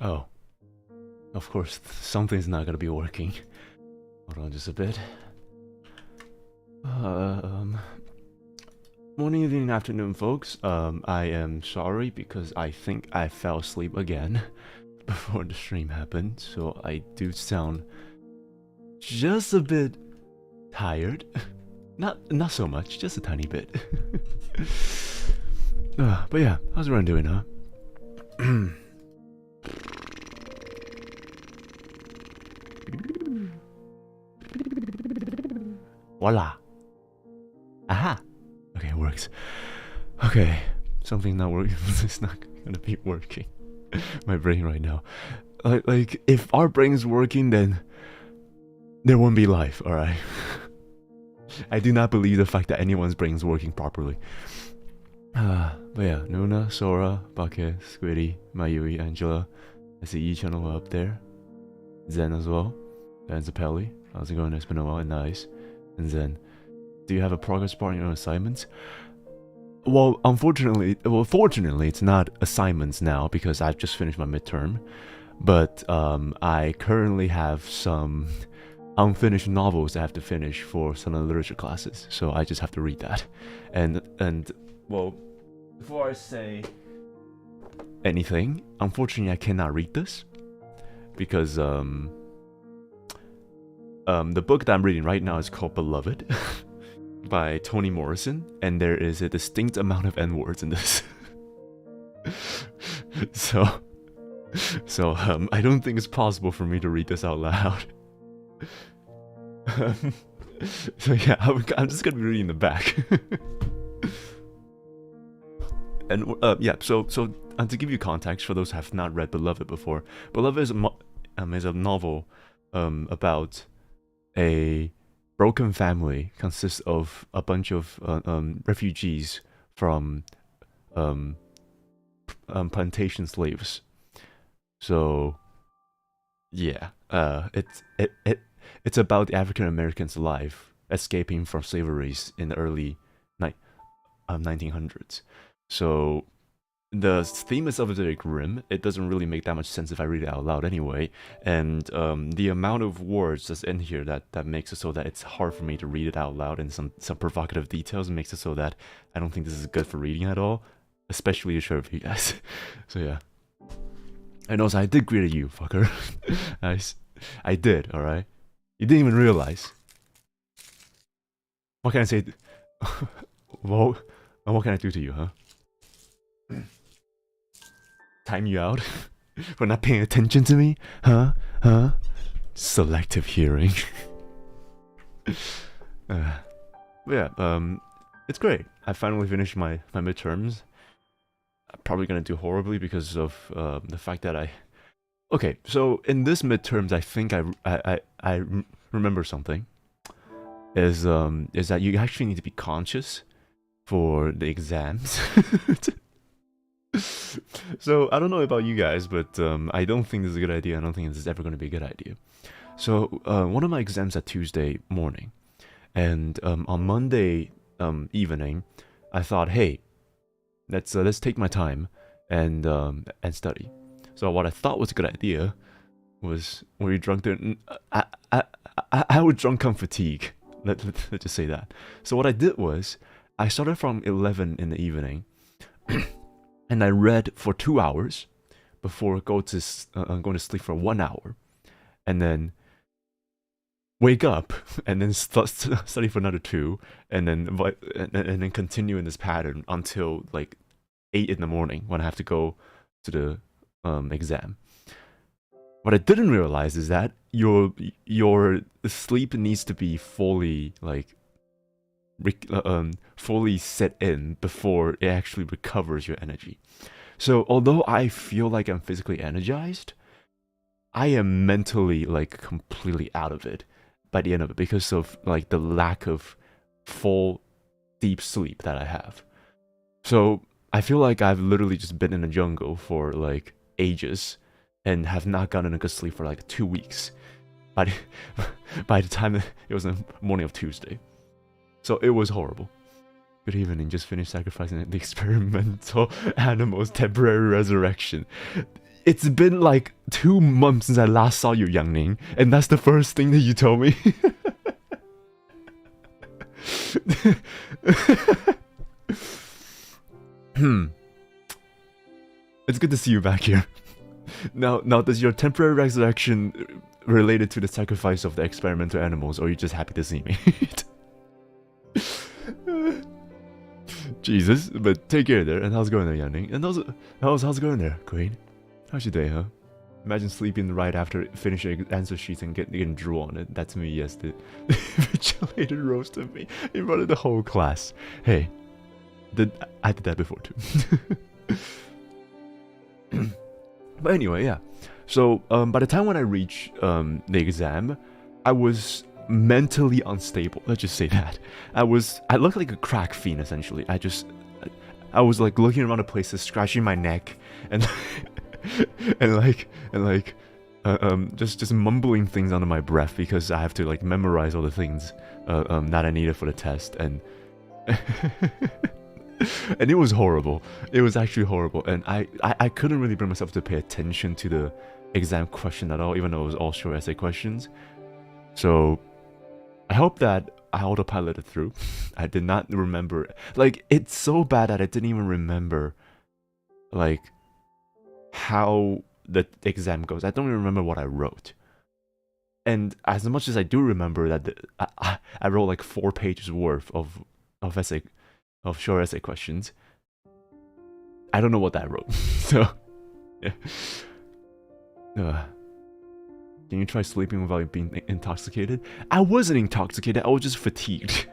Oh, of course, something's not gonna be working. Hold on just a bit. Morning, evening, afternoon, folks. I am sorry because I think I fell asleep again before the stream happened, so I do sound just a bit tired. Not so much, just a tiny bit. But yeah, how's everyone doing, huh? Voila. Aha. Okay, it works. Okay, something's not working. It's not gonna be working. My brain right now. Like, if our brain is working, then there won't be life, alright? I do not believe the fact that anyone's brain is working properly. But yeah, Nuna, Sora, Bake, Squiddy, Mayui, Angela. I see each channel up there. Zen as well. And Zapelli. How's it going? It's been a while. Nice. And Zen. Do you have a progress bar on your assignments? Well, fortunately, it's not assignments now because I've just finished my midterm. But I currently have some unfinished novels I have to finish for some of the literature classes. So I just have to read that. And well, before I say anything, unfortunately I cannot read this because the book that I'm reading right now is called Beloved by Toni Morrison, and there is a distinct amount of N-words in this. so I don't think it's possible for me to read this out loud. So yeah, I'm just gonna be reading the back. And yeah, so to give you context for those who have not read Beloved before, Beloved is a novel about a broken family consists of a bunch of refugees from plantation slaves. So yeah, it's about the African Americans' life escaping from slavery in the early 1900s. So the theme is obviously very grim. It doesn't really make that much sense if I read it out loud anyway. And the amount of words that's in here that makes it so that it's hard for me to read it out loud, and some provocative details makes it so that I don't think this is good for reading at all, especially to share with you guys. So yeah. And also, I did greet you, fucker. Nice. I did, alright? You didn't even realize. What can I say? Well, what can I do to you, huh? Time you out for not paying attention to me? Huh? Selective hearing. Yeah, it's great. I finally finished my midterms. I'm probably gonna do horribly because of the fact that okay, so in this midterms, I think I remember something. Is that you actually need to be conscious for the exams. So I don't know about you guys, but I don't think this is a good idea. I don't think this is ever going to be a good idea. So one of my exams at Tuesday morning, and on Monday evening, I thought, hey, let's take my time and study. So what I thought was a good idea was, were you drunk there? I was drunk on fatigue. Let's just say that. So what I did was, I started from 11 in the evening, and I read for 2 hours before going to sleep for 1 hour, and then wake up and then study for another 2, and then continue in this pattern until like 8 in the morning when I have to go to the exam. What I didn't realize is that your sleep needs to be fully fully set in before it actually recovers your energy. So although I feel like I'm physically energized, I am mentally like completely out of it by the end of it because of like the lack of full deep sleep that I have. So I feel like I've literally just been in the jungle for like ages and have not gotten a good sleep for like 2 weeks by the time it was the morning of Tuesday. So it was horrible. Good evening, just finished sacrificing the experimental animal's temporary resurrection. It's been like 2 months since I last saw you, Yang-Ning, and that's the first thing that you told me. It's good to see you back here. Now, does your temporary resurrection related to the sacrifice of the experimental animals, or are you just happy to see me? Jesus, but take care there. And how's it going there, Yang-Ning? And how's it going there, Queen? How's your day, huh? Imagine sleeping right after finishing answer sheets and getting drool on it. That's me, yes. The vigilated roast of me in front of the whole class. Hey, I did that before too. But anyway, yeah. So by the time when I reached the exam, I was mentally unstable. Let's just say that. I looked like a crack fiend essentially. I was like looking around the places, scratching my neck, and just mumbling things under my breath because I have to like memorize all the things that I needed for the test, and and it was horrible. It was actually horrible, and I couldn't really bring myself to pay attention to the exam question at all, even though it was all short essay questions. So I hope that I autopiloted through. I did not remember, like, it's so bad that I didn't even remember like how the exam goes. I don't even remember what I wrote. And as much as I do remember that I wrote like 4 pages worth of short essay questions, I don't know what I wrote. So yeah. Can you try sleeping without being intoxicated? I wasn't intoxicated, I was just fatigued.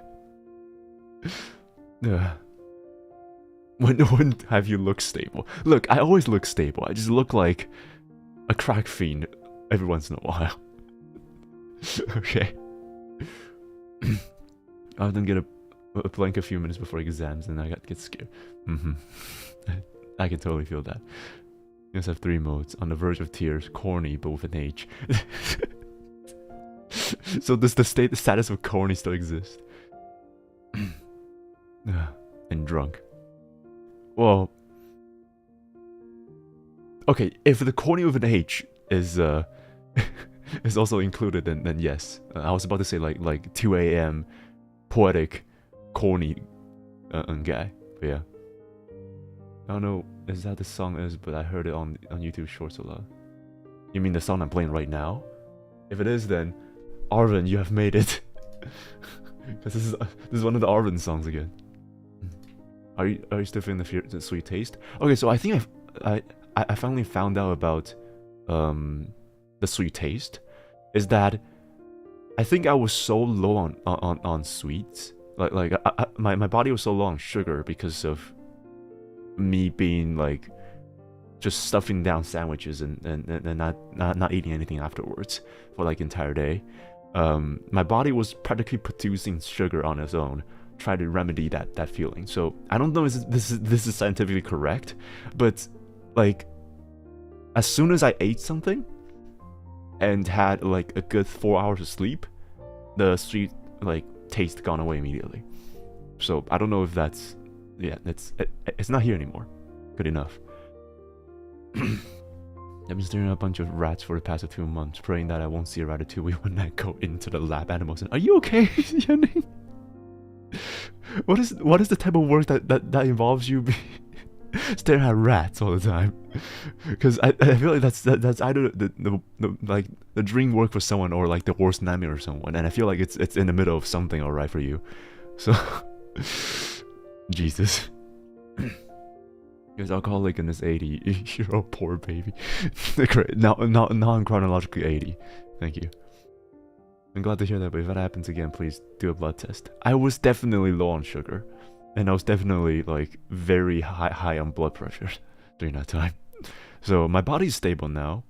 When have you looked stable? Look, I always look stable. I just look like a crack fiend every once in a while. Okay. I often get a blank a few minutes before exams and I get scared. I can totally feel that. You must have 3 modes. On the verge of tears, corny, but with an H. So does the status of corny still exist? And drunk. Well, okay, if the corny with an H is is also included, then yes. I was about to say like 2 a.m. poetic, corny guy, but yeah. I don't know is that the song is, but I heard it on YouTube Shorts a lot. You mean the song I'm playing right now? If it is, then Arvin, you have made it. Because this is one of the Arvin songs again. Are you still feeling the sweet taste? Okay, so I think I finally found out about the sweet taste. Is that I think I was so low on sweets. My body was so low on sugar because of me being like just stuffing down sandwiches and not eating anything afterwards for like entire day. My body was practically producing sugar on its own, try to remedy that feeling. So I don't know if this is scientifically correct, but like as soon as I ate something and had like a good 4 hours of sleep, the sweet like taste gone away immediately. So I don't know if that's, yeah, it's not here anymore. Good enough. I've been staring at a bunch of rats for the past 2 months, praying that I won't see a ratatouille when I go into the lab animals. Are you okay, Yanning? What is the type of work that involves you staring at rats all the time? Because I feel like that's either the dream work for someone or like the worst nightmare for someone, and I feel like it's in the middle of something, alright, for you. So Jesus. He was alcoholic in his 80. You're a poor baby. Now I'm chronologically 80. Thank you. I'm glad to hear that, but if that happens again, please do a blood test. I was definitely low on sugar, and I was definitely like very high on blood pressure during that time. So my body's stable now,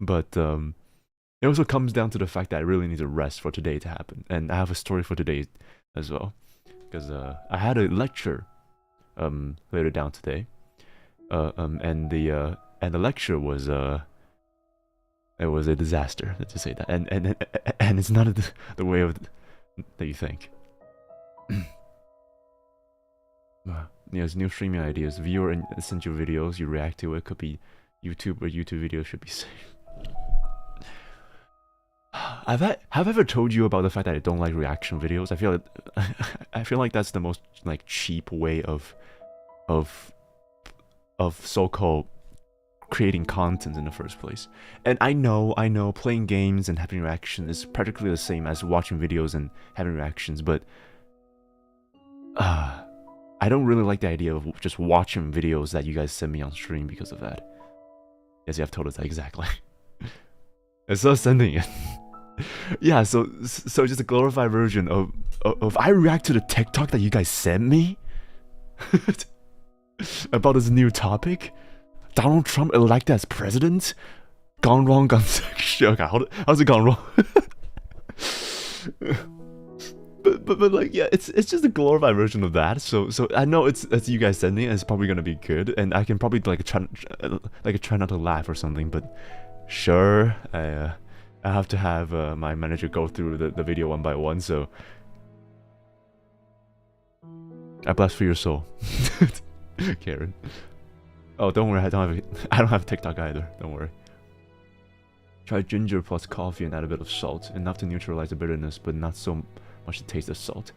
but it also comes down to the fact that I really need to rest for today to happen. And I have a story for today as well, because I had a lecture later down today. And the lecture was it was a disaster, let's just say that, and it's not the way of that you think. Yes, new streaming ideas. Viewer and send you videos, you react to it. Could be YouTube, or YouTube videos should be safe. Have I ever told you about the fact that I don't like reaction videos? I feel like that's the most like cheap way of so-called creating content in the first place. And I know playing games and having reactions is practically the same as watching videos and having reactions, but I don't really like the idea of just watching videos that you guys send me on stream because of that. Yes, you have told us that exactly. And so sending it. Yeah, so just a glorified version of I react to the TikTok that you guys sent me about this new topic. Donald Trump elected as president? Gone wrong, gone sexual. Okay, how's it gone wrong? but like, yeah, it's just a glorified version of that. So I know it's you guys sending it, and it's probably gonna be good, and I can probably try not to laugh or something. But sure, I have to have my manager go through the video one by one. So I bless for your soul, Karen. Oh, don't worry, I don't have TikTok either. Don't worry. Try ginger plus coffee and add a bit of salt, enough to neutralize the bitterness, but not so much to taste the salt.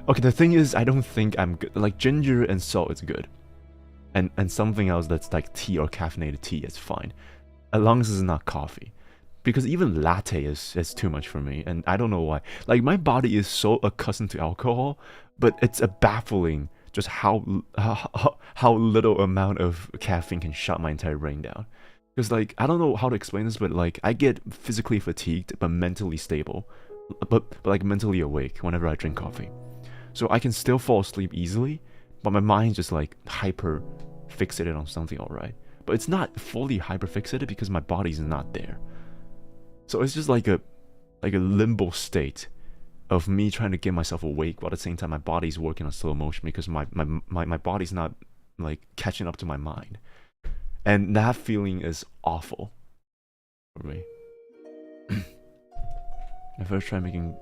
Okay, the thing is, I don't think I'm good. Like ginger and salt is good, and something else that's like tea or caffeinated tea is fine, as long as it's not coffee. Because even latte is too much for me, and I don't know why. Like my body is so accustomed to alcohol, but it's a baffling just how little amount of caffeine can shut my entire brain down. Because like, I don't know how to explain this, but like, I get physically fatigued, but mentally stable. But like mentally awake whenever I drink coffee. So I can still fall asleep easily, but my mind's just like hyper fixated on something, alright. But it's not fully hyper fixated because my body's not there. So it's just like a limbo state of me trying to get myself awake while at the same time my body's working on slow motion because my body's not like catching up to my mind. And that feeling is awful for me. I first tried making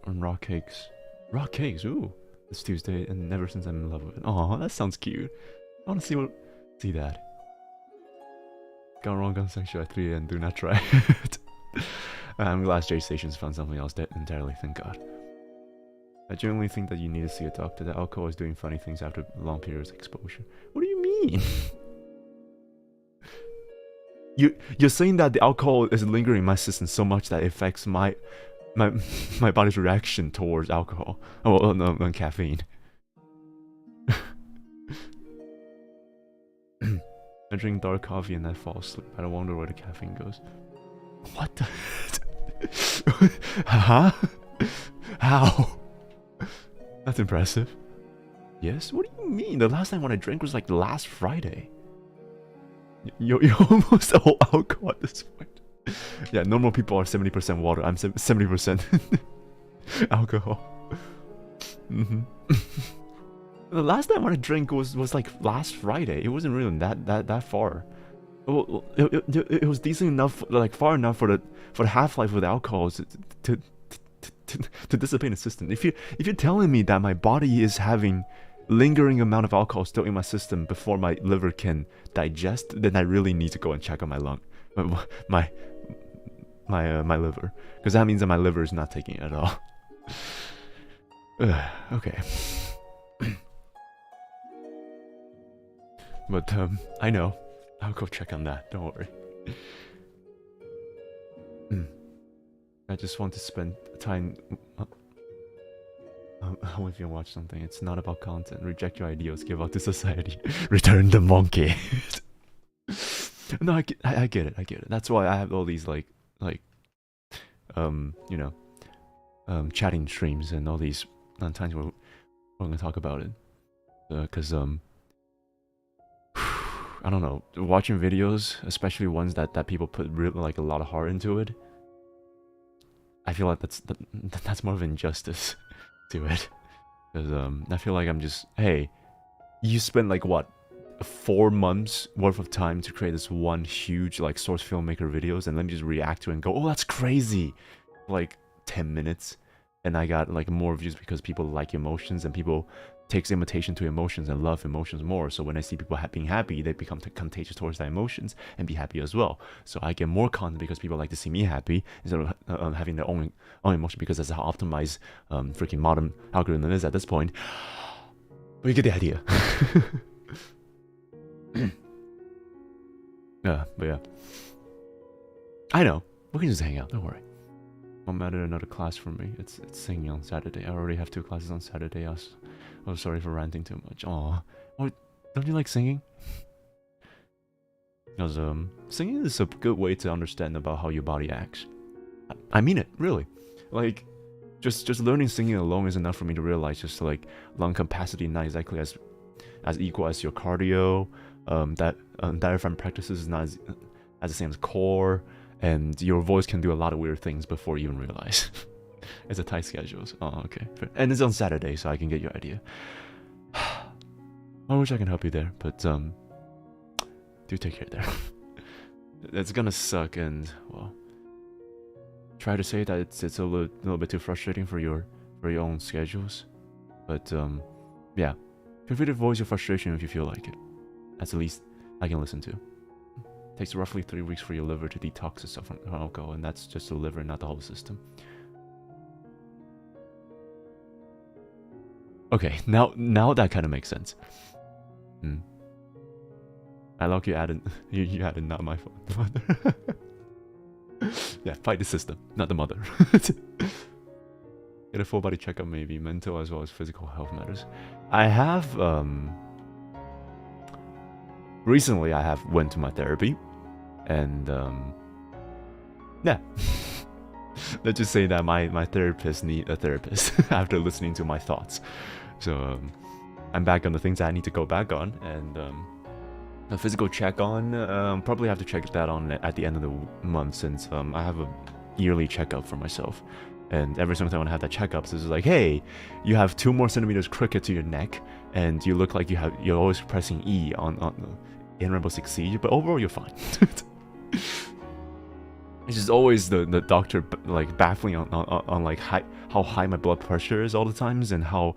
rock cakes. Rock cakes, ooh. It's Tuesday and never since I'm in love with it. Aw, that sounds cute. I wanna see that. Gone wrong, gone sexual at 3 and do not try it. I'm glad J Stations found something else entirely, thank God. I genuinely think that you need to see a doctor. That alcohol is doing funny things after long periods of exposure. What do you mean? You're saying that the alcohol is lingering in my system so much that it affects my body's reaction towards alcohol. Oh, no, caffeine. I drink dark coffee and I fall asleep. I don't wonder where the caffeine goes. What the? Huh? How? That's impressive. Yes? What do you mean? The last time when I drank was like last Friday. You're almost all alcohol at this point. Yeah, normal people are 70% water. I'm 70% alcohol. The last time when I drank was like last Friday. It wasn't really that far. Well, it was decent enough, like far enough for the half-life of the alcohol to to dissipate in the system. If you're telling me that my body is having lingering amount of alcohol still in my system before my liver can digest, then I really need to go and check on my my liver, because that means that my liver is not taking it at all. Okay. But I know. I'll go check on that. Don't worry. I just want to spend time with you and watch something. It's not about content. Reject your ideals. Give out to society. Return the monkey. No, I get it. I get it. That's why I have all these like chatting streams and all these times where we're gonna talk about it. Because I don't know, watching videos, especially ones that people put really like a lot of heart into it, I feel like that's more of an injustice to it. Because I feel like I'm just, hey, you spent like what, 4 months worth of time to create this one huge like source filmmaker videos, and let me just react to it and go, oh, that's crazy, like 10 minutes, and I got like more views because people like emotions, and people takes imitation to emotions and love emotions more. So when I see people being happy, they become contagious towards their emotions and be happy as well. So I get more content because people like to see me happy instead of having their own emotion, because that's how optimized freaking modern algorithm is at this point. But you get the idea. Yeah, but yeah, I know, we can just hang out, don't worry. I'm added another class for me. It's singing on Saturday. I already have 2 classes on Saturday. Oh, sorry for ranting too much. Aw, oh, don't you like singing? Because singing is a good way to understand about how your body acts. I mean it, really. Like, just learning singing alone is enough for me to realize just like lung capacity not exactly as equal as your cardio. That diaphragm practices is not as the same as core, and your voice can do a lot of weird things before you even realize. It's a tight schedule. So, oh, okay. And it's on Saturday, so I can get your idea. I wish I can help you there, but do take care there. It's gonna suck, and well, try to say that it's a little bit too frustrating for your own schedules, but yeah, feel free to voice your frustration if you feel like it. That's the least I can listen to. It takes roughly 3 weeks for your liver to detox itself from alcohol, and that's just the liver, not the whole system. Okay, now that kind of makes sense. I like you added you added not my fault. Yeah, fight the system, not the mother. Get a full body checkup, maybe mental as well as physical health matters. I have recently I have went to my therapy, and yeah. Let's just say that my therapist need a therapist after listening to my thoughts. So I'm back on the things I need to go back on, and a physical check on, probably have to check that on at the end of the month, since I have a yearly checkup for myself. And every single time when I have that checkup, so it's like, hey, you have 2 more centimeters crooked to your neck, and you look like you're always pressing E on in Rainbow Six Siege, but overall you're fine. It's just always the doctor like baffling on like how high my blood pressure is all the times, and how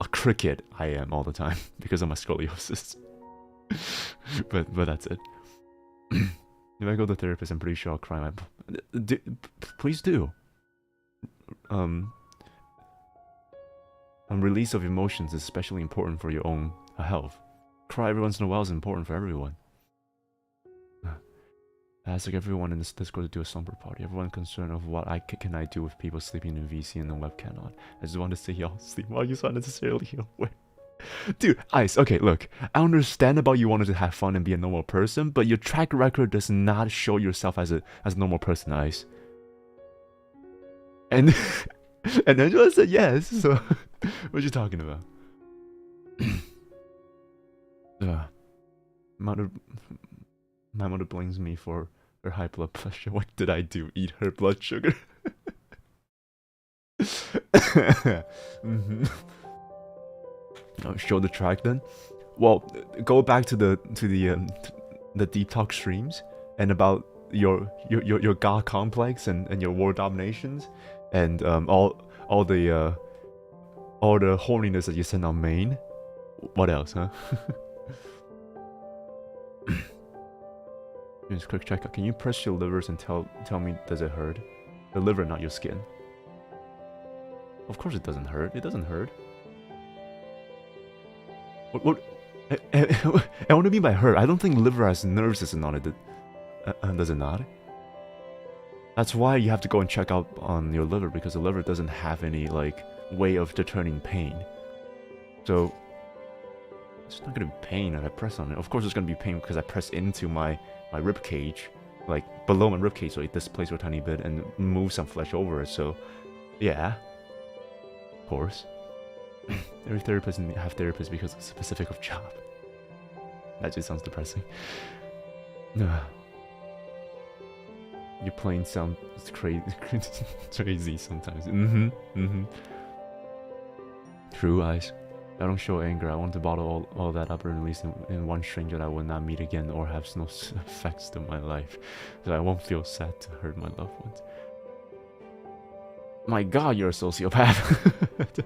a cricket I am all the time because of my scoliosis. but that's it. If I go to the therapist, I'm pretty sure I'll cry. Please do. Release of emotions is especially important for your own health. Cry every once in a while is important for everyone. I asked like everyone in this Discord to do a slumber party. Everyone concerned of what can I do with people sleeping in VC and the webcam on. I just want to see y'all sleep while you not necessarily awake. Dude, Ice, okay, look. I understand about you wanted to have fun and be a normal person, but your track record does not show yourself as a normal person, Ice. And and Angela said yes, so what you talking about? My mother blames me for her high blood pressure. What did I do? Eat her blood sugar? Show the track then. Well, go back to the detox streams and about your god complex and your world dominations, and all the horniness that you send on main. What else, huh? Just quick check. Can you press your livers and tell me, does it hurt? The liver, not your skin. Of course it doesn't hurt. It doesn't hurt. What I want to mean by hurt. I don't think liver has nerve system on it. Does it not? That's why you have to go and check out on your liver, because the liver doesn't have any like way of determining pain. So it's not gonna be pain if I press on it. Of course, it's gonna be pain because I press into my rib cage, like below my rib cage, so it displaces a tiny bit and moves some flesh over it. So yeah, of course. Every therapist and have therapists because it's specific of job. That just sounds depressing. Your plane sounds crazy sometimes. True, eyes. I don't show anger. I want to bottle all that up and release in one stranger that I will not meet again or have no effects to my life, so I won't feel sad to hurt my loved ones. My God, you're a sociopath.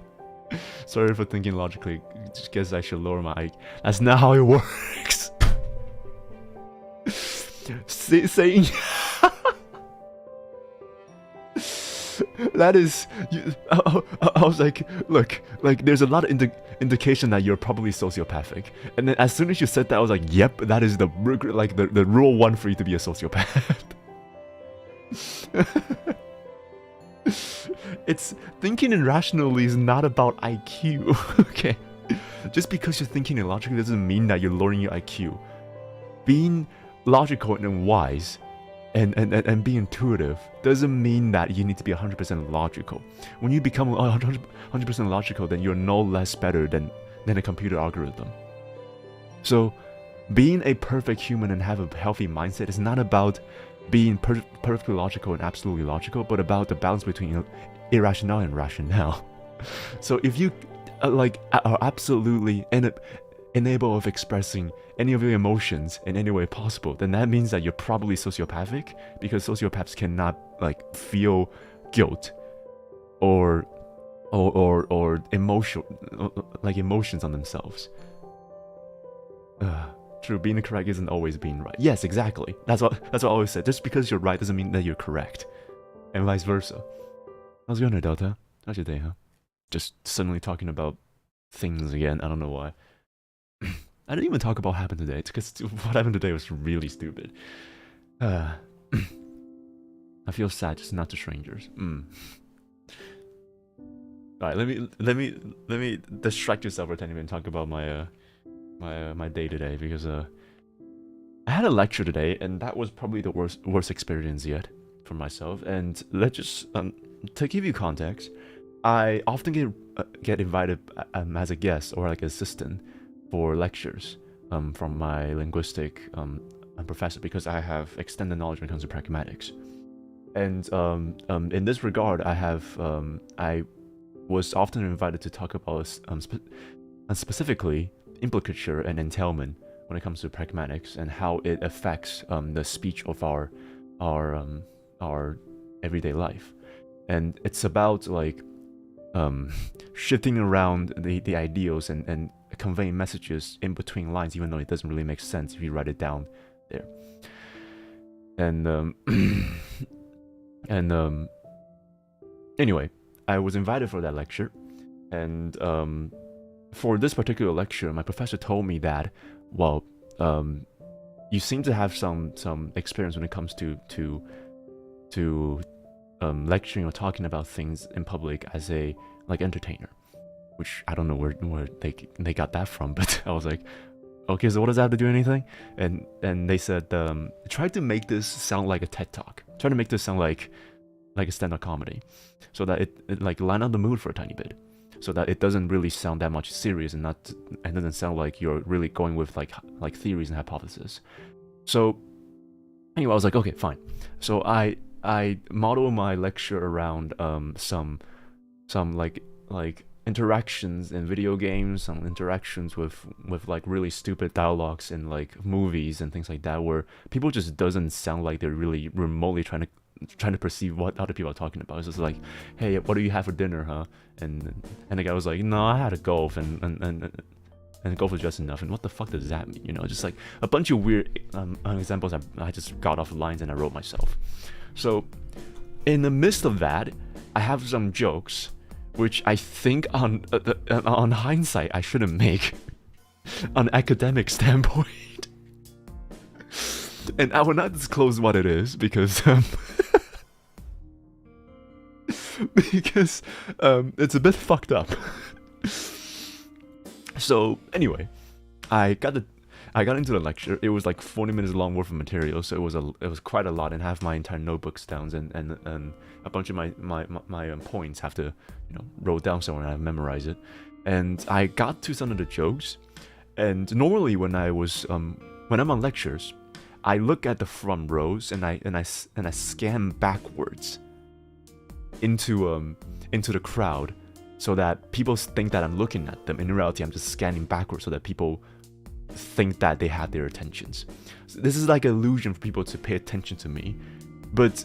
Sorry for thinking logically. Just guess I should lower my IQ. That's not how it works. Saying that is, I was like, look, like there's a lot of indication that you're probably sociopathic, and then as soon as you said that, I was like, yep, that is the rule one for you to be a sociopath. It's thinking irrationally is not about IQ, okay? Just because you're thinking illogically doesn't mean that you're lowering your IQ. Being logical and wise and being intuitive doesn't mean that you need to be 100% logical. When you become 100% logical, then you're no less better than a computer algorithm. So being a perfect human and have a healthy mindset is not about being perfectly logical and absolutely logical, but about the balance between irrational and rationale. So if you are absolutely unable of expressing any of your emotions in any way possible, then that means that you're probably sociopathic, because sociopaths cannot like feel guilt or emotions on themselves. True, being correct isn't always being right. Yes, exactly. That's what I always said. Just because you're right doesn't mean that you're correct, and vice versa. How's it going, Delta? How's your day, huh? Just suddenly talking about things again. I don't know why. I didn't even talk about what happened today, because what happened today was really stupid. I feel sad, just not to strangers. Alright, let me distract yourself for a tiny minute and talk about my day today, because I had a lecture today, and that was probably the worst experience yet for myself. And let's just to give you context, I often get invited as a guest or like assistant for lectures from my linguistic professor, because I have extended knowledge when it comes to pragmatics. And in this regard, I was often invited to talk about specifically implicature and entailment when it comes to pragmatics and how it affects the speech of our everyday life. And it's about like shifting around the ideals and conveying messages in between lines, even though it doesn't really make sense if you write it down there. And anyway, I was invited for that lecture, and for this particular lecture, my professor told me that, well, you seem to have some experience when it comes to lecturing or talking about things in public as a entertainer, which I don't know where they got that from, but I was like, okay, so what does that have to do with anything? And they said, try to make this sound like a TED Talk. Try to make this sound like a stand-up comedy, so that it like line out the mood for a tiny bit, so that it doesn't really sound that much serious and doesn't sound like you're really going with like theories and hypotheses. So anyway, I was like, okay, fine. So I model my lecture around some like interactions in video games, some interactions with like really stupid dialogues in like movies and things like that, where people just doesn't sound like they're really remotely trying to trying to perceive what other people are talking about. It's just like, hey, what do you have for dinner, huh? And the guy was like, no, I had a golf, and golf was just enough. And what the fuck does that mean? You know, just like a bunch of weird examples I just got off the lines and I wrote myself. So in the midst of that, I have some jokes which I think on hindsight I shouldn't make on an academic standpoint. And I will not disclose what it is because because it's a bit fucked up. So anyway, I got into the lecture. It was like 40 minutes long worth of material, so it was quite a lot, and I have my entire notebooks down, and a bunch of my points have to, you know, roll down somewhere and I memorize it. And I got to some of the jokes, and normally when I'm on lectures, I look at the front rows and I scan backwards into the crowd, so that people think that I'm looking at them. In reality, I'm just scanning backwards so that people think that they have their attentions. So this is like an illusion for people to pay attention to me. But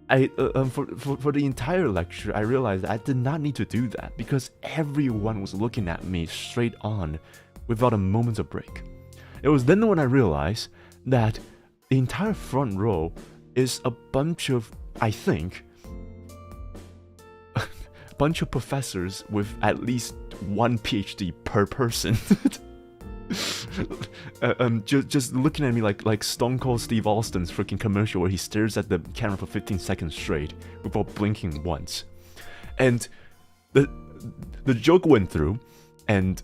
I for the entire lecture, I realized that I did not need to do that because everyone was looking at me straight on without a moment of break. It was then when I realized that the entire front row is a bunch of, I think, bunch of professors with at least one PhD per person. Just looking at me like Stone Cold Steve Austin's freaking commercial where he stares at the camera for 15 seconds straight without blinking once. And the joke went through, and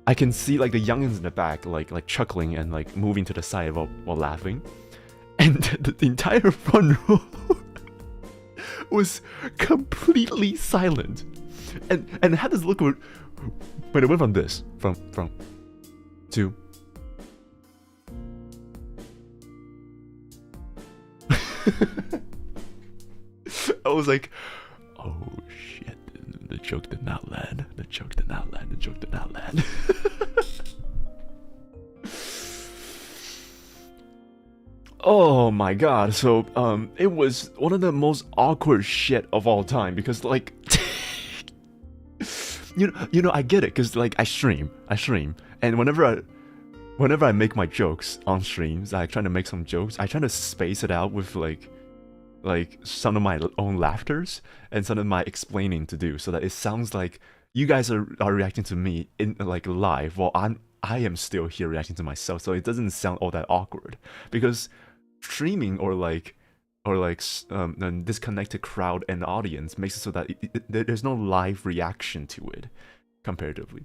I can see like the youngins in the back like chuckling and like moving to the side while laughing. And the entire front row was completely silent, and I had this look when it went from this from to I was like, oh shit, the joke did not land. The joke did not land. Oh my god, so it was one of the most awkward shit of all time because like you know I get it because like I stream and whenever I make my jokes on streams, I try to make some jokes, I try to space it out with like some of my own laughters and some of my explaining to do so that it sounds like you guys are reacting to me in like live while I am still here reacting to myself, so it doesn't sound all that awkward. Because streaming or disconnected crowd and audience makes it so that there's no live reaction to it comparatively.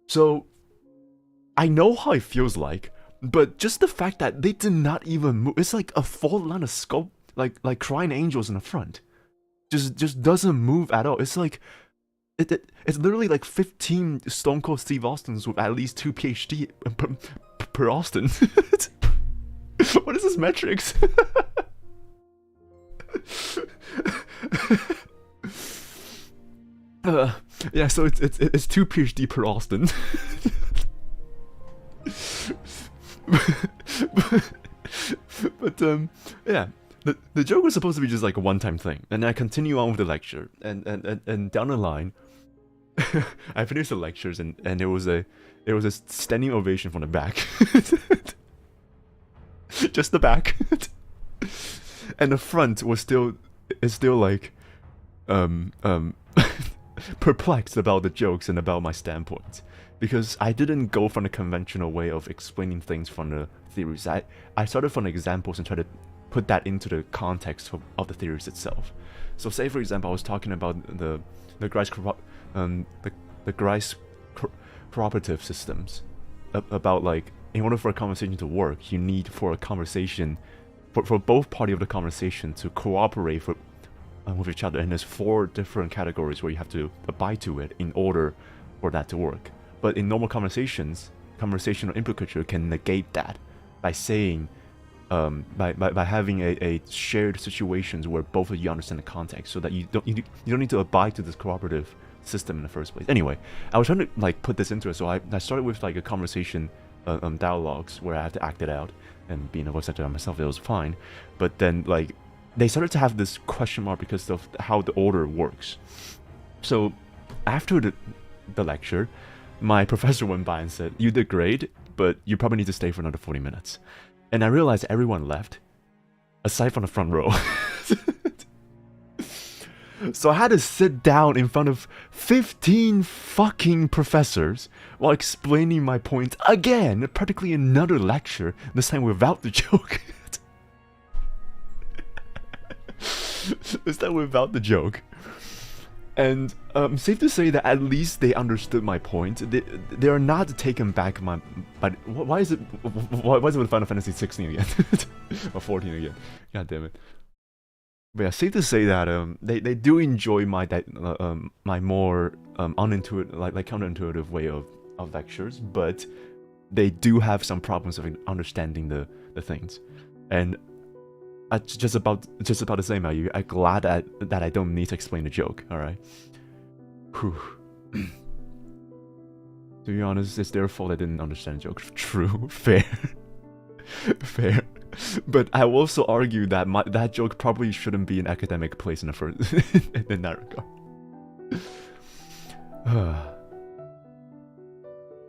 So I know how it feels like, but just the fact that they did not even move, it's like a full line of sculpt, like crying angels in the front, just doesn't move at all. It's like it's literally like 15 Stone Cold Steve Austins with at least 2 PhD per Austin. What is this metrics? Yeah, so it's 2 PhD per Austin. but yeah, the joke was supposed to be just like a one-time thing, and I continue on with the lecture, and down the line, I finished the lectures, and there was a standing ovation from the back. Just the back. And the front is still like perplexed about the jokes and about my standpoint, because I didn't go from the conventional way of explaining things from the theories. I started from the examples and tried to put that into the context of the theories itself. So say for example, I was talking about the Grice cooperative systems, about like, in order for a conversation to work, you need for a conversation, for both parties of the conversation to cooperate with each other. And there's 4 different categories where you have to abide to it in order for that to work. But in normal conversations, conversational implicature can negate that by saying, by having a shared situations where both of you understand the context, so that you don't need to abide to this cooperative system in the first place. Anyway, I was trying to like put this into it, so I started with like a conversation. Dialogues where I have to act it out, and being a voice actor myself, it was fine. But then like they started to have this question mark because of how the order works. So after the lecture, my professor went by and said, "You did great, but you probably need to stay for another 40 minutes." And I realized everyone left, aside from the front row. So I had to sit down in front of 15 fucking professors while explaining my point again, practically another lecture, this time without the joke. This time without the joke. And safe to say that at least they understood my point. They are not taken back by why is it with Final Fantasy 16 again? Or 14 again? God damn it. But yeah, safe to say that they do enjoy my my more unintuitive, like counterintuitive way of lectures, but they do have some problems of understanding the things. And just about the same. I'm glad that I don't need to explain the joke. All right. Whew. To be honest, it's their fault I didn't understand the joke. True, fair, fair. But I will also argue that that joke probably shouldn't be an academic place in the first in that regard.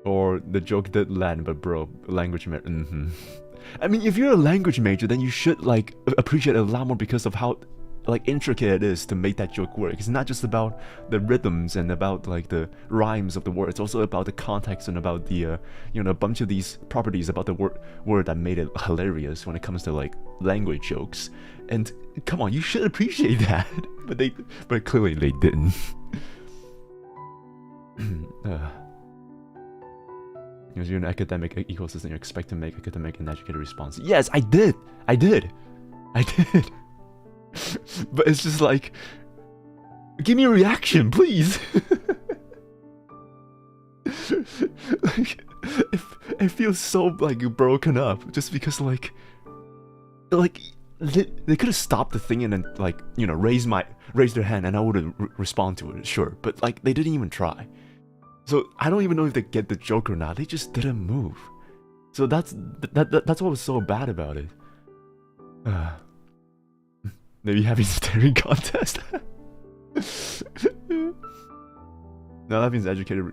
Or the joke did land, but bro, language major. I mean, if you're a language major, then you should like appreciate it a lot more because of how like intricate it is to make that joke work. It's not just about the rhythms and about like the rhymes of the word. It's also about the context and about the a bunch of these properties about the word that made it hilarious when it comes to like language jokes. And come on, you should appreciate that. But clearly they didn't. Because you're in an academic ecosystem, you expect to make academic and educated response. Yes, I did. But it's just like, give me a reaction, please. Like, it feels so like broken up just because like they could have stopped the thing and then like raise their hand and I would have respond to it, sure. But like they didn't even try. So I don't even know if they get the joke or not. They just didn't move. So that's what was so bad about it. Maybe having a staring contest. No, that means educated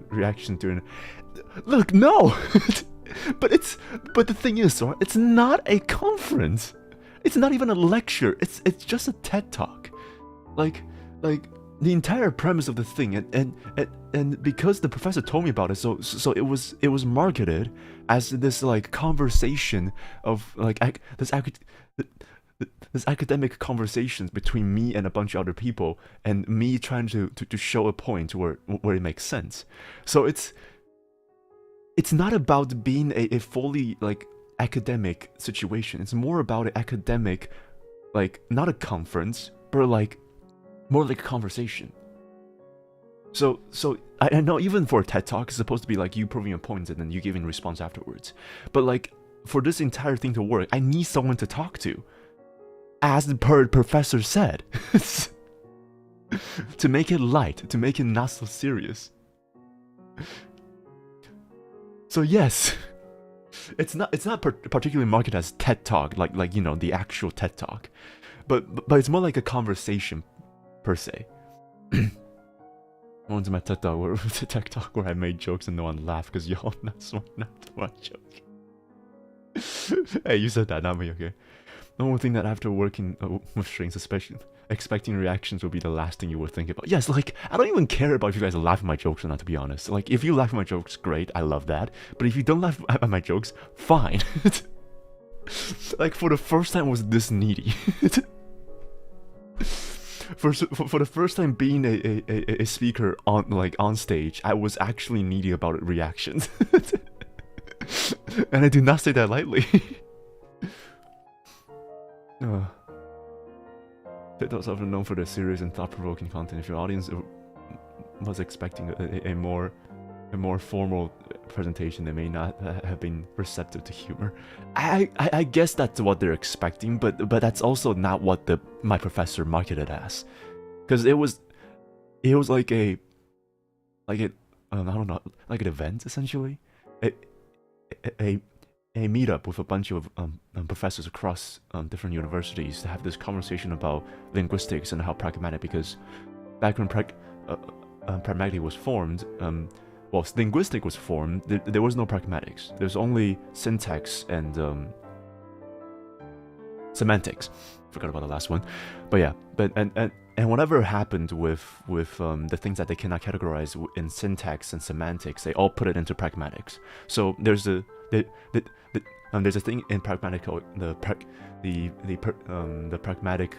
reaction to it. Look, no. but the thing is, right, it's not a conference. It's not even a lecture. It's just a TED talk. Like the entire premise of the thing, and because the professor told me about it, so it was marketed as this like conversation of like this academic conversations between me and a bunch of other people, and me trying to show a point where it makes sense. So it's not about being a fully like academic situation. It's more about an academic, like not a conference, but like more like a conversation. So I know even for a TED talk, it's supposed to be like you proving your points and then you giving a response afterwards. But like for this entire thing to work, I need someone to talk to, as the professor said, to make it light, to make it not so serious. So yes, it's not particularly marketed as TED talk, like the actual TED talk, but it's more like a conversation per se. I went to my TED talk where I made jokes and no one laughed because y'all not smart enough to watch joke. Hey, you said that, not me, okay? The one thing that after working with strings, especially expecting reactions will be the last thing you would think about. Yes, like I don't even care about if you guys laugh at my jokes or not, to be honest. Like if you laugh at my jokes, great, I love that. But if you don't laugh at my jokes, fine. Like for the first time I was this needy. For the first time being a speaker on stage, I was actually needy about reactions. And I do not say that lightly. TikTok's often known for their serious and thought-provoking content. If your audience was expecting a more formal presentation, they may not have been receptive to humor. I guess that's what they're expecting, but that's also not what my professor marketed as, because it was like I don't know, like an event essentially, a meetup with a bunch of professors across different universities to have this conversation about linguistics and how pragmatic, because back when pragmatic was formed, well, linguistic was formed, there was no pragmatics. There's only syntax and semantics. Forgot about the last one, but yeah, and whatever happened with the things that they cannot categorize in syntax and semantics, they all put it into pragmatics. So there's a there's a thing in pragmatic called the pragmatic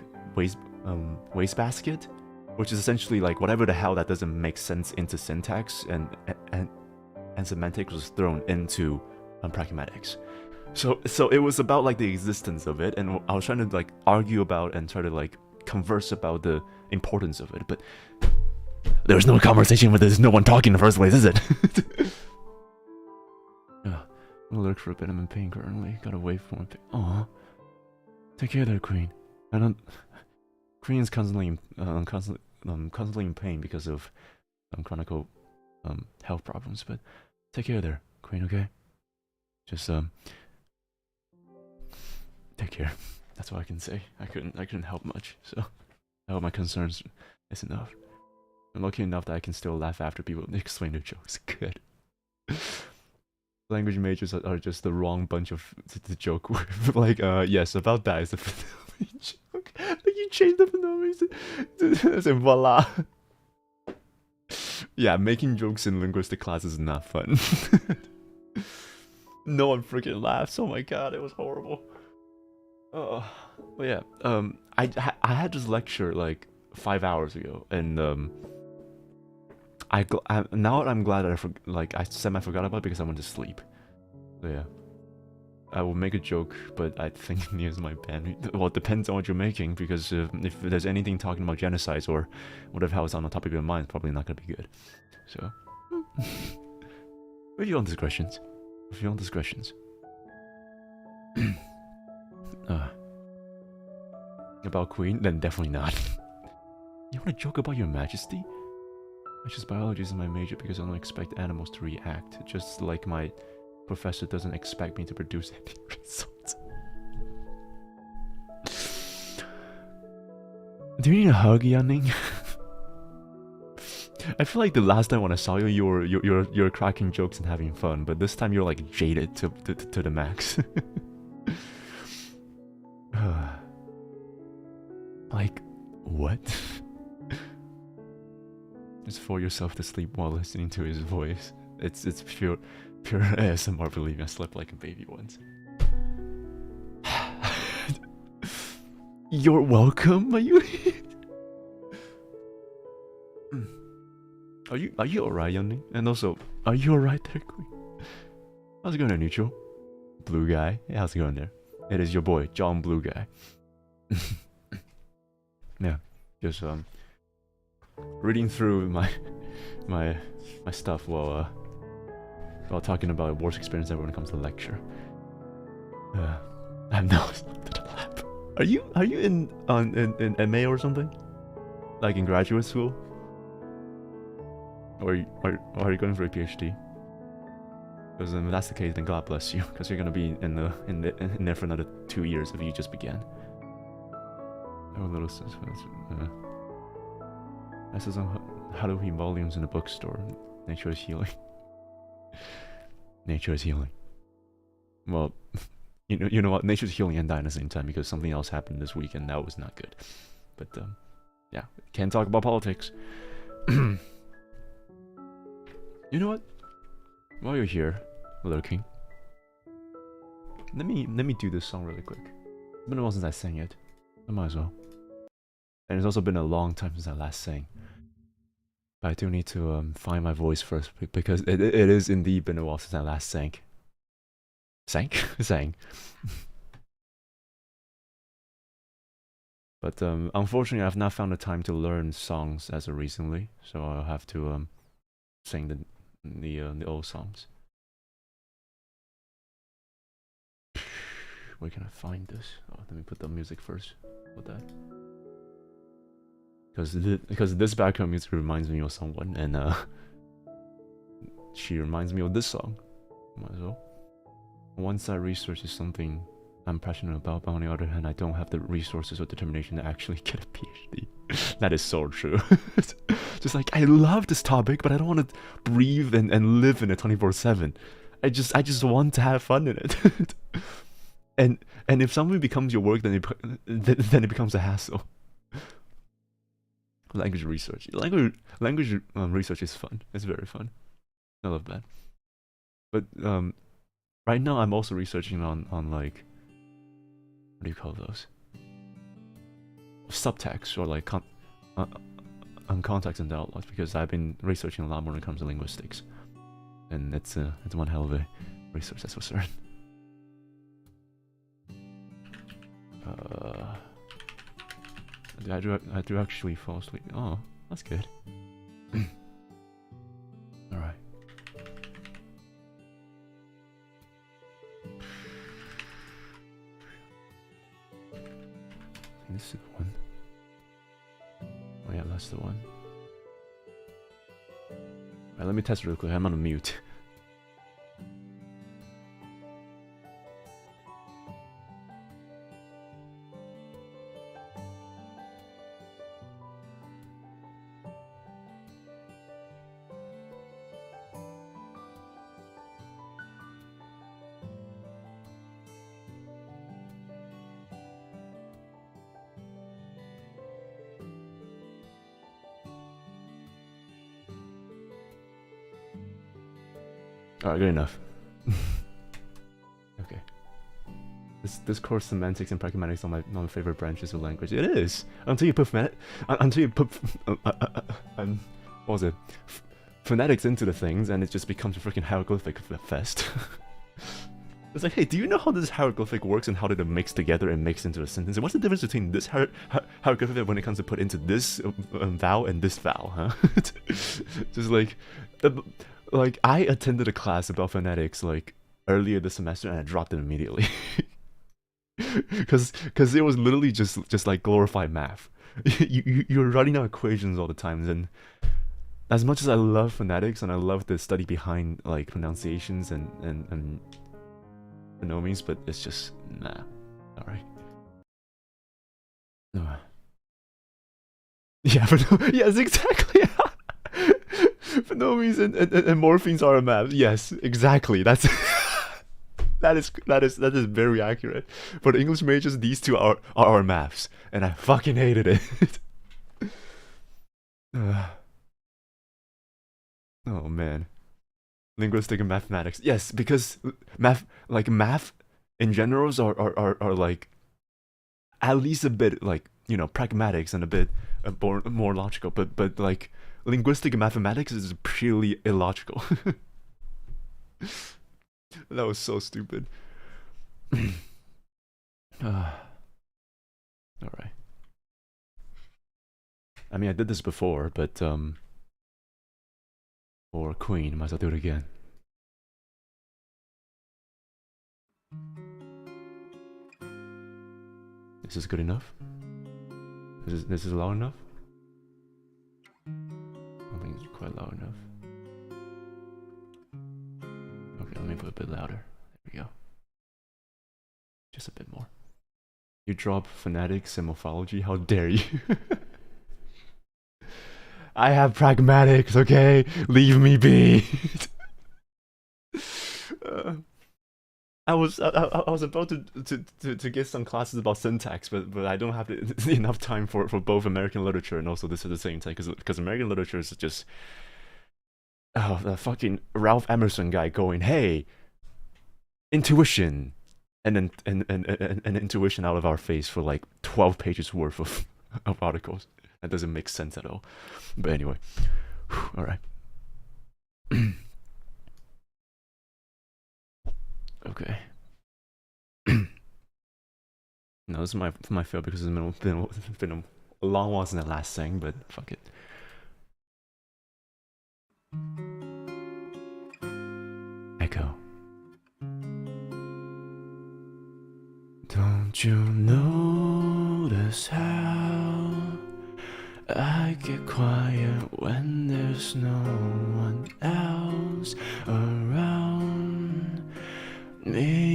wastebasket, which is essentially like whatever the hell that doesn't make sense into syntax and semantics was thrown into pragmatics. So it was about like the existence of it, and I was trying to like argue about and try to like converse about the importance of it, but there's no conversation when there's no one talking in the first place, is it? I'm allergic for a bit. I'm in pain currently. Gotta wait for one thing. Aw, take care there, Queen. I don't. Queen is constantly in pain because of chronic health problems, but take care there, Queen. Okay, just take care. That's all I can say. I couldn't help much, so I hope my concerns is enough. I'm lucky enough that I can still laugh after people explain their jokes. Good. Language majors are just the wrong bunch of to joke with. Like, yes, about that is the joke. But you changed it for no reason. And voila. Yeah, making jokes in linguistic class is not fun. No one freaking laughs. Oh my god, it was horrible. Oh, but yeah, I had this lecture like 5 hours ago, and now I'm glad that I semi-forgot about it because I went to sleep. So yeah, I will make a joke, but I think Nious might ban me. Well, it depends on what you're making, because if there's anything talking about genocides or whatever hell is on the top of your mind, it's probably not gonna be good. So, with your own discretions. With your own discretions. About Queen? Then definitely not. You want to joke about your majesty? Just biology is my major because I don't expect animals to react, just like my professor doesn't expect me to produce any results. Do you need a hug, Yanning? I feel like the last time when I saw you, you're cracking jokes and having fun, but this time you're like jaded to the max. Like, what? Just fall yourself to sleep while listening to his voice. It's pure ASMR, believe me. I slept like a baby once. You're welcome. Are you alright, Yanni? And also, are you alright there, Queen? How's it going there, Neutral? Blue guy? Hey, how's it going there? It is your boy, John Blue Guy. Yeah, just reading through my stuff while talking about worst experience ever when it comes to lecture. I have no to lap. Are you in MA or something? Like in graduate school? Or are you going for a PhD? Because if that's the case, then God bless you, because you're gonna be in there for another 2 years if you just began. Oh, little sense. I saw some Halloween volumes in the bookstore. Nature is healing. Nature is healing. Well, you know what? Nature's healing and dying at the same time because something else happened this week and that was not good. But yeah, can't talk about politics. You know what? While you're here, lurking, let me do this song really quick. It's been a while since I sang it. I might as well. And it's also been a long time since I last sang. But I do need to find my voice first because it is indeed been a while since I last sang. Sang? But unfortunately, I've not found the time to learn songs as of recently, so I'll have to sing the old songs. Where can I find this? Oh, let me put the music first. Put that. Because this background music reminds me of someone, and she reminds me of this song. Might as well. One-side research is something I'm passionate about, but on the other hand, I don't have the resources or determination to actually get a PhD. That is so true. Just like, I love this topic, but I don't want to breathe and live in it 24/7. I just want to have fun in it. and if something becomes your work, then it becomes a hassle. Language research. Language research is fun. It's very fun. I love that. But right now I'm also researching on like, what do you call those? Subtext, or like context and dialogues, because I've been researching a lot more when it comes to linguistics, and it's one hell of a research, that's for certain. I do actually fall asleep. Oh, that's good. All right. This is the one. Oh yeah, that's the one. Alright, let me test real quick. I'm on mute. Alright, good enough. Okay. This course, semantics and pragmatics, are my favorite branches of language. It is until you put what was it? Phonetics into the things, and it just becomes a freaking hieroglyphic fest. It's like, hey, do you know how this hieroglyphic works and how did it mix together and mix into a sentence? And what's the difference between this hieroglyphic when it comes to put into this vowel and this vowel, huh? Just like I attended a class about phonetics like earlier this semester, and I dropped it immediately. Cause it was literally just like glorified math. You're writing out equations all the time, and as much as I love phonetics and I love the study behind like pronunciations and phonemes, but it's just nah. All right. No. Yeah, yes, exactly. Phonemes and morphemes are a math. Yes, exactly. That is very accurate. For the English majors, these two are our maths, and I fucking hated it. Oh man, linguistic and mathematics. Yes, because math in general are like at least a bit like, you know, pragmatics and a bit more logical, but like linguistic and mathematics is purely illogical. That was so stupid. Alright. I mean, I did this before, but for Queen, might as well do it again. Is this good enough? This is loud enough? I don't think it's quite loud enough. Okay, let me put a bit louder. There we go. Just a bit more. You drop phonetics and morphology? How dare you? I have pragmatics, okay? Leave me be. I was about to get some classes about syntax, but I don't have enough time for both American literature and also this at the same time, because American literature is just the fucking Ralph Emerson guy going, hey, intuition, and then an intuition out of our face for like 12 pages worth of articles. That doesn't make sense at all. But anyway, all right. Okay. No, this is my fail because it's been a long while since I last sang, but fuck it. Echo. Don't you notice how I get quiet when there's no one else around me?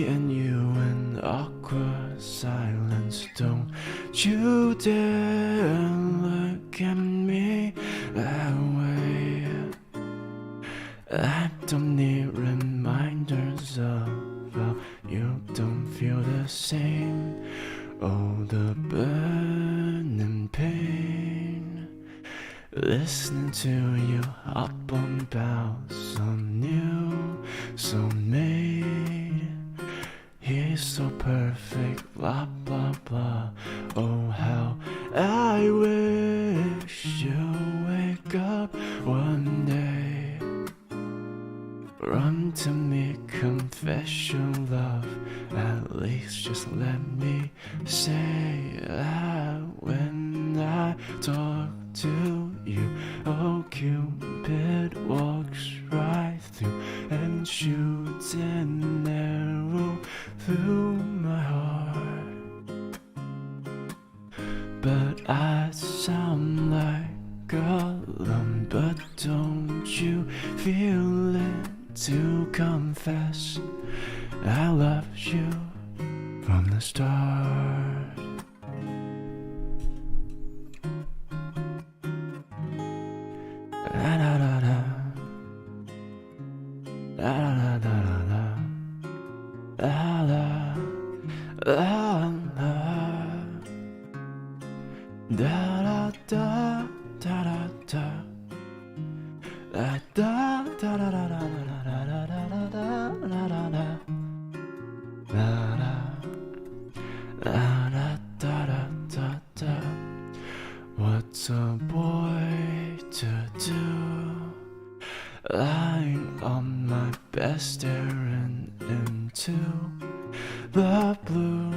don't need reminders of how you don't feel the same. Oh, the burning pain. Listening to you up on about some new soulmate. He's so perfect, blah blah blah. Oh, how I wish you wake up one day. Run to me, confess your love. At least just let me say that when I talk to you, oh, Cupid walks right through and shoots an arrow through my heart. But I sound like a lump, but don't you feel it to confess I loved you from the start. Da da da da. Da da da da da. Da da da da. Da da da da da. Da da da da da da da da da da da. What's a boy to do? Lying on my best staring into the blue.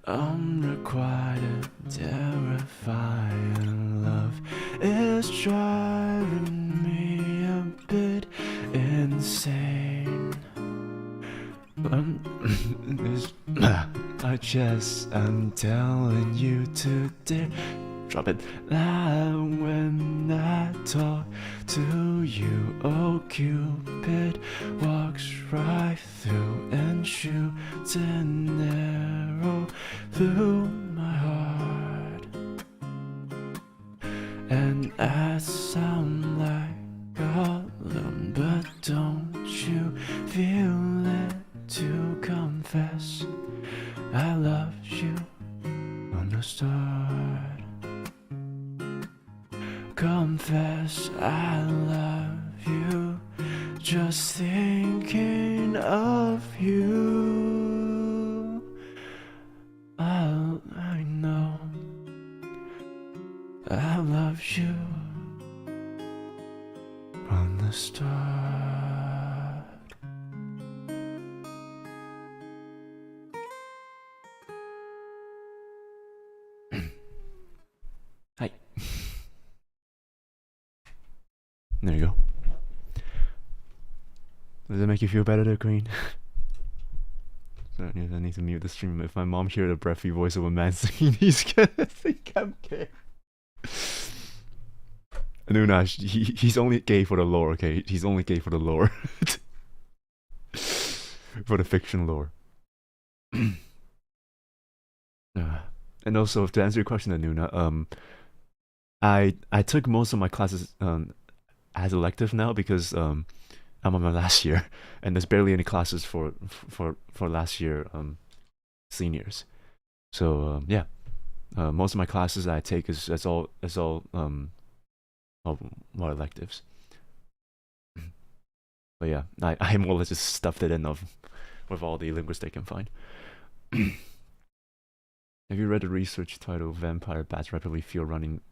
Unrequited, terrifying love is driving me a bit insane. I'm telling you today. Drop it. When I talk to you, oh, Cupid walks right through and shoots an arrow through my heart. And I sound like a loon, but don't you feel it to confess I loved you from the start. Confess I love you, just thinking of you. I know I love you from the start. Hi. There you go. Does that make you feel better there, Queen? So I need to mute the stream. If my mom hears the breathy voice of a man singing, he's gonna think I'm gay. No, he's only gay for the lore, okay? He's only gay for the lore. For the fiction lore. And also, to answer your question, Anuna, I took most of my classes as elective now because I'm on my last year, and there's barely any classes for last year seniors. So yeah, most of my classes I take is all more electives. But yeah, I more or less just stuffed it in with all the linguists I can find. Have you read the research titled "Vampire Bats Rapidly Feel Running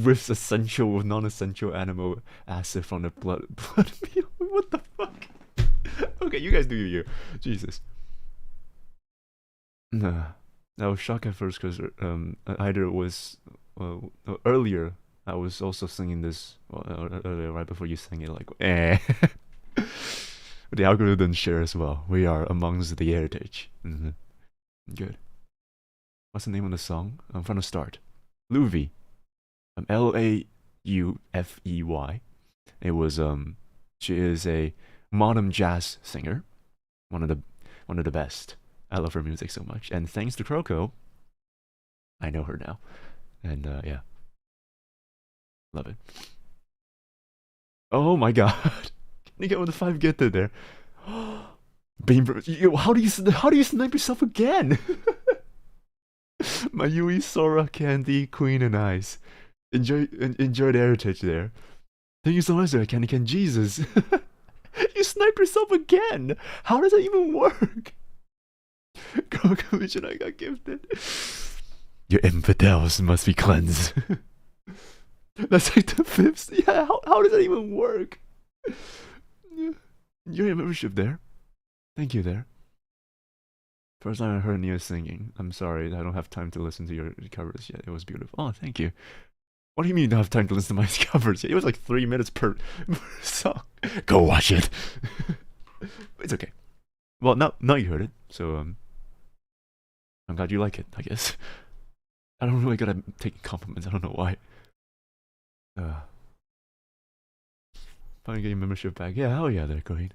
with Essential with Non-Essential Animal Acid from the Blood Meal"? What the fuck? Okay, you guys do you. Jesus. Nah, I was shocked at first because either it was earlier. I was also singing this earlier, right before you sang it, like eh. The algorithm didn't share as well. We are amongst the heritage. Good. What's the name of the song? From the start. Louvey. Laufey. It was she is a modern jazz singer. One of the best. I love her music so much. And thanks to Croco, I know her now. And yeah. Love it. Oh my god. You get with the 5 getter there. Beam, how do you snipe yourself again? Mayui, Sora, Candy, Queen, and Ice. Enjoy the heritage there. Thank you so much there, Candy Can. Jesus. You snipe yourself again! How does that even work? Go commission, I got gifted. Your infidels must be cleansed. That's like the 5th. Yeah, how does that even work? Your membership there. Thank you there. First time I heard Nious singing. I'm sorry, I don't have time to listen to your covers yet. It was beautiful. Oh, thank you. What do you mean you don't have time to listen to my covers yet? It was like 3 minutes per song. Go watch it. It's okay. Well, now you heard it, so I'm glad you like it, I guess. I don't really good at taking compliments, I don't know why. Finally get your membership back. Yeah, hell yeah there, Queen.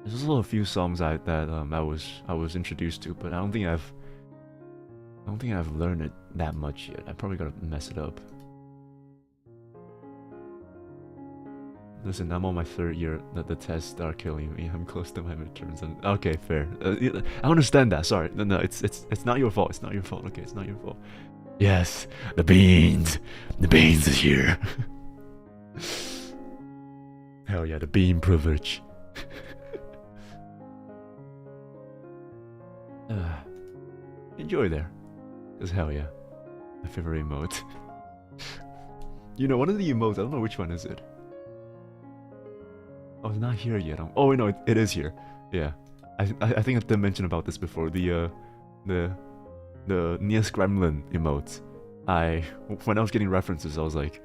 There's also a few songs I was introduced to, but I don't think I've learned it that much yet. I probably gotta mess it up. Listen, I'm on my 3rd year. The tests are killing me. I'm close to my midterms. And, okay, fair. I understand that. Sorry. No, it's not your fault. It's not your fault. Okay, it's not your fault. Yes, the beans. The beans is here. Hell yeah, the bean privilege. Enjoy there. Cause hell yeah. My favorite emote. You know, one of the emotes, I don't know which one is it. Oh, it's not here yet. Oh no, it is here. Yeah. I think I did mention about this before. The Nious Gremlin emote. When I was getting references, I was like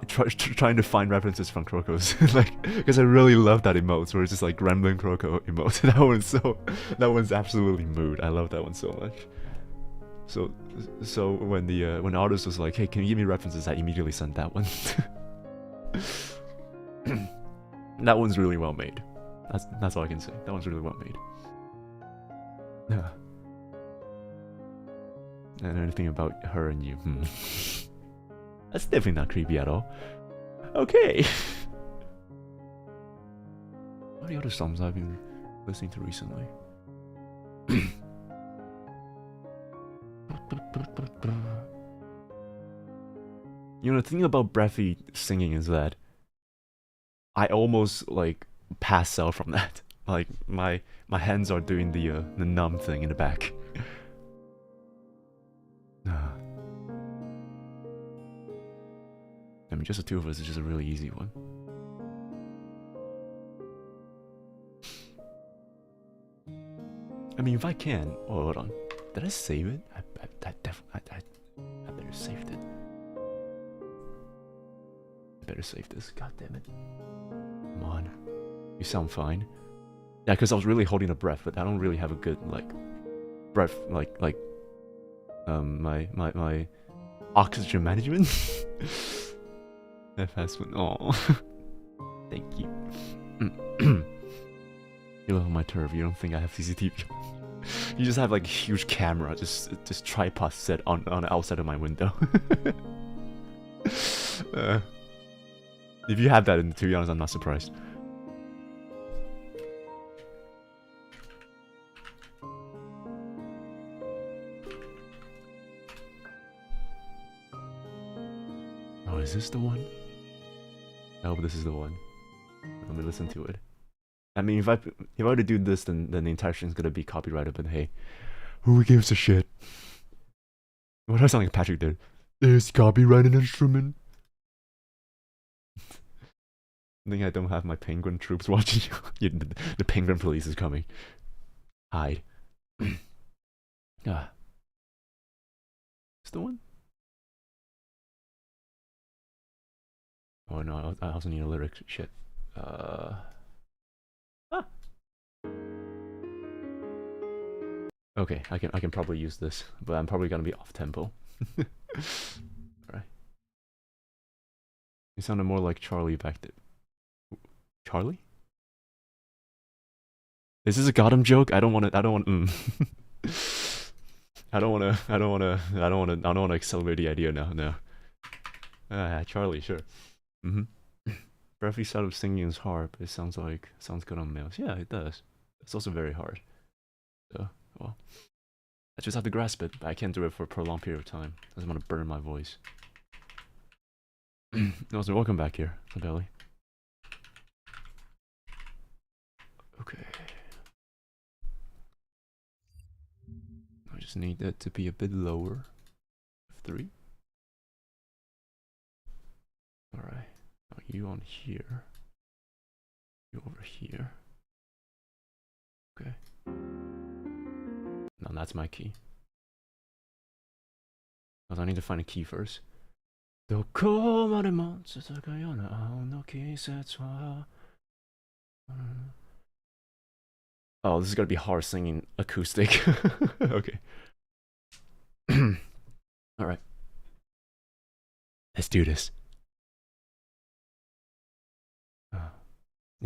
trying to find references from Crocos, like, because I really love that emote where it's just like Gremlin Croco emote. That one's absolutely mood. I love that one so much. So when the artist was like, hey, can you give me references, I immediately sent that one. That one's really well made. That's all I can say. That one's really well made. Yeah. And anything about her and you? That's definitely not creepy at all. Okay. What are the other songs I've been listening to recently? You know, the thing about breathy singing is that I almost like pass out from that. Like my hands are doing the numb thing in the back. I mean, just the 2 of us is just a really easy one. I mean, if I can. Oh, hold on. Did I save it? I better save it. I better save this. God damn it. Come on. You sound fine. Yeah, because I was really holding a breath, but I don't really have a good like breath like my oxygen management. That fast one. Oh, thank you. You love my turf. You don't think I have CCTV? You just have like a huge camera, just tripod set on the outside of my window. If you have that, to be honest, I'm not surprised. Oh, is this the one? I hope this is the one. Let me listen to it. I mean, if I were to do this, then the entire thing's gonna be copyrighted. But hey, who gives a shit? What do I sound like Patrick did? Is copyright an instrument? I think I don't have my penguin troops watching you. The penguin police is coming. Hide. Ah. Is the one? Oh no, I also need a lyric. Shit. Okay, I can probably use this, but I'm probably gonna be off tempo. Alright. You sounded more like Charlie back there. Charlie? Is this a Gotham joke? I don't want. I don't wanna accelerate the idea now. No. Charlie, sure. Breathy side of singing is hard, but it sounds good on males. Yeah, it does. It's also very hard. So, well, I just have to grasp it, but I can't do it for a prolonged period of time. I doesn't want to burn my voice. No, so welcome back here, Belly. Okay. I just need that to be a bit lower. F3. Alright. You on here. You over here. Okay. No, that's my key. Because I need to find a key first. どこまでも続くような青の季節は Oh, this is gonna be hard singing acoustic. Okay. Alright. Let's do this.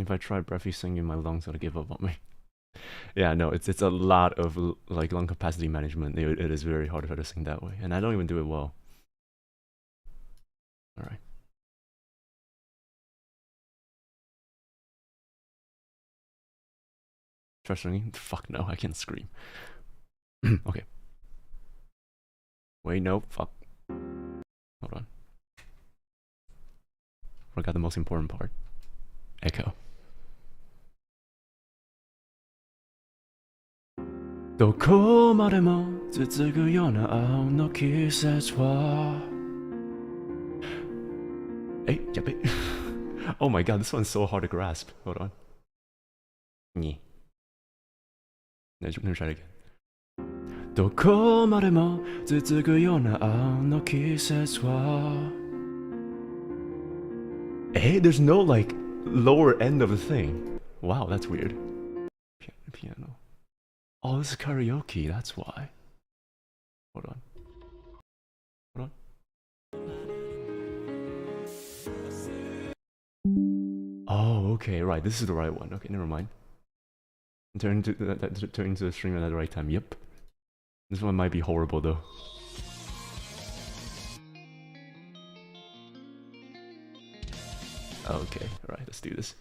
If I try breathy singing, my lungs gonna give up on me. Yeah, no, it's a lot of like lung capacity management. It is very hard to try to sing that way, and I don't even do it well. All right. Try singing? Fuck no, I can't scream. Okay. Wait, no, fuck. Hold on. Forgot the most important part. Echo. どこまでも続くような青の季節は Hey, yep. Oh my god, this one's so hard to grasp. Hold on. Let me try it again. どこまでも続くような青の季節は Hey, there's no like lower end of the thing. Wow, that's weird. Piano. Oh, this is karaoke, that's why. Hold on. Hold on. Oh, okay, right, this is the right one. Okay, never mind. Turn to the stream at the right time. Yep. This one might be horrible though. Okay, alright, let's do this.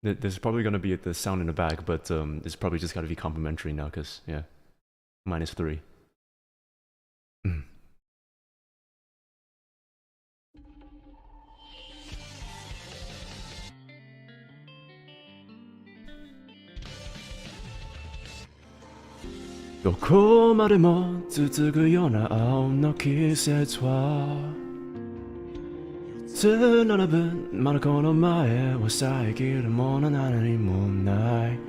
There's probably gonna be the sound in the back, but it's probably just gotta be complimentary now, cause yeah, -3. Doこまでも続くような青の季節はつならぶまだこの前を遮るもの何もない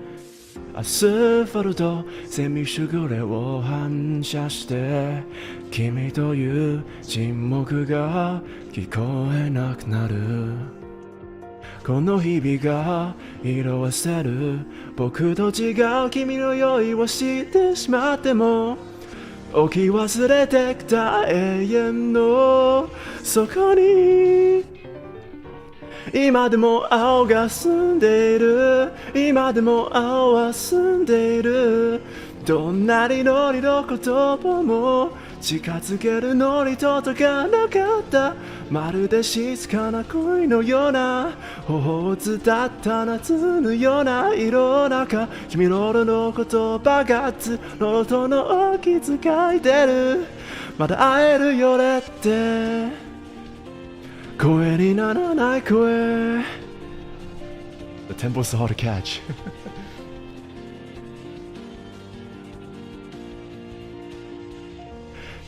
アスファルトセミシグレを反射して君という沈黙が聞こえなくなるこの日々が色あせる僕と違う君の用意をしてしまっても置き忘れてきた永遠の底に今でも青が澄んでいる今でも青は澄んでいるどんなにのりの言葉も近づけるのに届かなかったまるで静かな恋のような頬を伝った夏のような色の中君の俺の言葉がのとの気遣いてるまだ会えるよねって声にならない声 The tempo's so hard to catch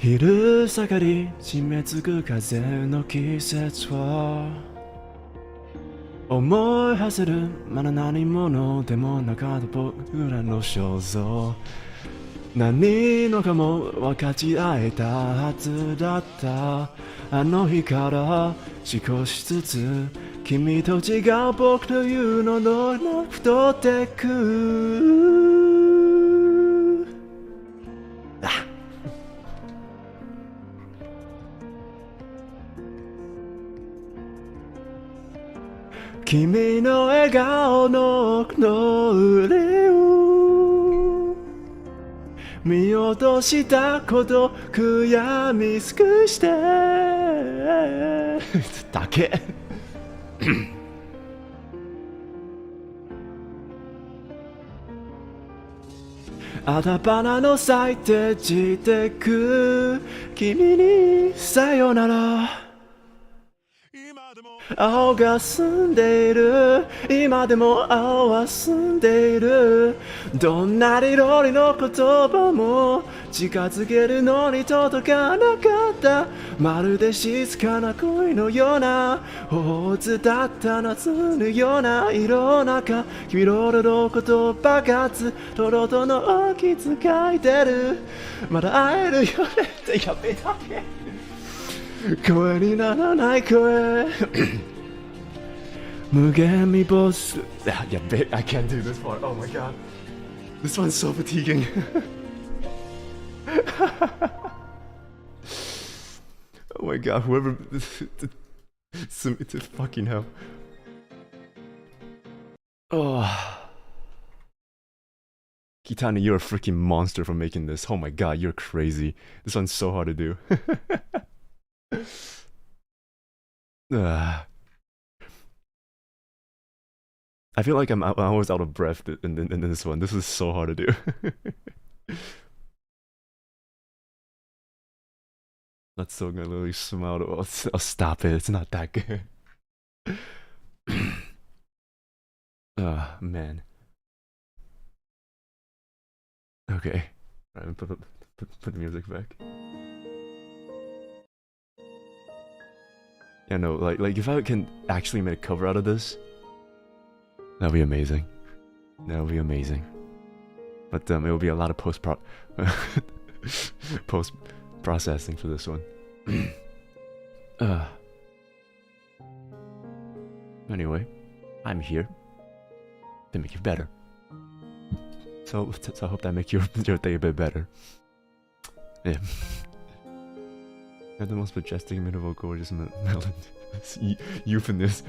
昼下がり締め付く風の季節は思いはせるまだ何者でもなかった僕らの肖像何のかも分かち合えたはずだったあの日から少しずつ君と違う僕というのの太ってく君の笑顔の上を見落としたこと悔やみ尽くしてだけ頭の咲いて散ってく君にさよなら青が澄んでいる今でも青は澄んでいるどんなにロリの言葉も近づけるのに届かなかったまるで静かな恋のような頬伝った夏のような色の中君の言葉がずとろとの気遣いてるまだ会えるよねってやめだけ声にならない声無限にボス Yeah, I can't do this part. Oh my god. This one's so fatiguing. Oh my god, whoever to fucking hell. Oh. Kitana, you're a freaking monster for making this. Oh my god, you're crazy. This one's so hard to do. I feel like I'm always out of breath in this one. This is so hard to do. That's so gonna literally smile. Oh, stop it. It's not that good. Man. Okay. Alright, put the music back. Yeah, no, like if I can actually make a cover out of this, that'd be amazing. That would be amazing. But it will be a lot of post processing for this one. Anyway, I'm here to make you better. So I hope that makes your day a bit better. Yeah. You're the most majestic, minimal, gorgeous melon. Euphonious.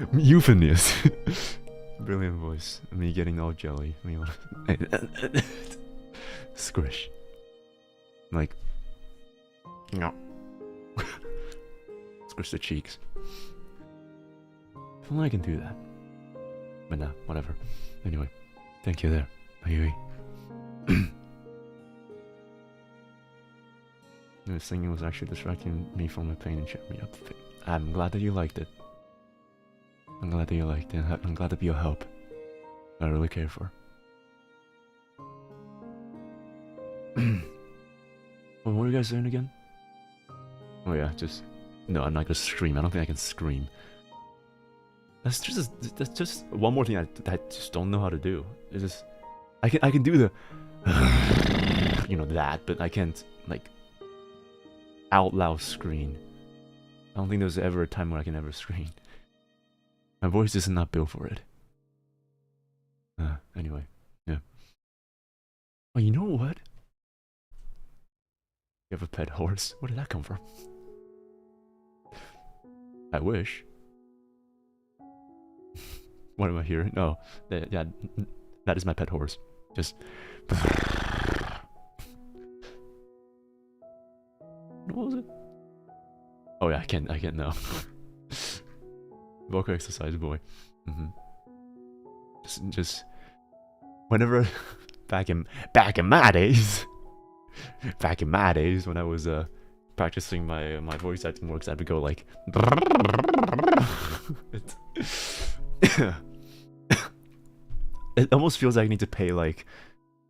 Brilliant voice. Me getting all jelly. Squish. Like. No. Squish the cheeks. If only I can do that. But nah, whatever. Anyway, thank you there. Mayuri. The singing was actually distracting me from my pain and cheering me up. I'm glad that you liked it. I'm glad that you liked it. I'm glad to be a help. I really care for. What were you guys saying again? Oh yeah, just... No, I'm not gonna scream. I don't think I can scream. That's just one more thing I just don't know how to do. It's just... I can do the... you know, that, but I can't, like... out loud scream. I don't think there's ever a time where I can ever scream. My voice is not built for it. Anyway, yeah. Oh, you know what? You have a pet horse? Where did that come from? I wish. What am I hearing? No, yeah, that is my pet horse. Just... What was it? Oh yeah, I can't know. Vocal exercise boy. Just whenever back in my days when I was practicing my voice acting works, I would go like it almost feels like I need to pay like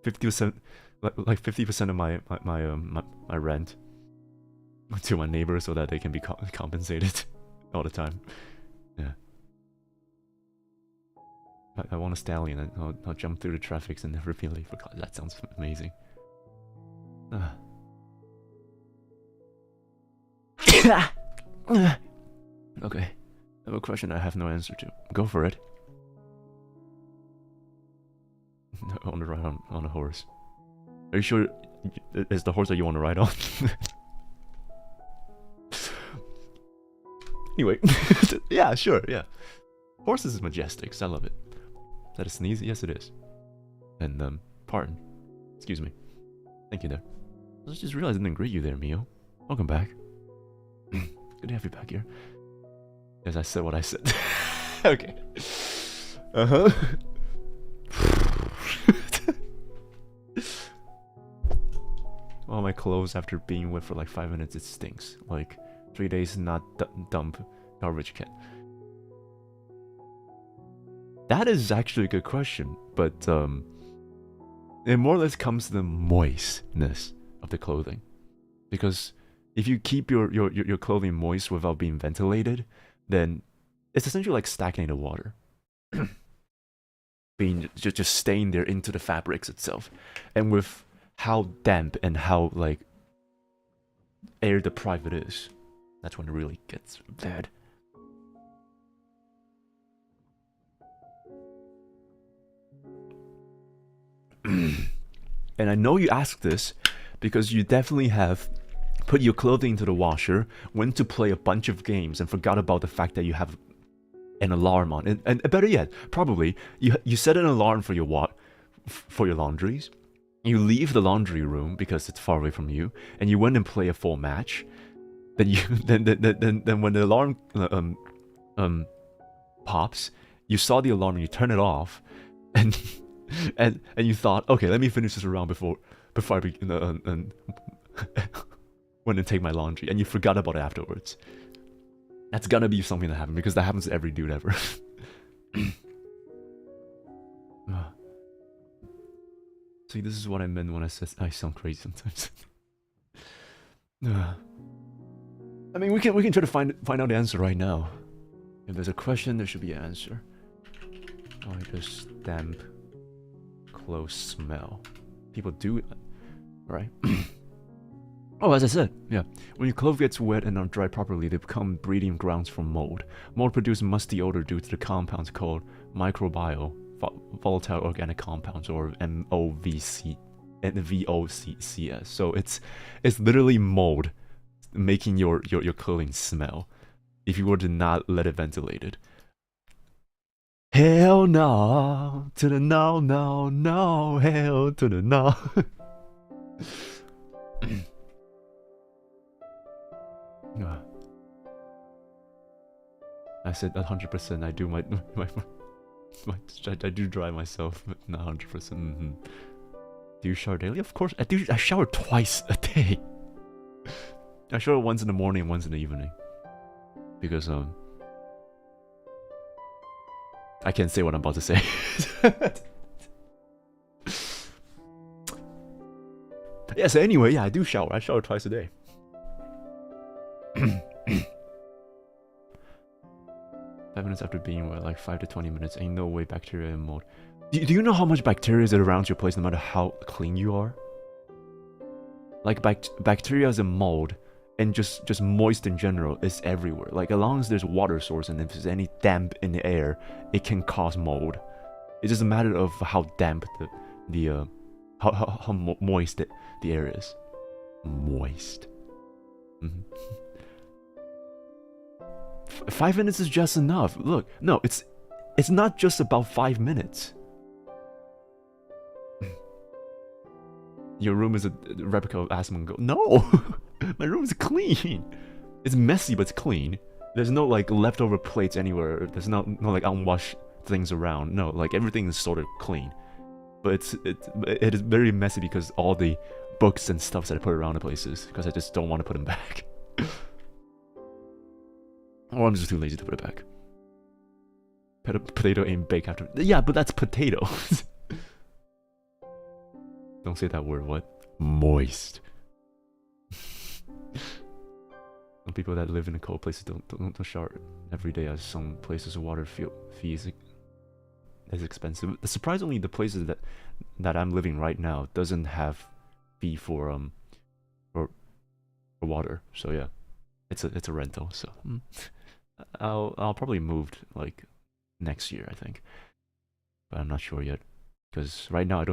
50% like 50% of my rent to my neighbors so that they can be compensated all the time. Yeah. I want a stallion and I'll jump through the traffic and never be late for class. That sounds amazing. Okay. I have a question I have no answer to. Go for it. I want to ride on a horse. Are you sure it's the horse that you want to ride on? Anyway, yeah, sure, yeah. Horses is majestic. I love it. Is that a sneeze? Yes, it is. And pardon. Excuse me. Thank you there. I just realized I didn't greet you there, Mio. Welcome back. Good to have you back here. Yes, I said what I said. Okay. Uh-huh. All my clothes after being wet for like 5 minutes, it stinks. Like 3 days not dump garbage can. That is actually a good question, but it more or less comes to the moistness of the clothing, because if you keep your clothing moist without being ventilated, then it's essentially like stagnated water. Being just staying there into the fabrics itself. And with how damp and how like air deprived it is, that's when it really gets bad. And I know you asked this because you definitely have put your clothing into the washer, went to play a bunch of games, and forgot about the fact that you have an alarm on. And better yet, probably you set an alarm for your laundries. You leave the laundry room because it's far away from you, and you went and play a full match. Then you then when the alarm pops, you saw the alarm and you turn it off, and you thought, okay, let me finish this round before I went and take my laundry, and you forgot about it afterwards. That's gonna be something that happened, because that happens to every dude ever. See, this is what I meant when I said I sound crazy sometimes. I mean, we can try to find out the answer right now. If there's a question, there should be an answer. Oh, this damp clothes smell. People do it, right? Oh, as I said, yeah. When your clothes gets wet and not dried properly, they become breeding grounds for mold. Mold produces musty odor due to the compounds called microbial volatile organic compounds, or MOVC and VOCs. So it's literally mold making your clothing smell if you were to not let it ventilated. Hell no to the no, no, no, hell to the no. I said 100%. I do I do dry myself, but not 100%. Do you shower daily? Of course, I shower twice a day. I shower once in the morning and once in the evening, because I can't say what I'm about to say. Yeah. So anyway, yeah, I do shower. I shower twice a day. 5 minutes after being wet, like 5 to 20 minutes, ain't no way bacteria and mold. Do you know how much bacteria is around your place no matter how clean you are? Like bacteria and mold, and just moist in general, is everywhere. Like as long as there's water source and if there's any damp in the air, it can cause mold. It's just a matter of how damp how moist the air is. Moist. 5 minutes is just enough. Look, no, it's not just about 5 minutes. Your room is a replica of Asmongold. No! My room is clean. It's messy, but it's clean. There's no like leftover plates anywhere. There's no like unwashed things around. No, like everything is sort of clean. But it is very messy because all the books and stuff that I put around the places, because I just don't want to put them back. Or I'm just too lazy to put it back. Potato ain't baked after. Yeah, but that's potatoes. Don't say that word. What? Moist. Some people that live in the cold places don't shower every day, as some places water fee is expensive. Surprisingly, the places that I'm living right now doesn't have fee for water. So yeah, it's a rental. So I'll probably move like next year, I think, but I'm not sure yet, because right now I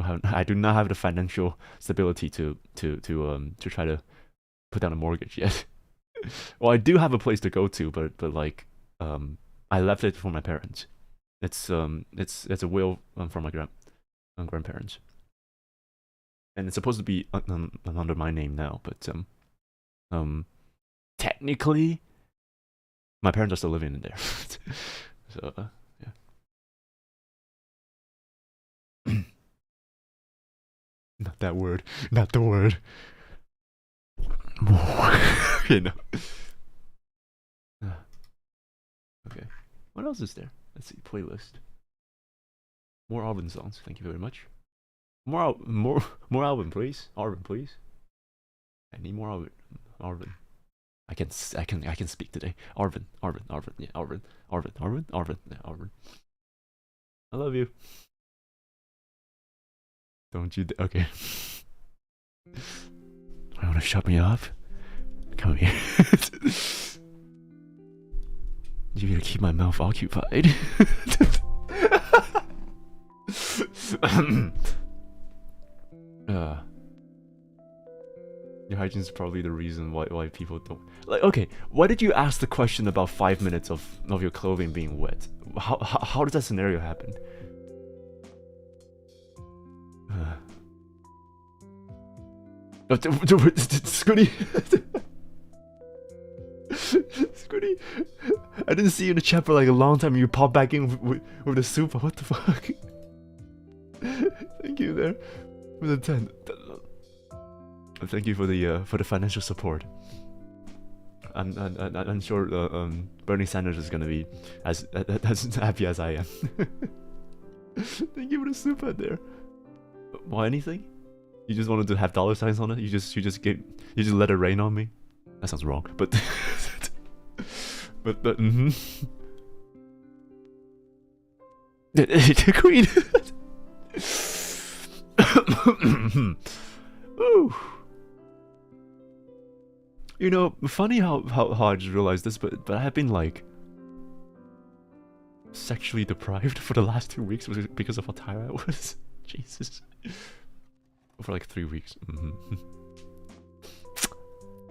do not have the financial stability to try to put down a mortgage yet. Well, I do have a place to go to, but like I left it for my parents. it's a will from my grandparents, and it's supposed to be under my name now, but technically, my parents are still living in there. So yeah. Not that word. Not the word. Okay, no. Okay. What else is there? Let's see. Playlist. More Arvin songs. Thank you very much. More Arvin, please. Arvin, please. I need more Arvin. I can speak today. Arvin. Yeah, Arvin. Yeah, Arvin. I love you. Don't you? Okay. I want to shut me up. Come here. You gotta keep my mouth occupied. Your hygiene is probably the reason why people don't like. Okay, why did you ask the question about 5 minutes of your clothing being wet? How does that scenario happen? Scooty. Scooty, I didn't see you in the chat for like a long time. You popped back in with the soup. What the fuck? Thank you there for the 10. Thank you for the financial support. I'm sure Bernie Sanders is gonna be as happy as I am. Thank you for the soup out there. Why anything? You just wanted to have dollar signs on it? You just let it rain on me? That sounds wrong, but but the queen. Ooh. You know, funny how I just realized this, but I have been like sexually deprived for the last 2 weeks because of how tired I was. Jesus. For like 3 weeks.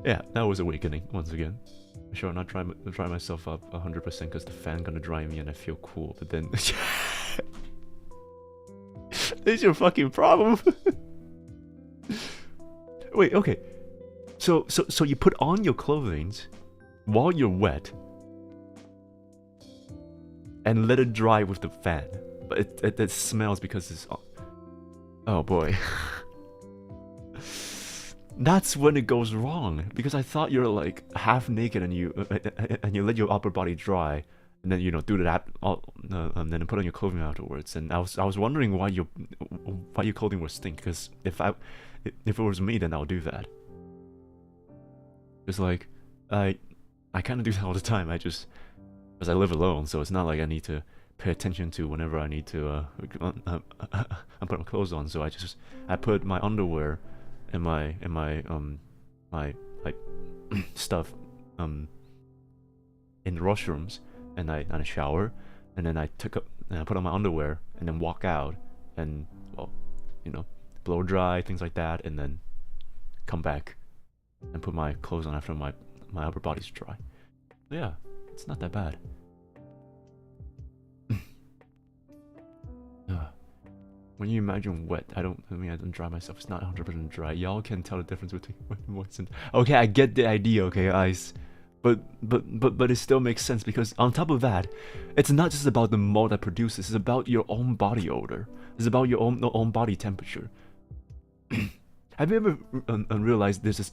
Yeah, that was awakening once again. Sure, I'm not try myself up 100% because the fan gonna dry me and I feel cool, but then this is your fucking problem. Wait, okay. So you put on your clothing while you're wet and let it dry with the fan, but it smells because it's. Oh boy. That's when it goes wrong, because I thought you're like half naked and you let your upper body dry, and then do that and then put on your clothing afterwards. And I was wondering why your clothing would stink, because if it was me, then I'll do that. It's like I kind of do that all the time. Because I live alone, so it's not like I need to pay attention to whenever I need to I put my clothes on. So I put my underwear and my like stuff in the washrooms, and I shower, and then I put on my underwear and then walk out and blow dry, things like that, and then come back and put my clothes on after my upper body's dry. But yeah, it's not that bad. When you imagine wet, I don't dry myself. It's not 100% dry. Y'all can tell the difference between wet and moist. Okay, I get the idea. Okay, guys, but it still makes sense, because on top of that, it's not just about the mold that produces. It's about your own body odor. It's about your own body temperature. Have you ever realized there's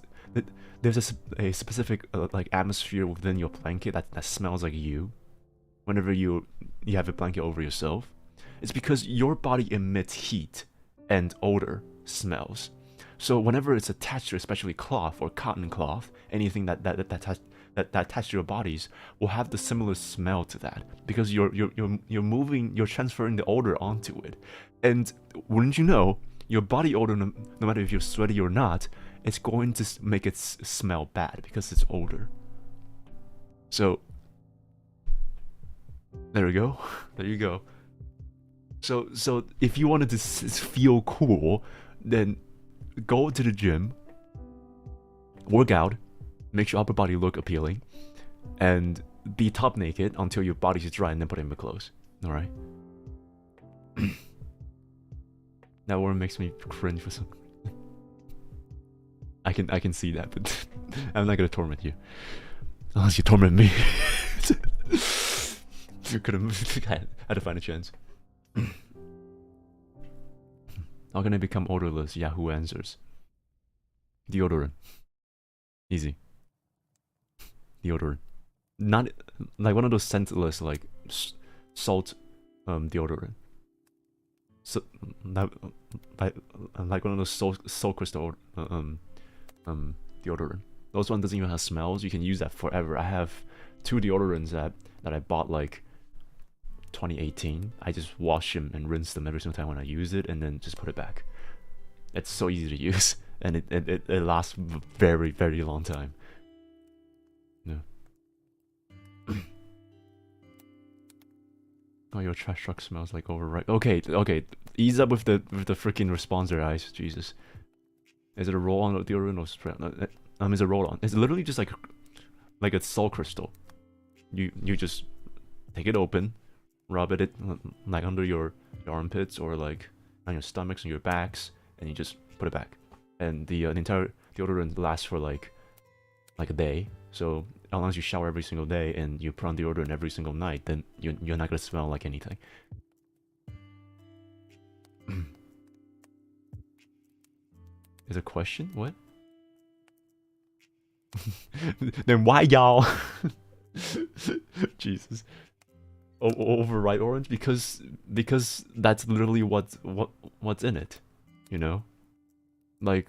a specific like atmosphere within your blanket that smells like you? Whenever you have a blanket over yourself. It's because your body emits heat and odor smells. So whenever it's attached to, especially cloth or cotton cloth, anything that attached to your bodies will have the similar smell to that, because you're transferring the odor onto it. And wouldn't you know, your body odor, no matter if you're sweaty or not, it's going to make it smell bad because it's odor. So there we go. There you go. So if you wanted to feel cool, then go to the gym, work out, make your upper body look appealing, and be top naked until your body's dry, and then put in the clothes. All right. That word makes me cringe for some reason. I can see that, but I'm not gonna torment you. Unless you torment me. You could have had to find a chance. How can I become odorless? Yahoo answers. Deodorant. Easy. Deodorant. Not like one of those scentless like salt deodorant. So like one of those soul crystal deodorant. Those one doesn't even have smells. You can use that forever. I have 2 deodorants that I bought like 2018. I just wash them and rinse them every single time when I use it, and then just put it back. It's so easy to use, and it lasts very, very long time. No. Oh, your trash truck smells like overripe. Okay, ease up with the freaking response there, guys. Jesus. Is it a roll-on or deodorant or spray? It's a roll-on. It's literally just like a salt crystal. You just take it open, rub it like under your armpits or like on your stomachs and your backs, and you just put it back. And the entire deodorant lasts for like a day. So as long as you shower every single day and you put on deodorant every single night, then you're not gonna smell like anything. Is a question? What? Then why y'all? Jesus. Overripe orange? Because that's literally what's in it, you know? Like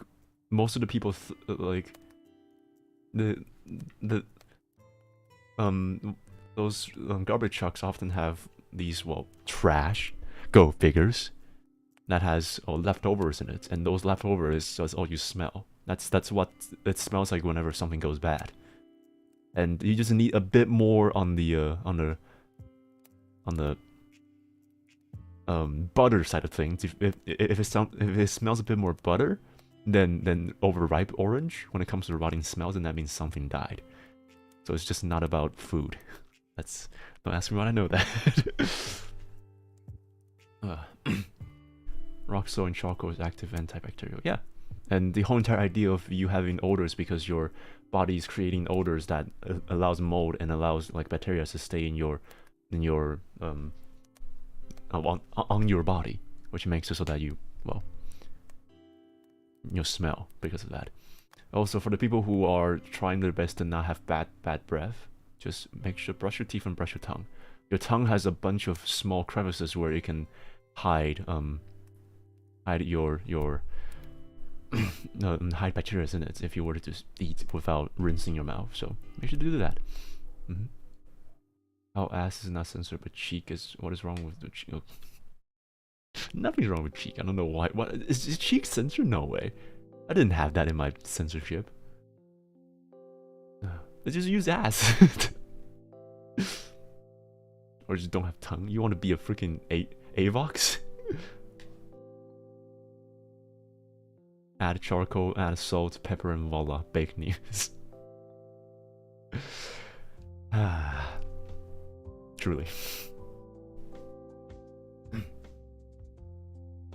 most of the people like those garbage trucks often have these, well, trash, go figures, that has leftovers in it, and those leftovers is all you smell. That's what it smells like whenever something goes bad. And you just need a bit more on the butter side of things. If it smells a bit more butter than overripe orange when it comes to rotting smells, then that means something died. So it's just not about food. Don't ask me why I know that. Rock salt and charcoal is active antibacterial. Yeah. And the whole entire idea of you having odors because your body is creating odors that allows mold and allows like bacteria to stay in your on your body, which makes it so that you smell because of that. Also, for the people who are trying their best to not have bad breath, just make sure brush your teeth and brush your tongue. Your tongue has a bunch of small crevices where it can hide your hide bacteria in it if you were to just eat without rinsing your mouth. So make sure to do that. How ass is not censored, but cheek is. What is wrong with the cheek? Oh. Nothing's wrong with cheek. I don't know why. What is cheek censored? No way. I didn't have that in my censorship. Let's just use ass. Or just don't have tongue. You want to be a freaking Avox? Add charcoal, add salt, pepper, and voila, baked Nious. Truly.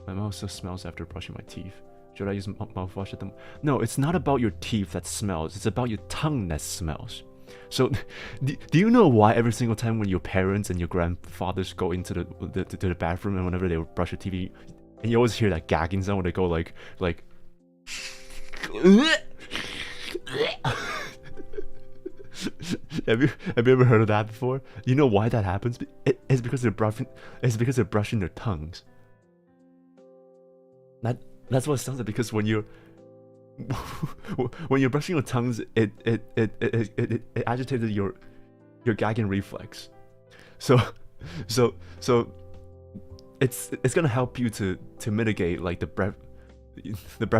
My mouth still smells after brushing my teeth. Should I use mouthwash at them? No, it's not about your teeth that smells. It's about your tongue that smells. So, do you know why every single time when your parents and your grandfathers go into the bathroom and whenever they brush your teeth, and you always hear that gagging sound when they go like Have you ever heard of that before? You know why that happens? It's because they're brushing. It's because they're brushing their tongues. That's what it sounds like. Because when you're brushing your tongues, it agitated your gagging reflex. So it's gonna help you to mitigate like the breath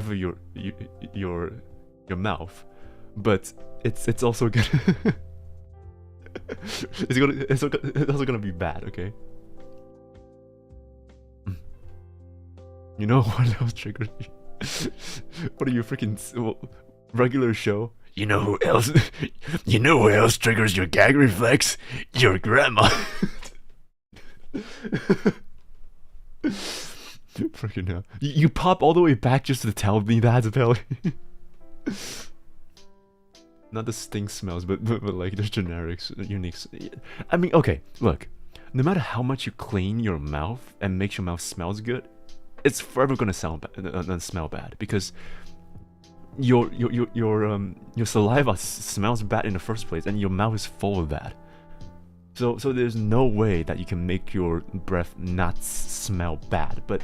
of your mouth, but it's also gonna it's also gonna be bad. Okay. You know what else triggers you? What are you freaking regular show? You know who else? You know who else triggers your gag reflex? Your grandma. Freaking hell. You pop all the way back just to tell me that, apparently. Not the stink smells, but like the generics, uniques. I mean, okay, look. No matter how much you clean your mouth and make your mouth smells good, it's forever gonna smell bad because your saliva smells bad in the first place, and your mouth is full of that. So there's no way that you can make your breath not smell bad. But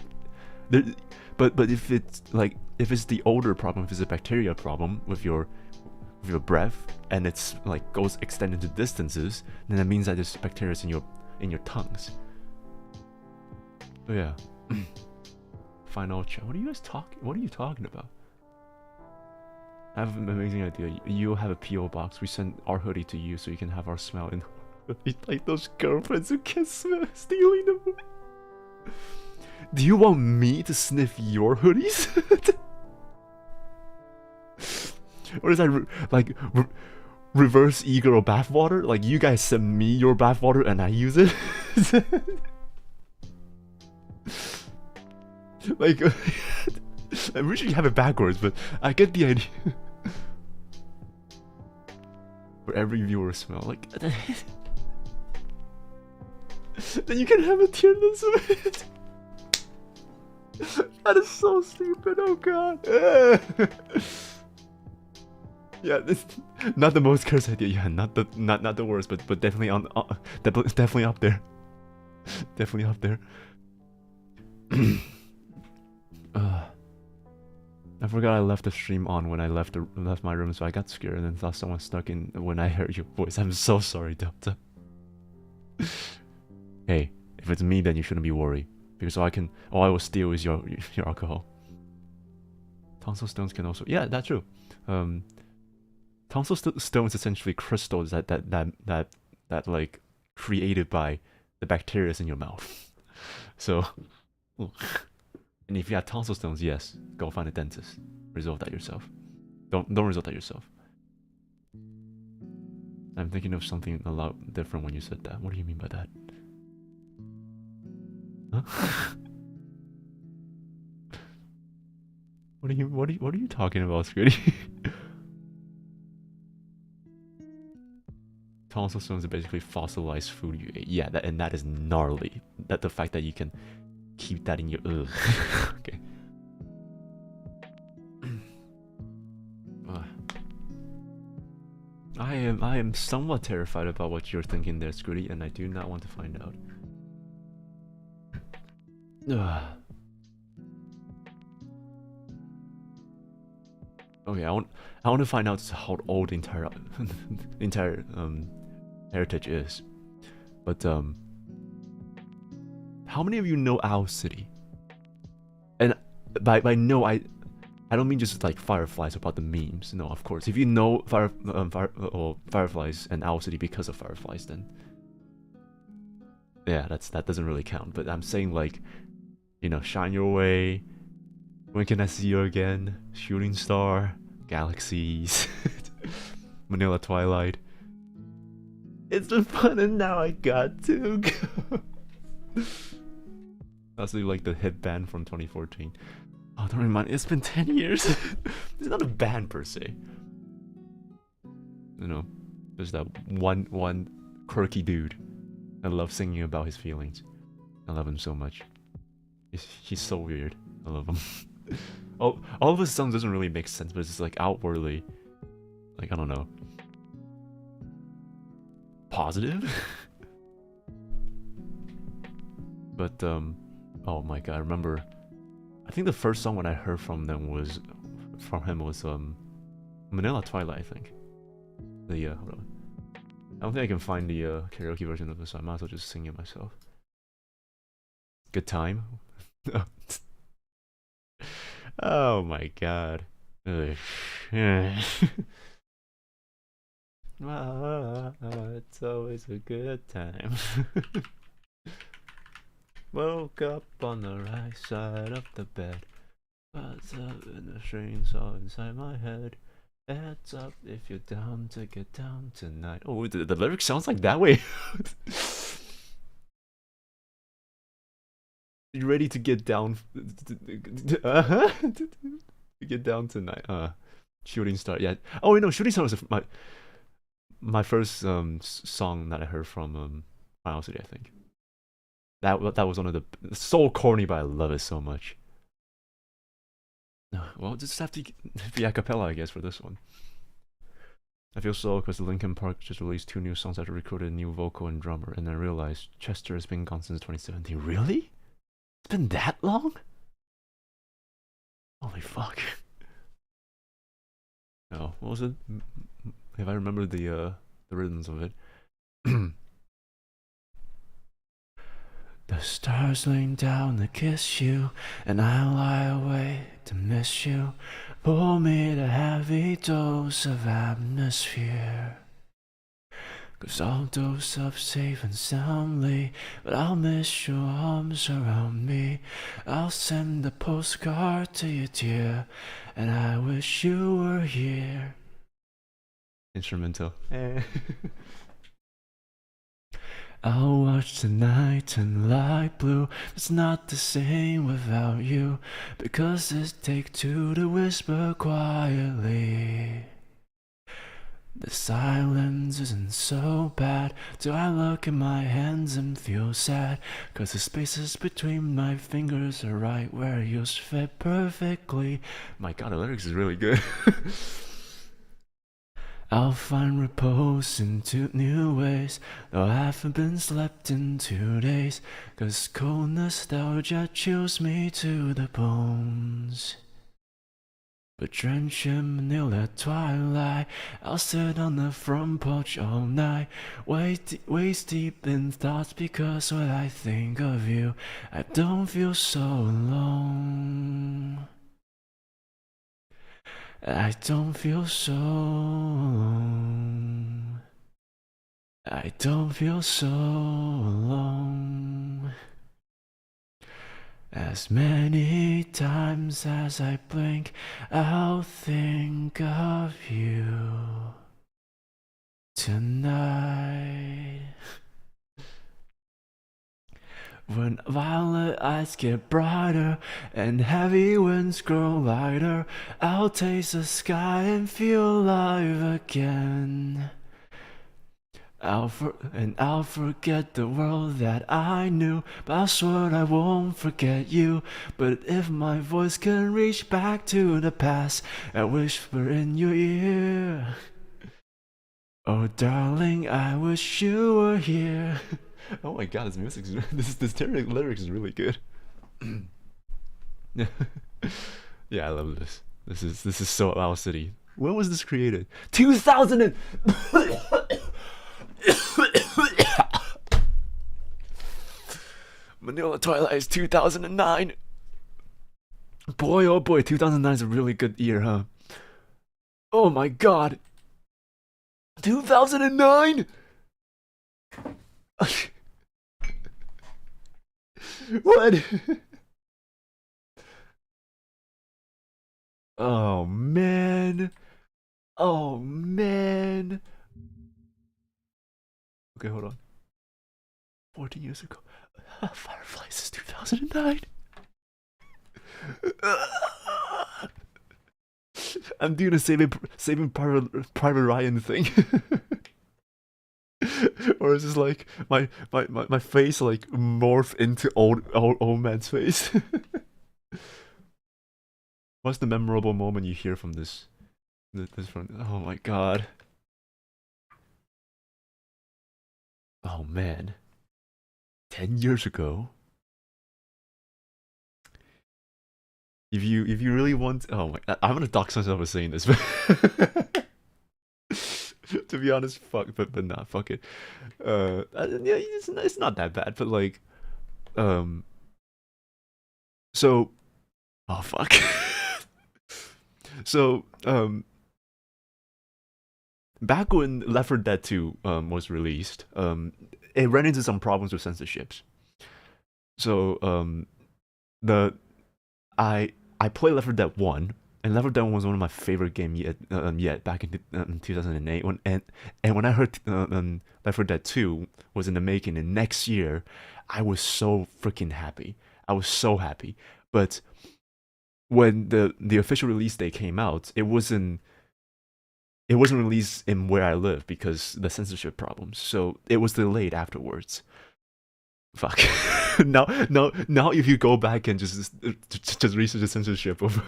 if it's like, if it's the odor problem, if it's a bacteria problem with your breath, and it's like goes extended to distances, then that means that there's bacteria in your tongues. So yeah. Final chat. What are you guys talking? What are you talking about? I have an amazing idea. You'll have a PO box. We send our hoodie to you so you can have our smell in. Like those girlfriends who can't smell stealing them. Do you want me to sniff your hoodies? Or is that reverse e-girl bathwater? Like you guys send me your bathwater and I use it? Like, I'm pretty sure you have it backwards, but I get the idea. For every viewer smell, like, then you can have a tier list of it. That is so stupid. Oh god. Yeah, this not the most cursed idea. Yeah, not the worst, but definitely definitely up there. Definitely up there. I forgot I left the stream on when I left my room, so I got scared and then thought someone stuck in when I heard your voice. I'm so sorry, Delta. Hey, if it's me, then you shouldn't be worried, because all I will steal is your alcohol. Tonsil stones can also, yeah, that's true. Tonsil stones essentially crystals that like created by the bacteria in your mouth. So. And if you have tonsil stones, yes, go find a dentist. Resolve that yourself. Don't resolve that yourself. I'm thinking of something a lot different when you said that. What do you mean by that? Huh? What are you talking about, Squiddy? Tonsil stones are basically fossilized food you ate. Yeah, and that is gnarly. That the fact that you can keep that in your okay. I am somewhat terrified about what you're thinking there, Scrooty, and I do not want to find out. Okay, I want to find out how old the entire heritage is. But how many of you know Owl City? And by no, I don't mean just like Fireflies about the memes. No, of course. If you know Fireflies and Owl City because of Fireflies, then yeah, that doesn't really count. But I'm saying, like, you know, Shine Your Way, When Can I See You Again, Shooting Star, Galaxies, Manila Twilight. It's been fun and now I got to go. That's like the hit band from 2014. Oh, don't remind me, it's been 10 years. It's not a band per se. You know, there's that one quirky dude. I love singing about his feelings. I love him so much. He's so weird. I love him. all of his songs doesn't really make sense, but it's just like outwardly, like, I don't know, positive. But oh my god, I remember, I think the first song when I heard from him was Manila Twilight, I think. The hold on. I don't think I can find the karaoke version of this, so I might as well just sing it myself. Good time. Oh my god. It's always a good time. Woke up on the right side of the bed. What's up in the strings all inside my head? Heads up if you're down to get down tonight. Oh, the lyric sounds like that way. You ready to get down? Uh-huh. Get down tonight. Shooting Star. Yeah. Oh wait, no. Shooting Star was my first song that I heard from Final City. I think that was one of the so corny, but I love it so much. Well, just have to be a cappella, I guess, for this one. I feel slow because Linkin Park just released 2 new songs after recruited a new vocal and drummer, and I realized Chester has been gone since 2017. Really? It's been that long? Holy fuck. No, what was it? If I remember the rhythms of it. The stars lean down to kiss you, and I lie awake to miss you. Pour me the heavy dose of atmosphere. 'Cause I'll dose up safe and soundly, but I'll miss your arms around me. I'll send a postcard to you, dear, and I wish you were here. Instrumental. I'll watch the night in light blue. It's not the same without you, because it takes 2 to whisper quietly. The silence isn't so bad. Do I look at my hands and feel sad? 'Cause the spaces between my fingers are right where yours fit perfectly. My god, the lyrics is really good. I'll find repose in 2 new ways, though I haven't been slept in 2 days. 'Cause cold nostalgia chills me to the bones. But drenched in vanilla twilight, I'll sit on the front porch all night, waist deep in thoughts, because when I think of you, I don't feel so alone. I don't feel so alone. I don't feel so alone. As many times as I blink, I'll think of you tonight. When violet eyes get brighter and heavy winds grow lighter, I'll taste the sky and feel alive again. I'll forget the world that I knew, but I swear I won't forget you. But if my voice can reach back to the past and whisper in your ear, oh darling, I wish you were here. Oh my god, this lyrics is really good. Yeah, I love this. This is so Owl City. When was this created? 2000 and Manila Twilight is 2009. Boy, oh boy, 2009 is a really good year, huh? Oh my god. 2009? What? Oh man. Oh man. Okay, hold on. 14 years ago. Fireflies is 2009. I'm doing a saving Private Ryan thing. Or is this like my face like morph into old man's face? What's the memorable moment you hear from this front? Oh my god. Oh man. 10 years ago. If you really want, oh my, I'm gonna dox myself for saying this, but to be honest, but nah, fuck it. Yeah, it's not that bad, but like, so, oh fuck. So, back when Left 4 Dead 2 was released, it ran into some problems with censorships. So, I played Left 4 Dead 1, and Left 4 Dead 1 was one of my favorite games yet back in 2008. And when I heard Left 4 Dead 2 was in the making, and next year, I was so freaking happy. I was so happy. But when the official release day came out, it wasn't released in where I live because the censorship problems. So it was delayed afterwards. Fuck. now, if you go back and just research the censorship of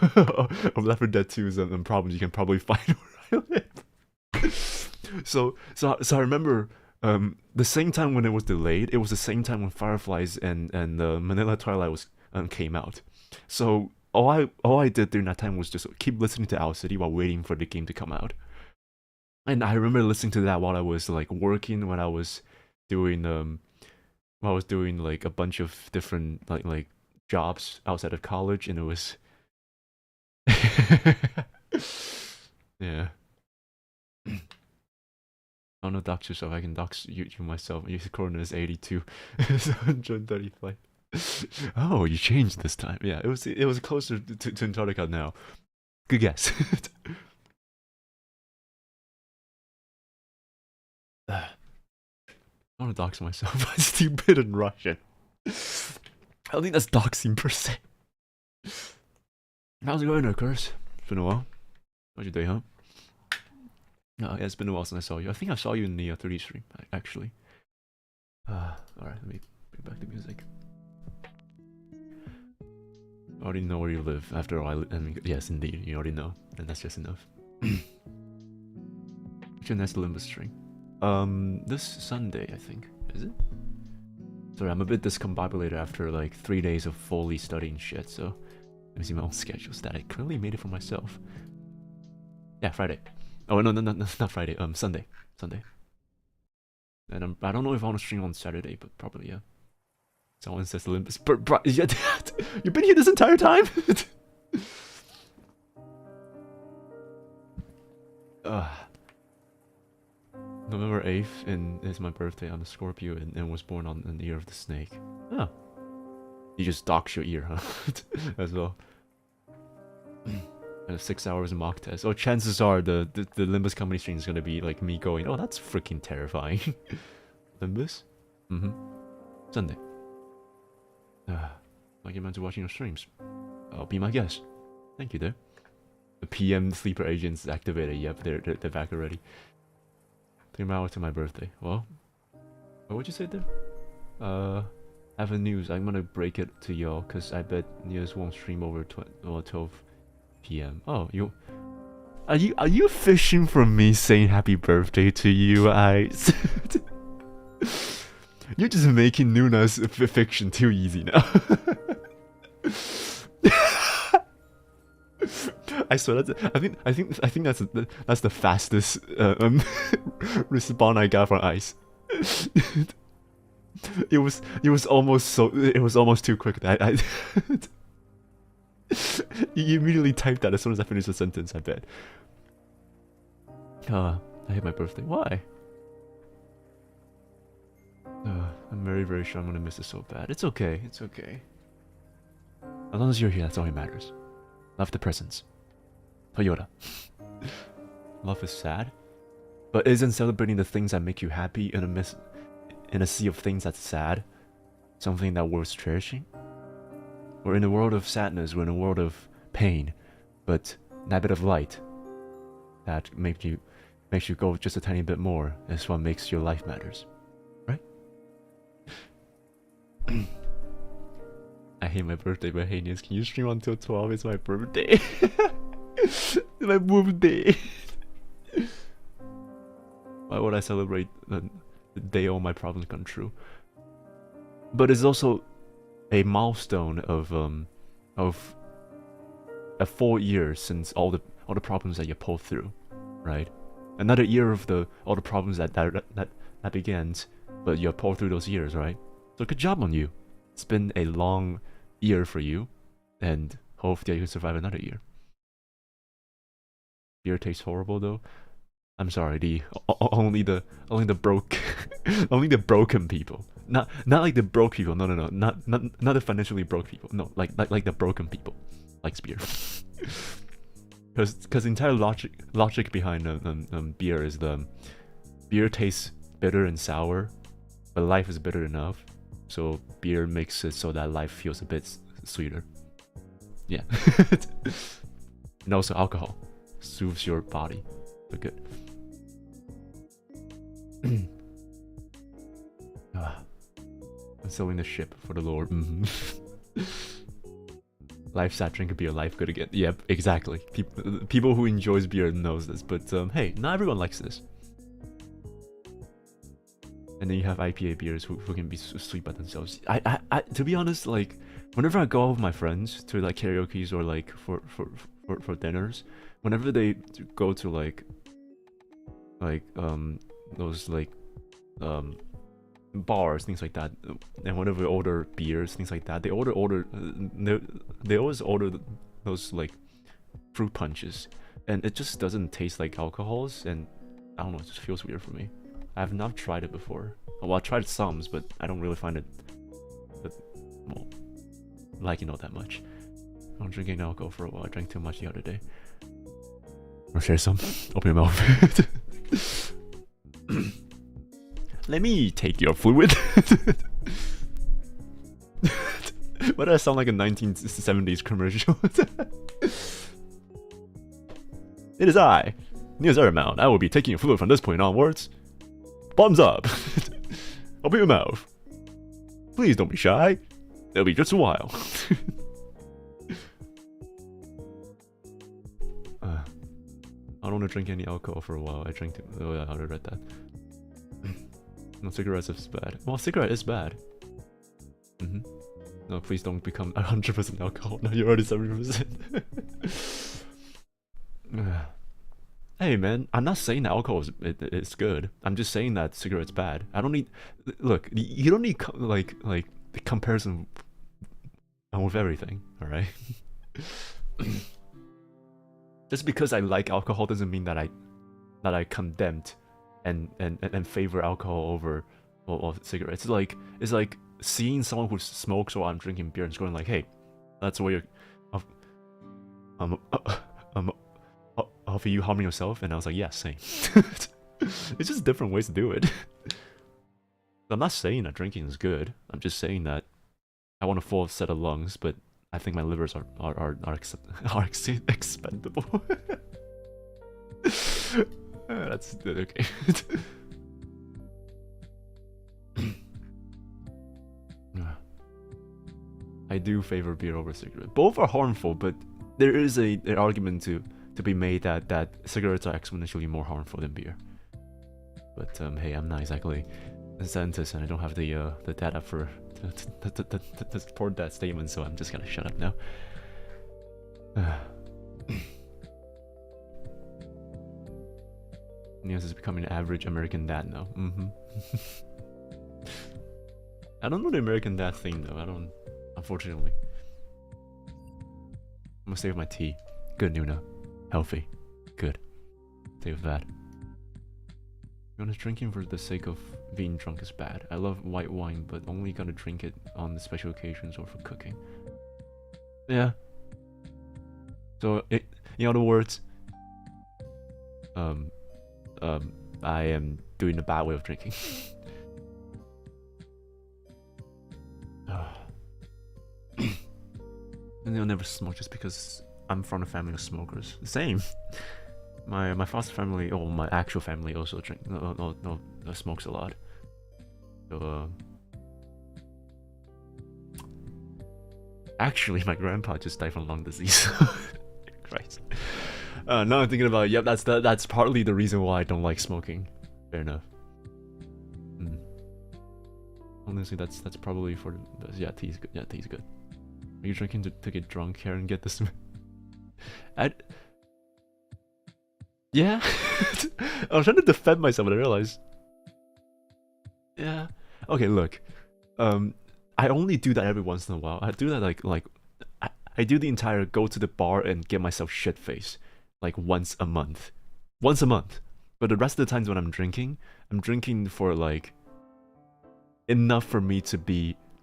of Left 4 Dead 2's and problems, you can probably find where I live. So I remember the same time when it was delayed, it was the same time when Fireflies and Manila Twilight was came out. So all I did during that time was just keep listening to Owl City while waiting for the game to come out. And I remember listening to that while I was like working, when I was doing like a bunch of different like jobs outside of college, and it was yeah. I don't know, dox yourself. I can dox you myself. Your corner is 82. It's 135. Oh, you changed this time. Yeah, it was closer to Antarctica now. Good guess. I want to dox myself. I'm stupid in Russian. I don't think that's doxing per se. How's it going there, Curse? It's been a while. How's your day, huh? Yeah, it's been a while since I saw you. I think I saw you in the 30 stream, actually. Alright, let me bring back the music. I already know where you live. After all, I mean, yes, indeed, you already know. And that's just enough. What's your next Limbus stream? This Sunday, I think. Is it? Sorry, I'm a bit discombobulated after like 3 days of fully studying shit, so let me see my own schedules that I currently made it for myself. Yeah, Friday. Oh no, not Friday. Sunday. And I don't know if I want to stream on Saturday, but probably yeah. Someone says Olympus. Yeah, you've been here this entire time. November 8th is my birthday. I'm a Scorpio and was born on the year of the snake. Oh. You just dox your ear, huh? As well. 6 hours mock test. Oh, chances are the Limbus company stream is gonna be like me going, oh, that's freaking terrifying. Limbus? Mm-hmm. Sunday. Like you're meant to watching your streams. I'll be my guest. Thank you, there. The PM sleeper agents activated. Yep, they're back already. 3 hours to my birthday. Well, what would you say there? I have a news. I'm gonna break it to y'all because I bet Nious won't stream over 12 PM. Oh, are you fishing from me saying happy birthday to you, eyes? You're just making Nuna's fiction too easy now. I swear I think that's the fastest respawn I got from Ice. it was almost too quick that I you immediately typed that as soon as I finished the sentence, I bet. I hate my birthday. Why? I'm very, very sure I'm gonna miss it so bad. It's okay. It's okay. As long as you're here, that's all that matters. Love the presents. Toyota. Love is sad, but isn't celebrating the things that make you happy in a sea of things that's sad something that worth cherishing? We're in a world of sadness, we're in a world of pain, but that bit of light that makes you go just a tiny bit more is what makes your life matters, right? I hate my birthday, but hey Nious, can you stream until 12? It's my birthday. It's my birthday. Why would I celebrate the day all my problems come true? But it's also a milestone of 4 years since all the problems that you pulled through, right? Another year of all the problems that begins, but you pulled through those years, right? So good job on you. It's been a long year for you, and hope that you can survive another year. Beer tastes horrible though. I'm sorry, only the broke only the broken people. Not like the broke people. No. Not the financially broke people. No, like the broken people likes beer. Because the entire logic behind beer is beer tastes bitter and sour, but life is bitter enough. So beer makes it so that life feels a bit sweeter. Yeah. And also alcohol soothes your body. So good. I'm sailing the ship for the Lord. Life sad, drink a beer, life good again. Yep, exactly. People who enjoys beer knows this, but hey, not everyone likes this. And then you have IPA beers who can be sweet by themselves. I to be honest, like whenever I go out with my friends to like karaoke's or like for dinners, whenever they go to like those like bars, things like that, and whenever we order beers, things like that, they they always order those like fruit punches, and it just doesn't taste like alcohols, and I don't know, it just feels weird for me. I have not tried it before. Well, I tried some, but I don't really find it well, liking all that much. I'm drinking alcohol for a while. I drank too much the other day. I'll share some. Open your mouth. Let me take your fluid. Why do I sound like a 1970s commercial? It is I, Nious Heiramond. I will be taking your fluid from this point onwards. Bottoms up. Open your mouth. Please don't be shy. It'll be just a while. I don't want to drink any alcohol for a while. I drank too. Oh yeah, I already read that. No, cigarettes is bad. Well, cigarette is bad. No, please don't become 100% alcohol. No, you're already 70%. Hey man, I'm not saying that alcohol is good. I'm just saying that cigarette's bad. I don't need. Look, you don't need like the comparison with everything. All right. Just because I like alcohol doesn't mean that I condemned and favor alcohol over or cigarettes. It's like seeing someone who smokes while I'm drinking beer and just going like, hey, that's where you're of you harming yourself, and I was like, yeah, same. It's just different ways to do it. I'm not saying that drinking is good. I'm just saying that I want a full set of lungs, but I think my livers are expendable. That's okay. I do favor beer over cigarette. Both are harmful, but there is an argument to be made that cigarettes are exponentially more harmful than beer. But hey, I'm not exactly a scientist, and I don't have the data to support that statement, so I'm just gonna shut up now. Nious is becoming an average American dad now. I don't know the American dad thing though. I don't, unfortunately. I'm gonna save my tea. Good, Nuna. Healthy. Good. Stay with that. Honest, drinking for the sake of being drunk is bad. I love white wine, but only gotta drink it on the special occasions or for cooking. Yeah. So, in other words, I am doing the bad way of drinking. And they'll never smoke just because I'm from a family of smokers. Same. My foster family, or my actual family, also smokes a lot. So actually, my grandpa just died from lung disease. Christ. Now I'm thinking about it. Yep, that's partly the reason why I don't like smoking. Fair enough. Honestly, that's probably for the best. Yeah, tea's good. Yeah, tea's good. Are you drinking to get drunk here and get this? Yeah. I was trying to defend myself, but I realized. Yeah. Okay, look. I only do that every once in a while. I do that like I do the entire go to the bar and get myself shit faced like once a month. Once a month. But the rest of the times when I'm drinking for like enough for me to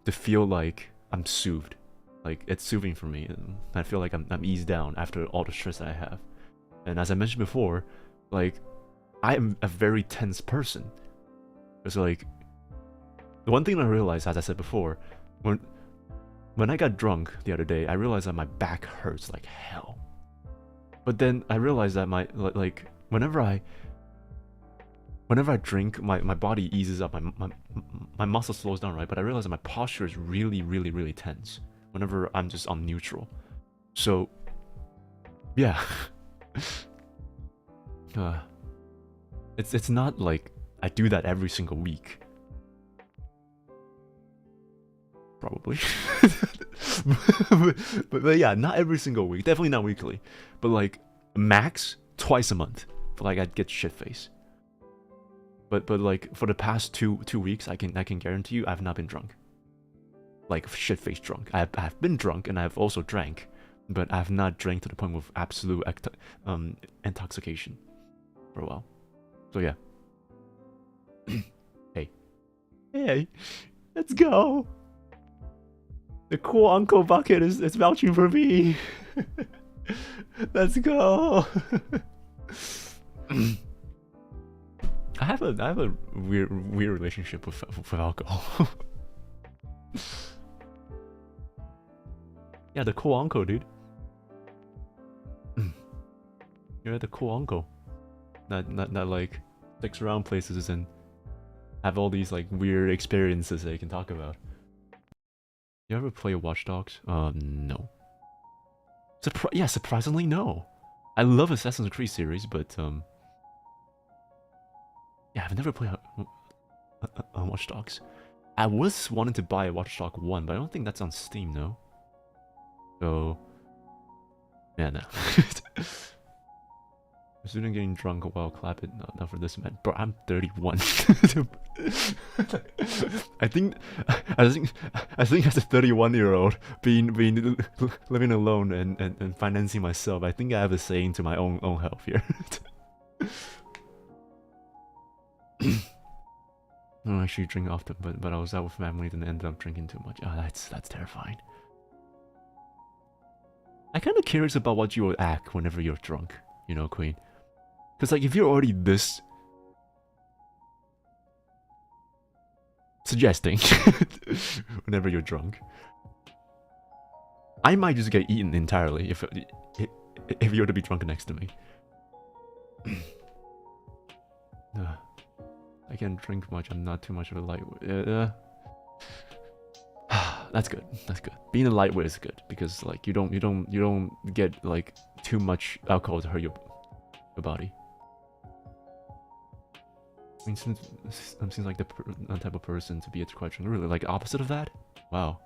feel like I'm soothed. Like it's soothing for me, and I feel like I'm eased down after all the stress that I have. And as I mentioned before, like I am a very tense person. It's like The one thing I realized, as I said before, when I got drunk the other day, I realized that my back hurts like hell. But then I realized that like whenever I drink, my body eases up, my muscle slows down, right? But I realize that my posture is really tense whenever I'm just on neutral. So, yeah. It's not like I do that every single week. Probably. but yeah, not every single week. Definitely not weekly. But like max twice a month. But like I'd get shit face. But like for the past two weeks, I can guarantee you I've not been drunk. Like shit face drunk. I've been drunk and I've also drank, but I've not drank to the point of absolute intoxication for a while. So yeah. Hey, let's go. The cool uncle bucket is vouching for me. Let's go. I have a weird relationship with alcohol. Yeah, the cool uncle, dude. You're the cool uncle. Not like sticks around places and have all these like weird experiences that you can talk about. You ever play Watch Dogs? No. Yeah, surprisingly no. I love Assassin's Creed series, but yeah, I've never played Watch Dogs. I was wanting to buy a Watch Dogs 1, but I don't think that's on Steam, no. So yeah, no. A student getting drunk while clapping. No, not for this man. Bro, I'm 31. I think as a 31-year-old being living alone and financing myself, I think I have a saying to my own health here. I don't actually drink often, but I was out with family and ended up drinking too much. Oh, that's terrifying. I'm kind of curious about what you would act whenever you're drunk, you know, Queen. Because like if you're already this suggesting whenever you're drunk, I might just get eaten entirely if you were to be drunk next to me. I can't drink much. I'm not too much of a lightweight. That's good. That's good. Being a lightweight is good because like you don't get like too much alcohol to hurt your body. I mean, seems like the type of person to be quite drunk. Really, like opposite of that. Wow.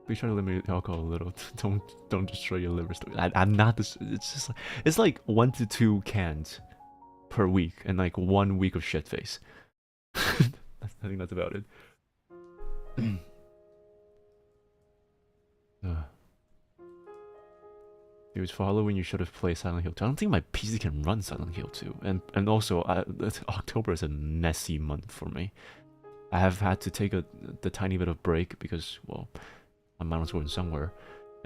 Please try to limit alcohol a little. Don't destroy your liver. I'm not this. It's just like, it's like 1 to 2 cans per week and like 1 week of shit face. I think that's about it. It was for Halloween. You should have played Silent Hill 2. I don't think my PC can run Silent Hill 2. And also, October is a messy month for me. I have had to take the tiny bit of break because, well, my mind was going somewhere,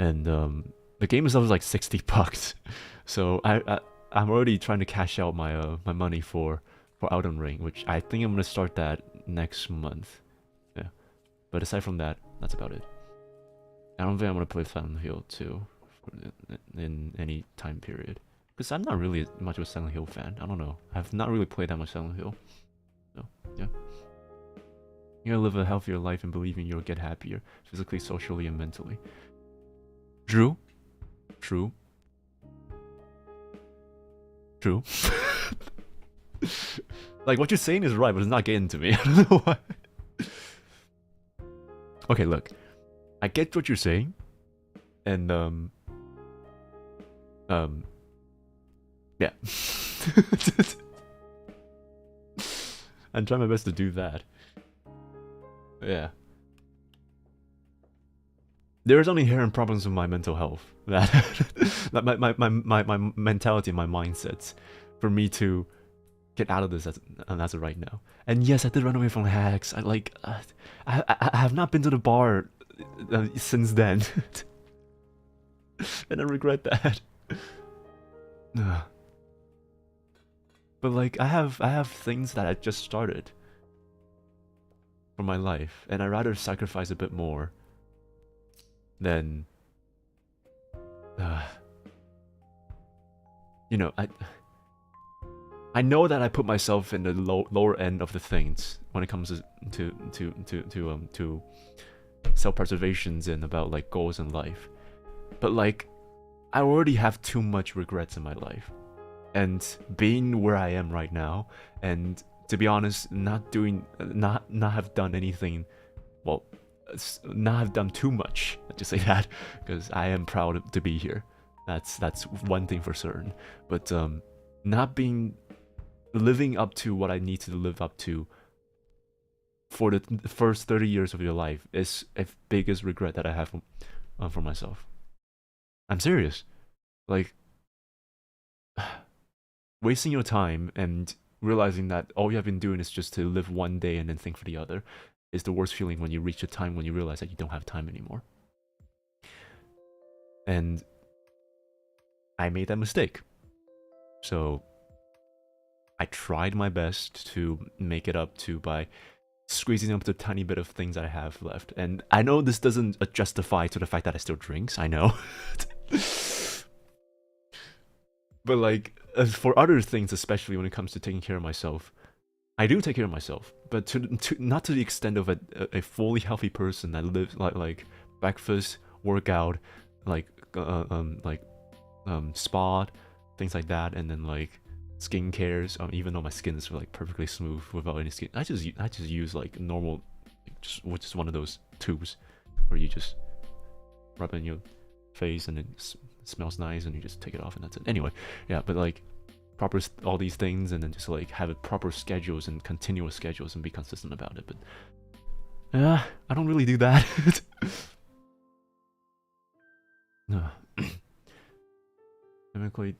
and the game itself is like $60. So I'm already trying to cash out my my money for Elden Ring, which I think I'm gonna start that next month. Yeah, but aside from that, that's about it. I don't think I'm gonna play Silent Hill 2 in any time period because I'm not really much of a Silent Hill fan. I don't know. I've not really played that much Silent Hill. So yeah. You're gonna live a healthier life and believing you'll get happier, physically, socially, and mentally. True. True. True. Like, what you're saying is right, but it's not getting to me. I don't know why. Okay, look. I get what you're saying. And, yeah. I'm trying my best to do that. Yeah. There's only inherent problems with my mental health. That my mentality, my mindsets, for me to get out of this as of right now. And yes, I did run away from hacks. I have not been to the bar since then. And I regret that. But like I have things that I just started for my life, and I'd rather sacrifice a bit more than you know, I know that I put myself in the lower end of the things when it comes to self-preservations and about like goals in life. But like I already have too much regrets in my life. And being where I am right now, and to be honest, not have done anything, well, not have done too much, to say that, because I am proud to be here. That's one thing for certain. But not living up to what I need to live up to for the first 30 years of your life is a biggest regret that I have for myself. I'm serious. Like, wasting your time and realizing that all you have been doing is just to live one day and then think for the other is the worst feeling when you reach a time when you realize that you don't have time anymore. And I made that mistake. So I tried my best to make it up to by squeezing up the tiny bit of things that I have left. And I know this doesn't justify to the fact that I still drink, I know. But like, for other things, especially when it comes to taking care of myself, I do take care of myself, but to not to the extent of a fully healthy person that lives like breakfast, workout, like spa, things like that, and then like skin cares. Even though my skin is like perfectly smooth without any skin, I just use like normal, just one of those tubes where you just rub it in your face and it smells nice and you just take it off and that's it. Anyway, yeah, but like proper all these things and then just like have it proper schedules and continuous schedules and be consistent about it. But yeah, I don't really do that. No. Typically,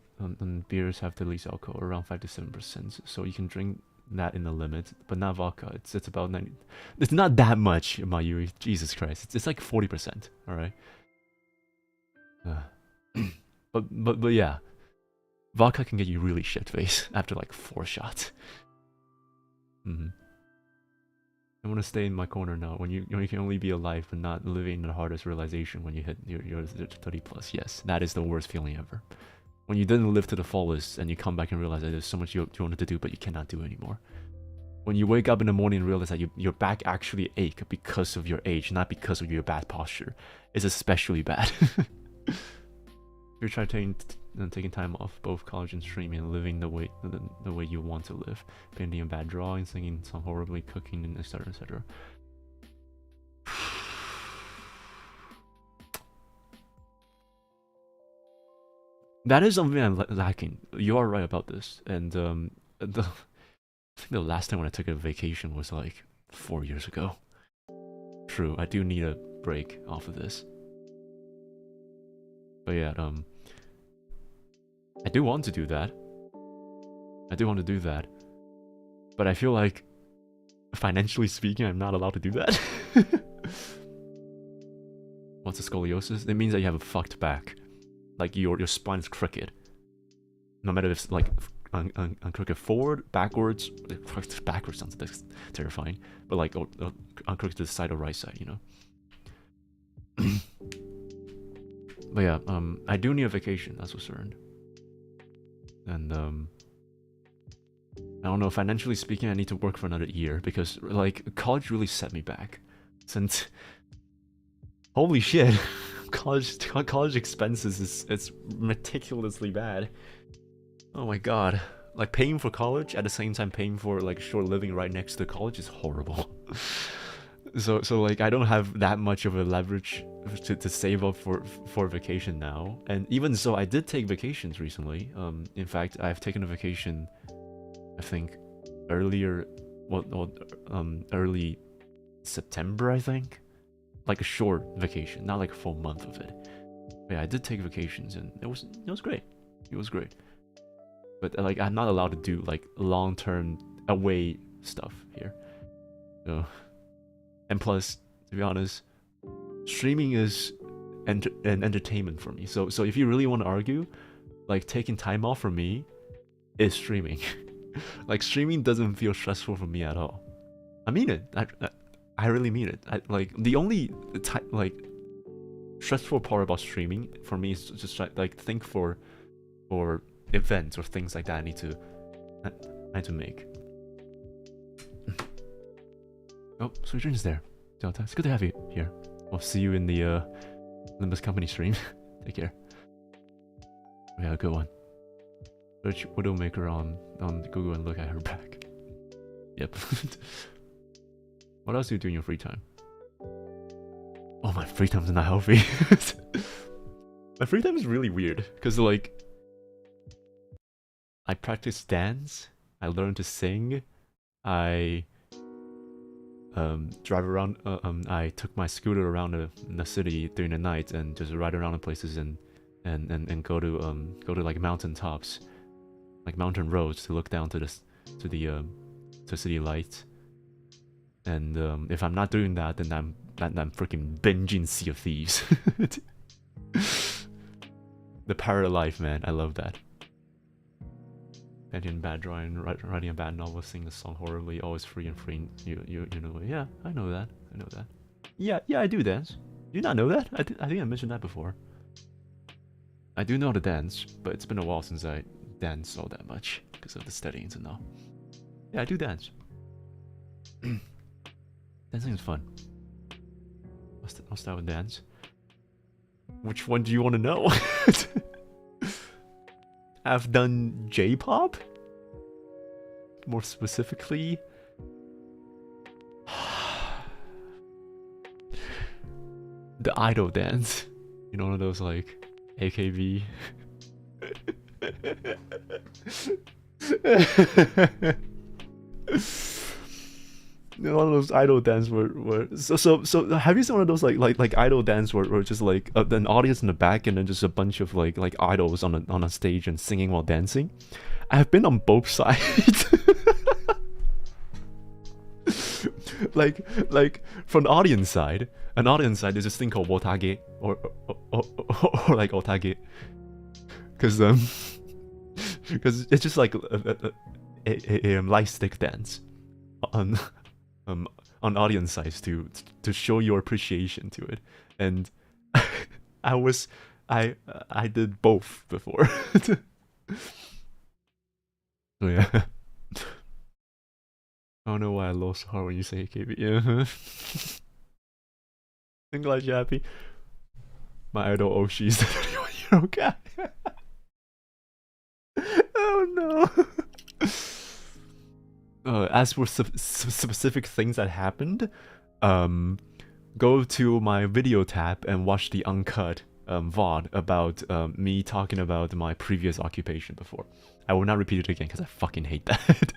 beers have the least alcohol, around 5 to 7%, so you can drink that in the limit, but not vodka. It's about 90. It's not that much, Mayuri. Jesus Christ, it's like 40%. All right. But yeah, vodka can get you really shit-faced after like 4 shots. I want to stay in my corner now. When you can only be alive but not living the hardest realization when you hit your 30 plus. Yes, that is the worst feeling ever. When you didn't live to the fullest and you come back and realize that there's so much you wanted to do but you cannot do anymore. When you wake up in the morning and realize that your back actually ache because of your age, not because of your bad posture, is especially bad. If you try taking time off, both college and streaming, and living the way you want to live, painting a bad drawing, singing some horribly, cooking, and etc. etc. That is something I'm lacking. You are right about this, and I think the last time when I took a vacation was like 4 years ago. True, I do need a break off of this. But yeah, I do want to do that. But I feel like, financially speaking, I'm not allowed to do that. What's a scoliosis? It means that you have a fucked back. Like your spine's crooked. No matter if it's like crooked forward, backwards. Backwards sounds terrifying. But like crooked to the side or right side, you know. But yeah, I do need a vacation, that's for certain. And I don't know, financially speaking, I need to work for another year because like college really set me back. Since holy shit, college expenses it's meticulously bad. Oh my god, like paying for college at the same time paying for like short living right next to college is horrible. So like I don't have that much of a leverage to save up for vacation now. And even so, I did take vacations recently. In fact, I've taken a vacation, I think early September, I think. Like a short vacation, not like a full month of it. But yeah, I did take vacations and it was great. It was great. But like I'm not allowed to do like long-term away stuff here. So, and plus, to be honest, streaming is an entertainment for me. So if you really want to argue, like taking time off for me is streaming. Like streaming doesn't feel stressful for me at all. I mean it. I really mean it. Like the only like stressful part about streaming for me is just like think for events or things like that I need to make. Oh, Sweet Dreams there. Delta, it's good to have you here. I'll see you in the Limbus Company stream. Take care. We had a good one. Search Widowmaker on Google and look at her back. Yep. What else do you do in your free time? Oh, my free time's not healthy. My free time is really weird because like I practice dance, I learn to sing, I drive around. I took my scooter around the city during the night and just ride around the places and go to like mountain tops, like mountain roads to look down to the city lights. And if I'm not doing that, then I'm freaking binging Sea of Thieves. The parallel life, man. I love that. Editing bad drawing, writing a bad novel, singing a song horribly, always free and free. You know, yeah, I know that. I know that. Yeah, I do dance. Do you not know that? I think I mentioned that before. I do know how to dance, but it's been a while since I danced all that much because of the studying and all. Yeah, I do dance. Dancing is fun. I'll start with dance. Which one do you want to know? I've done J-pop? More specifically... the idol dance. You know, one of those like AKB. One of those idol dance where so have you seen one of those like idol dance where just like an audience in the back and then just a bunch of like idols on a stage and singing while dancing? I have been on both sides. like from the audience side, there's this thing called wotage or like otage, because it's just like a light stick dance on audience sides to show your appreciation to it, and I did both before. So yeah. I don't know why I lost heart when you say AKB. Yeah. I'm glad you're happy. My idol Oshi is the 31-year-old guy. Oh no. As for specific things that happened, go to my video tab and watch the uncut VOD about me talking about my previous occupation before. I will not repeat it again because I fucking hate that.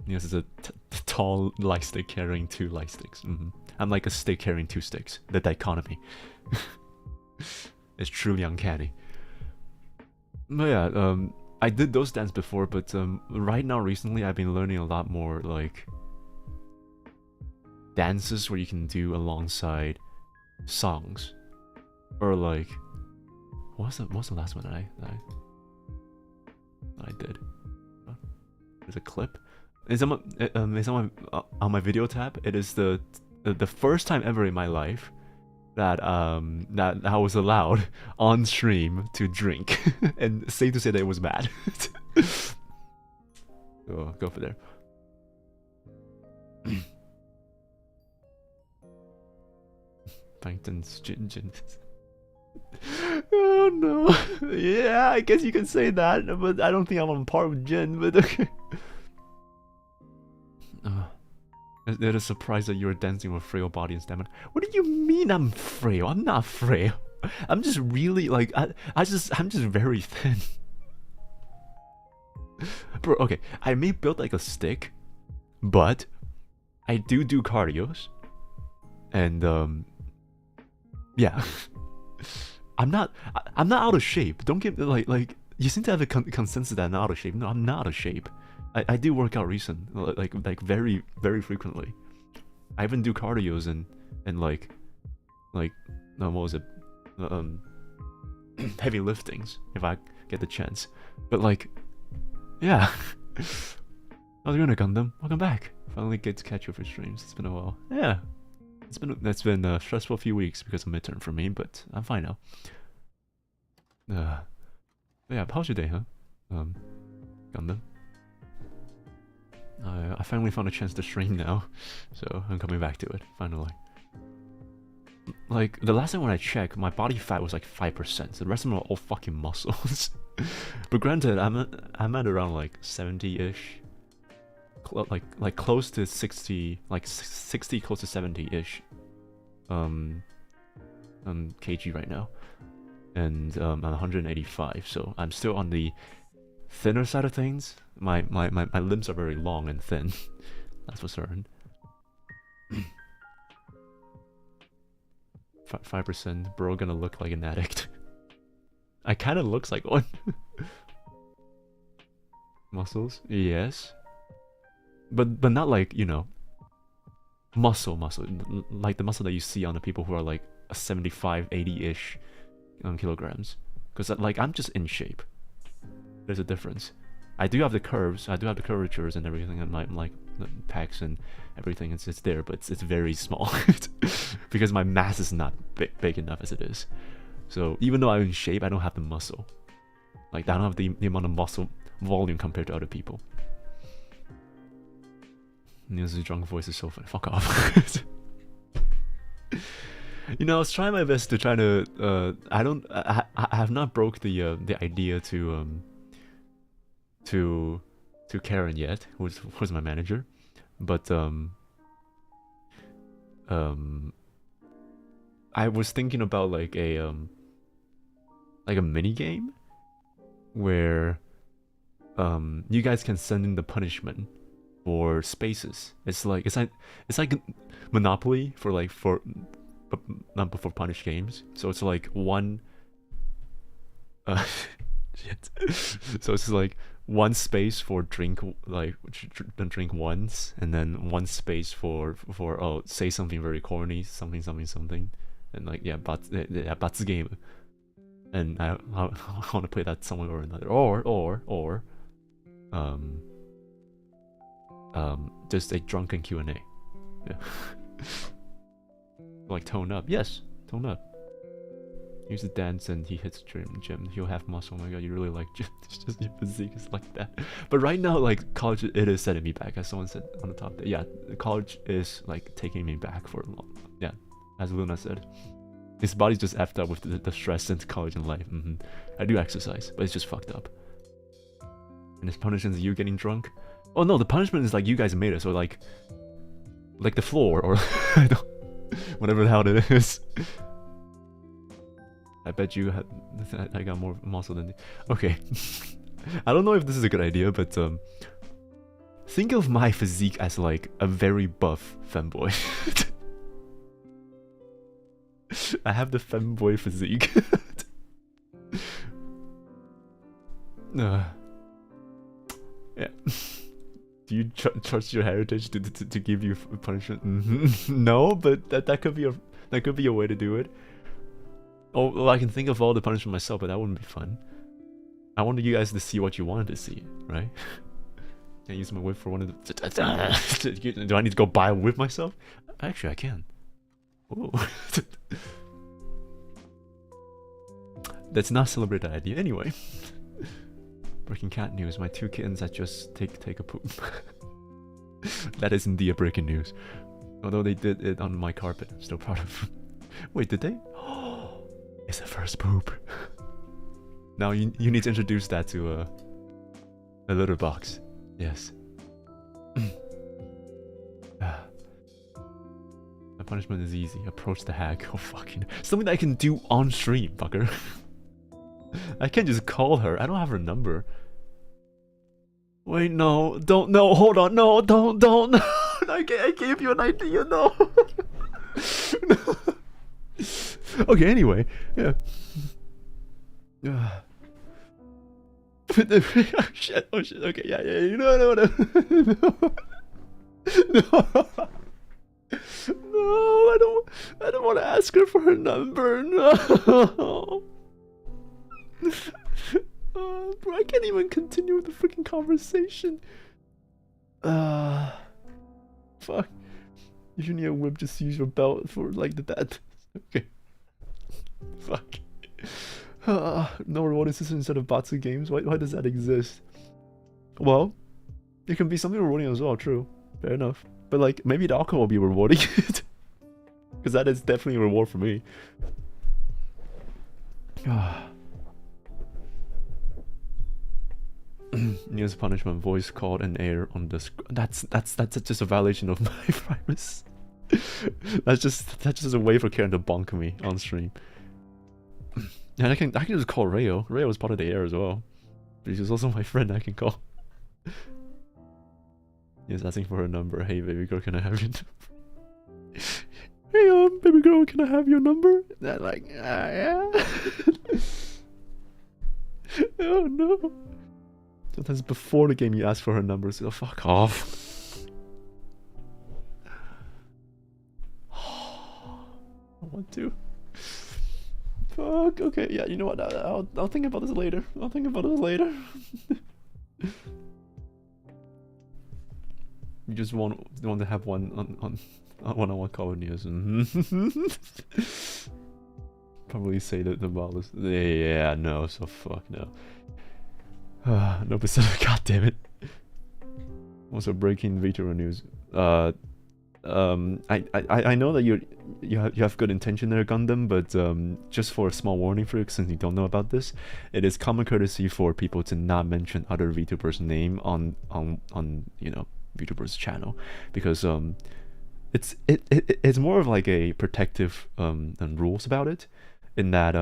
Nious is a tall light stick carrying 2 light sticks. I'm like a stick carrying 2 sticks. The dichotomy. It's truly uncanny. But yeah, I did those dances before, but right now, recently, I've been learning a lot more like dances where you can do alongside songs, or like what's the last one that I did? There's a clip. It's on my video tab. It is the first time ever in my life that that I was allowed on stream to drink, and safe to say that it was bad. Go for there. Plankton's gin. Oh no. Yeah, I guess you can say that, but I don't think I'm on par with Jin, but okay. It is surprised that you're dancing with frail body and stamina. What do you mean I'm frail? I'm not frail. I'm just really like I'm just very thin. Bro, okay, I may build like a stick, but I do cardios, and yeah. I'm not out of shape. Don't get like you seem to have a consensus that I'm not out of shape. No, I'm not out of shape. I do work out recently, like very frequently. I even do cardios and like what was it? heavy liftings if I get the chance. But like, yeah. How's it going, Gundam? Welcome back. Finally get to catch you for streams. It's been a while. Yeah. It's been a stressful few weeks because of midterm for me, but I'm fine now. Yeah, how's your day, huh? Gundam. I finally found a chance to stream now, so I'm coming back to it, finally. Like, the last time when I checked, my body fat was like 5%, so the rest of them are all fucking muscles. But granted, I'm at around like 70-ish. Like close to 60, like 60 close to 70-ish kg right now. And I'm 185, so I'm still on the thinner side of things. My limbs are very long and thin. That's for certain. 5%, bro gonna look like an addict. I kinda looks like one. Muscles? Yes. But not like, you know, muscle. Like the muscle that you see on the people who are like 75, 80-ish kilograms. Because like, I'm just in shape. There's a difference. I do have the curves, I do have the curvatures and everything, and my like the pecs and everything, it's there, but it's very small. Because my mass is not big enough as it is. So even though I'm in shape, I don't have the muscle. Like, I don't have the amount of muscle volume compared to other people. Nious' drunk voice is so funny. Fuck off. You know, I was trying my best to try to. I have not broke the idea to Karen yet, who's my manager, but I was thinking about like a mini game where you guys can send in the punishment for spaces. It's like Monopoly for not for punish games. So it's like one shit. So it's like one space for drink, like drink once, and then one space for oh, say something very corny, something, and like bats game. And I want to play that somewhere or another, or just a drunken Q&A. Yeah. Like tone up. Yes, tone up. He used to dance and he hits gym. He'll have muscle. Oh my god, you really like gym. It's just your physique is like that. But right now, like, college, it is setting me back. As someone said on the top there. Yeah, college is like taking me back for a long. Yeah, as Luna said. His body's just effed up with the stress into college and life. I do exercise, but it's just fucked up. And his punishment is you getting drunk. Oh no, the punishment is like you guys made it. So like the floor or I don't, whatever the hell it is. I bet you had. I got more muscle than. Okay. I don't know if this is a good idea, but think of my physique as like a very buff femboy. I have the femboy physique. Yeah. Do you trust your heritage to give you punishment? No, but that could be a way to do it. Oh, well, I can think of all the punishment myself, but that wouldn't be fun. I wanted you guys to see what you wanted to see, right? Can I use my whip for one of the... Do I need to go buy a whip myself? Actually, I can. Ooh. Let's not celebrate that idea. Anyway. Breaking cat news. My 2 kittens that just take a poop. That is indeed a breaking news. Although they did it on my carpet. I'm still proud of them. Wait, did they? It's the first poop. Now you need to introduce that to a litter box. Yes. My punishment is easy. Approach the hag. Oh fucking something that I can do on stream, fucker. I can't just call her. I don't have her number. Wait, no, don't, no, hold on, no, don't. No. I gave you an idea, no. No. Okay, anyway, yeah. Oh shit, okay, yeah, you know, no. No, I don't want to ask her for her number, no. conversation. Fuck. If you need a whip, just use your belt for like that. Okay. Fuck. No rewarding system instead of Batsu games? Why does that exist? Well, it can be something rewarding as well, true. Fair enough. But like, maybe the alcohol will be rewarding. Because that is definitely a reward for me. Nious punishment, voice called and air on the that's just a violation of my privacy. that's just a way for Karen to bonk me on stream. And I can just call Rayo. Rayo is part of the air as well. But she's also my friend I can call. He's asking for her number. Hey baby girl, can I have your number? Hey baby girl, can I have your number? And like, yeah. Oh no. Sometimes before the game you ask for her number, so fuck off. I want to. Fuck, okay, yeah, you know what, I'll think about this later. I'll think about this later. You just want to have one-on-one call with Nious. Probably say that the ball is... Yeah, no, so fuck no. No percent. God damn it. Also breaking Vtuber news. I know that you have good intention there, Gundam, but just for a small warning for you, since you don't know about this, it is common courtesy for people to not mention other VTubers' name on you know, VTubers' channel, because it's more of like a protective rules about it, in that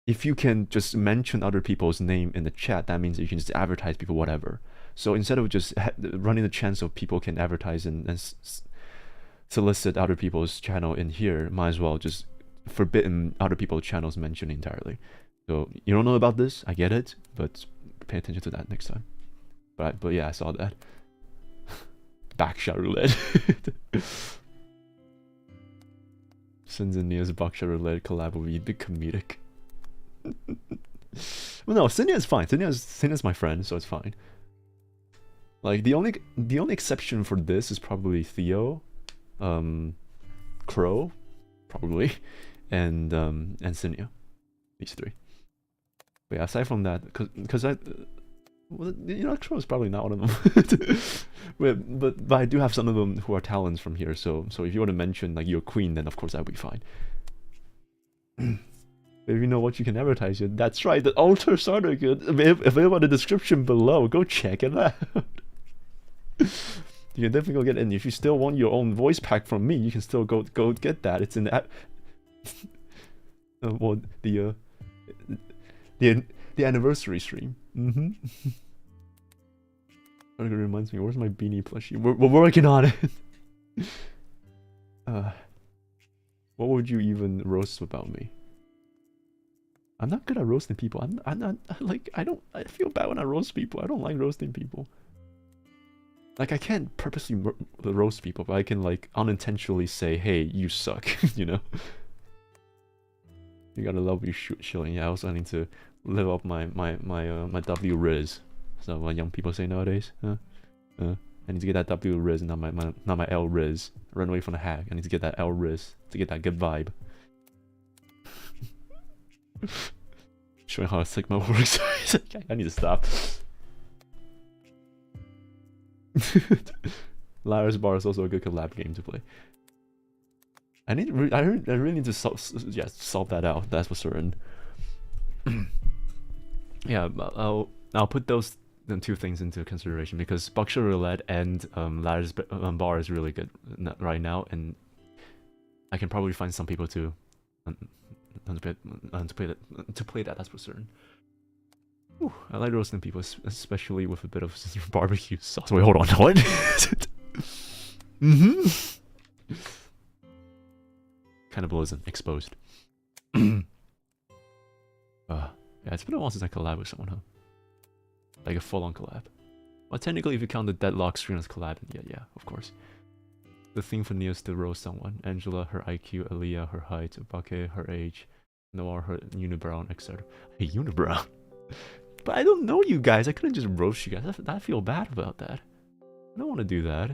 if you can just mention other people's name in the chat, that means that you can just advertise people whatever. So instead of just running the chance of people can advertise and solicit other people's channel in here, might as well just forbidden other people's channels mentioned entirely. So you don't know about this, I get it, but pay attention to that next time. But yeah, I saw that. Backshot roulette. Sins and Nious backshot roulette collab will be big comedic. Well, no, Cinnia is fine. Cinnia's my friend, so it's fine. Like the only exception for this is probably Theo, Crow, probably, and Cinnia, these three. But yeah, aside from that, because well, you know, Crow is probably not one of them. but I do have some of them who are talents from here. So if you want to mention like your queen, then of course that would be fine. If you know what you can advertise it, that's right. The ALTYR starter kit available in the description below. Go check it out. You can definitely go get it. And if you still want your own voice pack from me, you can still go get that. It's in the app. Well, the anniversary stream. It reminds me, where's my beanie plushie? We're working on it. What would you even roast about me? I'm not good at roasting people. I'm not like, I feel bad when I roast people. I don't like roasting people. Like, I can't purposely roast people, but I can like unintentionally say, hey, you suck, you know? You gotta love you shilling. Yeah, I also need to live up my W Riz. So what young people say nowadays, I need to get that W Riz, not my L Riz. Run away from the hack. I need to get that L Riz to get that good vibe. Showing how Sigma works. I need to stop. Lara's Bar is also a good collab game to play. I really need to solve that out. That's for certain. Yeah, I'll put those two things into consideration, because Buckshot Roulette and Lara's Bar is really good right now, and I can probably find some people to play that. That's for certain. Ooh, I like roasting people, especially with a bit of barbecue sauce. Wait, hold on, what? Cannibalism exposed. Yeah, it's been a while since I collab with someone, huh? Like a full-on collab. Well, technically, if you count the Deadlock stream as collab, yeah, of course. The thing for Nious to roast someone: Angela, her IQ; Aaliyah, her height; Bake, her age; Noir, her unibrow, etc. Hey, unibrow. But I don't know you guys. I couldn't just roast you guys. I feel bad about that. I don't want to do that.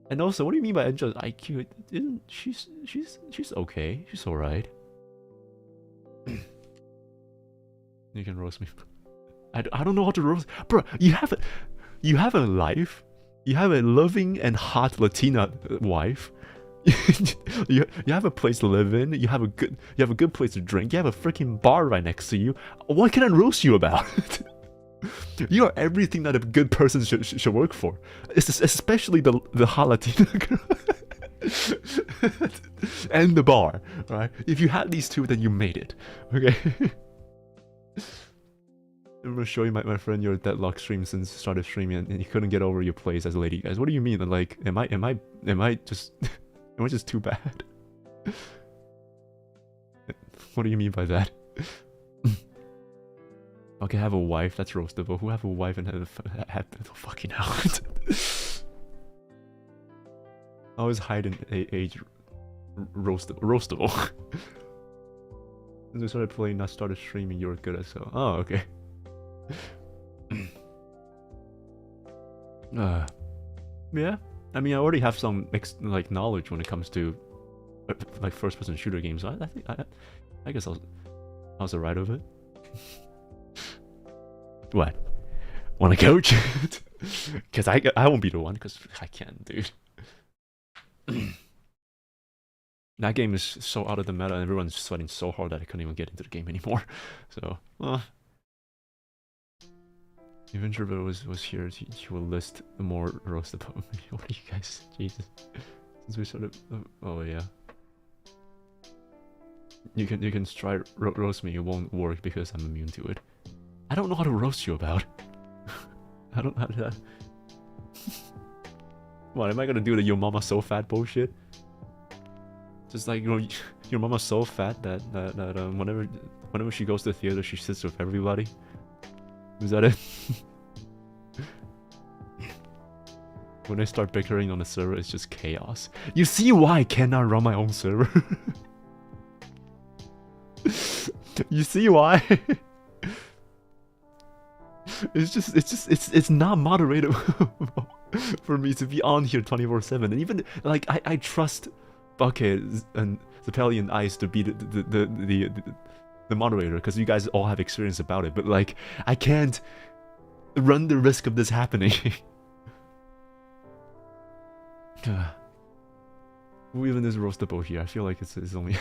And also, what do you mean by Angela's IQ? Isn't she's okay. She's alright. You can roast me. I don't know how to roast. Bro, you have a life. You have a loving and hot Latina wife. you have a place to live in. You have a good place to drink. You have a freaking bar right next to you. What can I roast you about? You are everything that a good person should work for. It's especially the hot Latina girl. And the bar, right? If you had these two, then you made it. Okay. I'm gonna show you my friend your deadlock stream since started streaming and he couldn't get over your plays as a lady. Guys, what do you mean? Like, am I just am I just too bad? What do you mean by that? Okay, have a wife, that's roastable. Who have a wife and have fucking out? I always hide in age roastable. Since we started playing, not started streaming, you were good as hell. Oh, okay. Yeah. I mean, I already have some like knowledge when it comes to like first-person shooter games. I think I guess I was alright of it. What? Want to coach? Because I won't be the one, because I can't, dude. That game is so out of the meta and everyone's sweating so hard that I couldn't even get into the game anymore. So, if Vtubers was here, he will list more roast about me. What are you guys? Jesus. Since we started... oh yeah. You can try roast me, it won't work because I'm immune to it. I don't know how to roast you about. I don't know how to... What, am I gonna do the your mama so fat bullshit? Just like, you know, your mama's so fat that whenever she goes to the theater, she sits with everybody. Is that it? When I start bickering on the server, it's just chaos. You see why I cannot run my own server? You see why? It's not moderatable for me to be on here 24/7. And even like I trust Bucket and Zapelli and Ice to be the moderator because you guys all have experience about it. But like I can't run the risk of this happening. Who even is roastable here? I feel like it's only.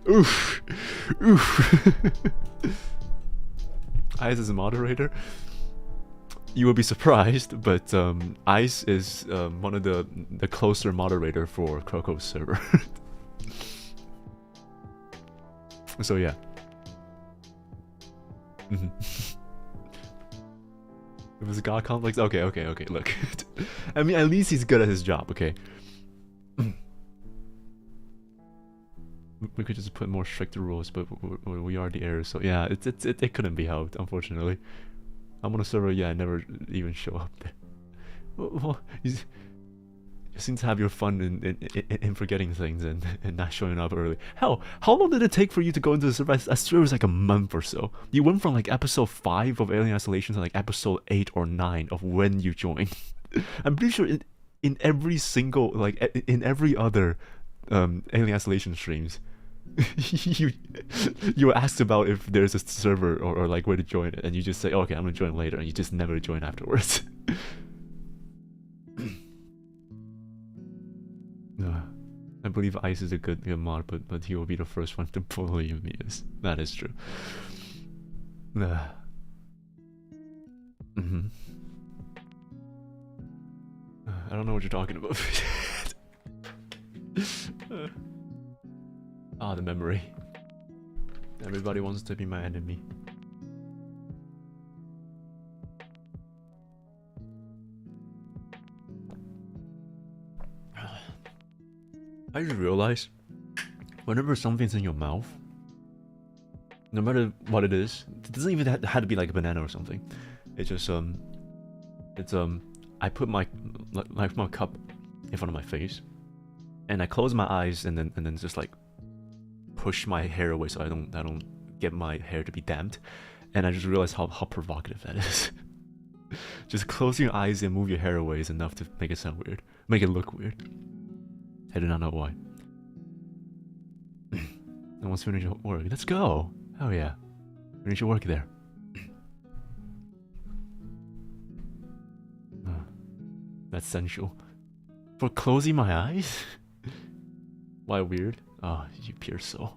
Oof. Oof. Ice is a moderator. You will be surprised, but Ice is one of the closer moderator for Croco's server. So yeah. It was a god complex. Okay. Look, I mean, at least he's good at his job. Okay. We could just put more stricter rules, but we are the heirs, so yeah, it couldn't be helped, unfortunately. I'm on a server, yeah, I never even show up there. Well, you seem to have your fun in forgetting things and not showing up early. Hell, how long did it take for you to go into the server? I swear it was like a month or so. You went from like episode 5 of Alien Isolation to like episode 8 or 9 of when you joined. I'm pretty sure in every single, like, in every other Alien Isolation streams, you were asked about if there's a server or like where to join it, and you just say, oh, okay, I'm gonna join later, and you just never join afterwards. I believe Ice is a good mod, but he will be the first one to bully you, Nious. That is true. I don't know what you're talking about. The memory. Everybody wants to be my enemy. I just realized, whenever something's in your mouth, no matter what it is, it doesn't even have to be like a banana or something. It's just I put my cup in front of my face, and I close my eyes, and then just like push my hair away so I don't get my hair to be damped. And I just realized how provocative that is. Just close your eyes and move your hair away is enough to make it sound weird. Make it look weird. I do not know why. No one's finished your work. Let's go! Oh yeah. Finish your work there. That's essential. For closing my eyes? Why weird? Oh, you pure soul.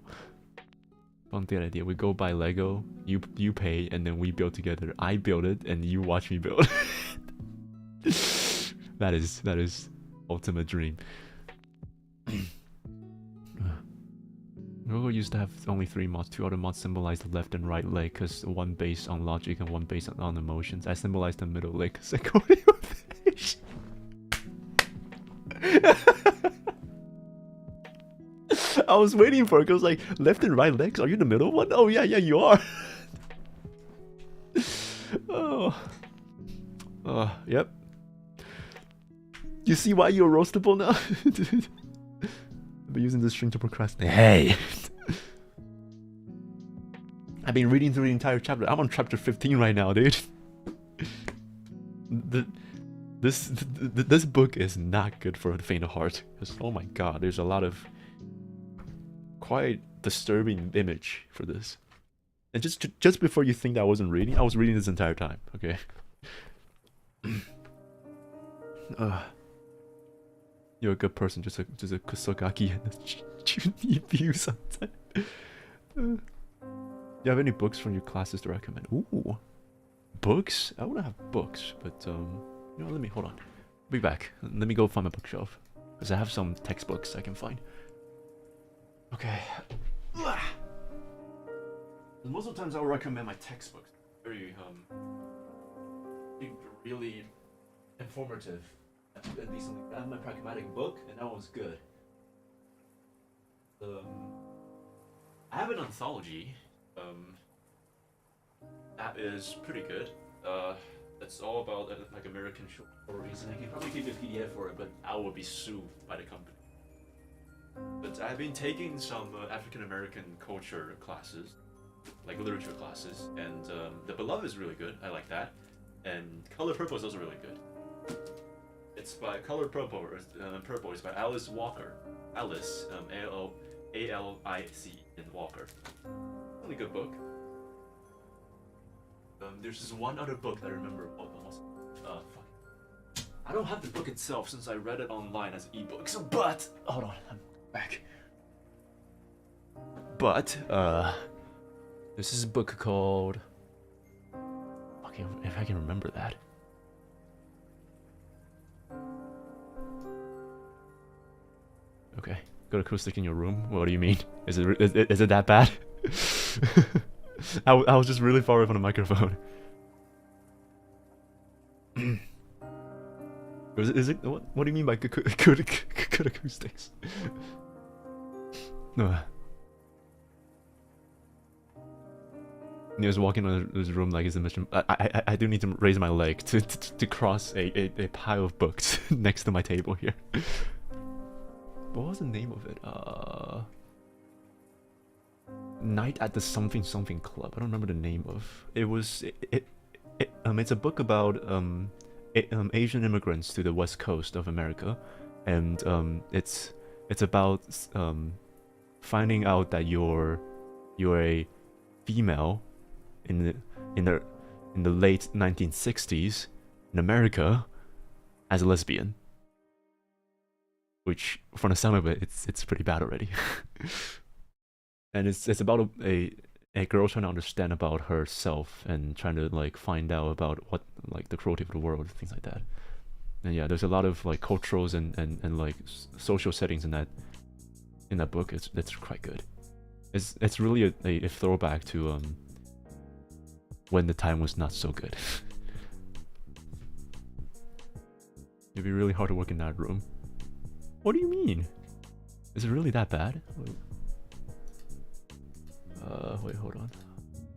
Don't get idea. We go buy Lego, you pay, and then we build together. I build it, and you watch me build. That is ultimate dream. Rogo used to have only 3 mods. 2 other mods symbolize the left and right leg, cause one based on logic and one based on emotions. I symbolize the middle leg, cause I go to your face. I was waiting for it, cause like left and right legs. Are you the middle one? Oh yeah, you are. Yep. You see why you're roastable now? I've been using this string to procrastinate. Hey! I've been reading through the entire chapter. I'm on chapter 15 right now, dude. This book is not good for the faint of heart. Because, oh my god, there's a lot of quite disturbing image for this. And just before you think that I wasn't reading, I was reading this entire time, okay? You're a good person, just a kusogaki and a view sometimes. Do you have any books from your classes to recommend? Ooh, books? I wouldn't have books, but you know, let me hold on. I'll be back. Let me go find my bookshelf because I have some textbooks I can find. Okay. Most of the times I'll recommend my textbooks. Very really informative. At least I have my pragmatic book, and that was good. I have an anthology. That is pretty good. It's all about like American short stories, and I can probably keep a PDF for it, but I will be sued by the company. But I've been taking some African American culture classes, like literature classes, and The Beloved is really good. I like that, and Color Purple is also really good. It's by Color Purple. Purple is by Alice Walker. Alice, A-L-I-C in Walker. Really good book. There's this one other book that I remember. I don't have the book itself since I read it online as an ebook. So, but hold on, I'm back. But this is a book called. Okay, if I can remember that. Okay, got acoustic in your room? What do you mean? Is it that bad? I was just really far away from the microphone. Is it what do you mean by good acoustics? No. Nious walking in his room like it's a mission. I do need to raise my leg to cross a pile of books next to my table here. What was the name of it? Night at the something something club. I don't remember the name of. It was it's a book about Asian immigrants to the west coast of America, and it's about finding out that you're a female in the late 1960s in America as a lesbian. Which, from the sound of it, it's pretty bad already. And it's about a girl trying to understand about herself and trying to like find out about what like the cruelty of the world, things like that. And yeah, there's a lot of like cultures and like social settings in that book. It's quite good. It's really a throwback to when the time was not so good. It'd be really hard to work in that room. What do you mean? Is it really that bad? Wait, hold on.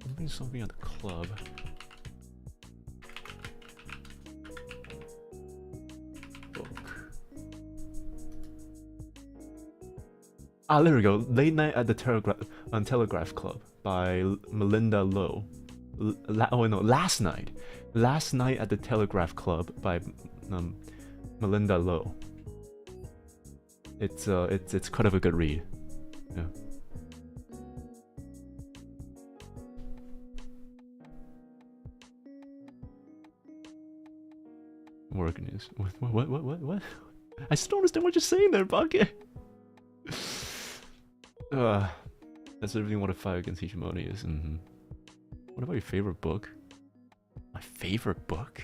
I'm doing something at the club. Book. Ah, there we go. Late Night at the Telegraph Club by Melinda Lowe. Oh no, Last Night. Last Night at the Telegraph Club by Melinda Lowe. It's kind of a good read. Yeah. Work news. What? I still don't understand what you're saying there, Bucket. That's everything what a fight against hegemony is. What about your favorite book? My favorite book?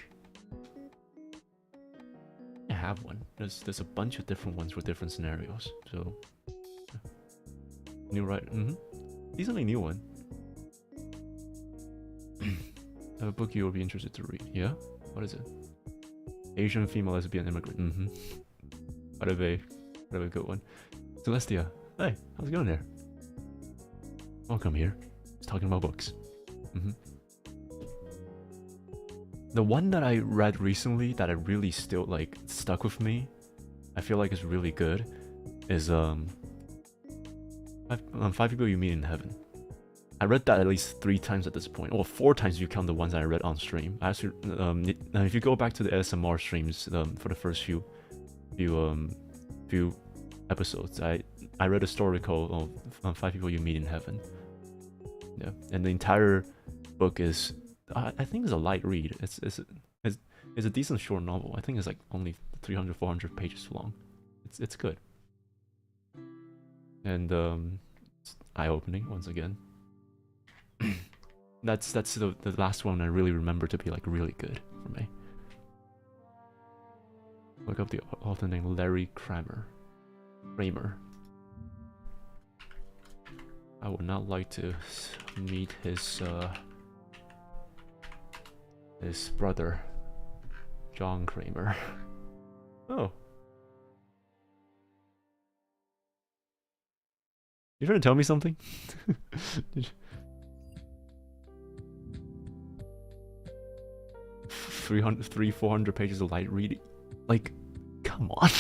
I have one. There's a bunch of different ones with different scenarios. So new writer. Decently new one. A book you will be interested to read. Yeah? What is it? Asian female lesbian immigrant. Quite a good one. Celestia. Hey, how's it going there? Welcome here. It's talking about books. The one that I read recently that I really still like stuck with me, I feel like is really good, is 5 People You Meet in Heaven. I read that at least 3 times at this point, or 4 times if you count the ones I read on stream. I actually, if you go back to the ASMR streams for the first few episodes, I read a story called 5 People You Meet in Heaven. Yeah, and the entire book is, I think it's a light read. It's a decent short novel. I think it's like only 300-400 pages long. It's good. And it's eye-opening once again. That's the last one I really remember to be like really good for me. Look up the author named Larry Kramer. I would not like to meet his brother, John Kramer. Oh. You trying to tell me something? 300-400 pages of light reading. Like, come on.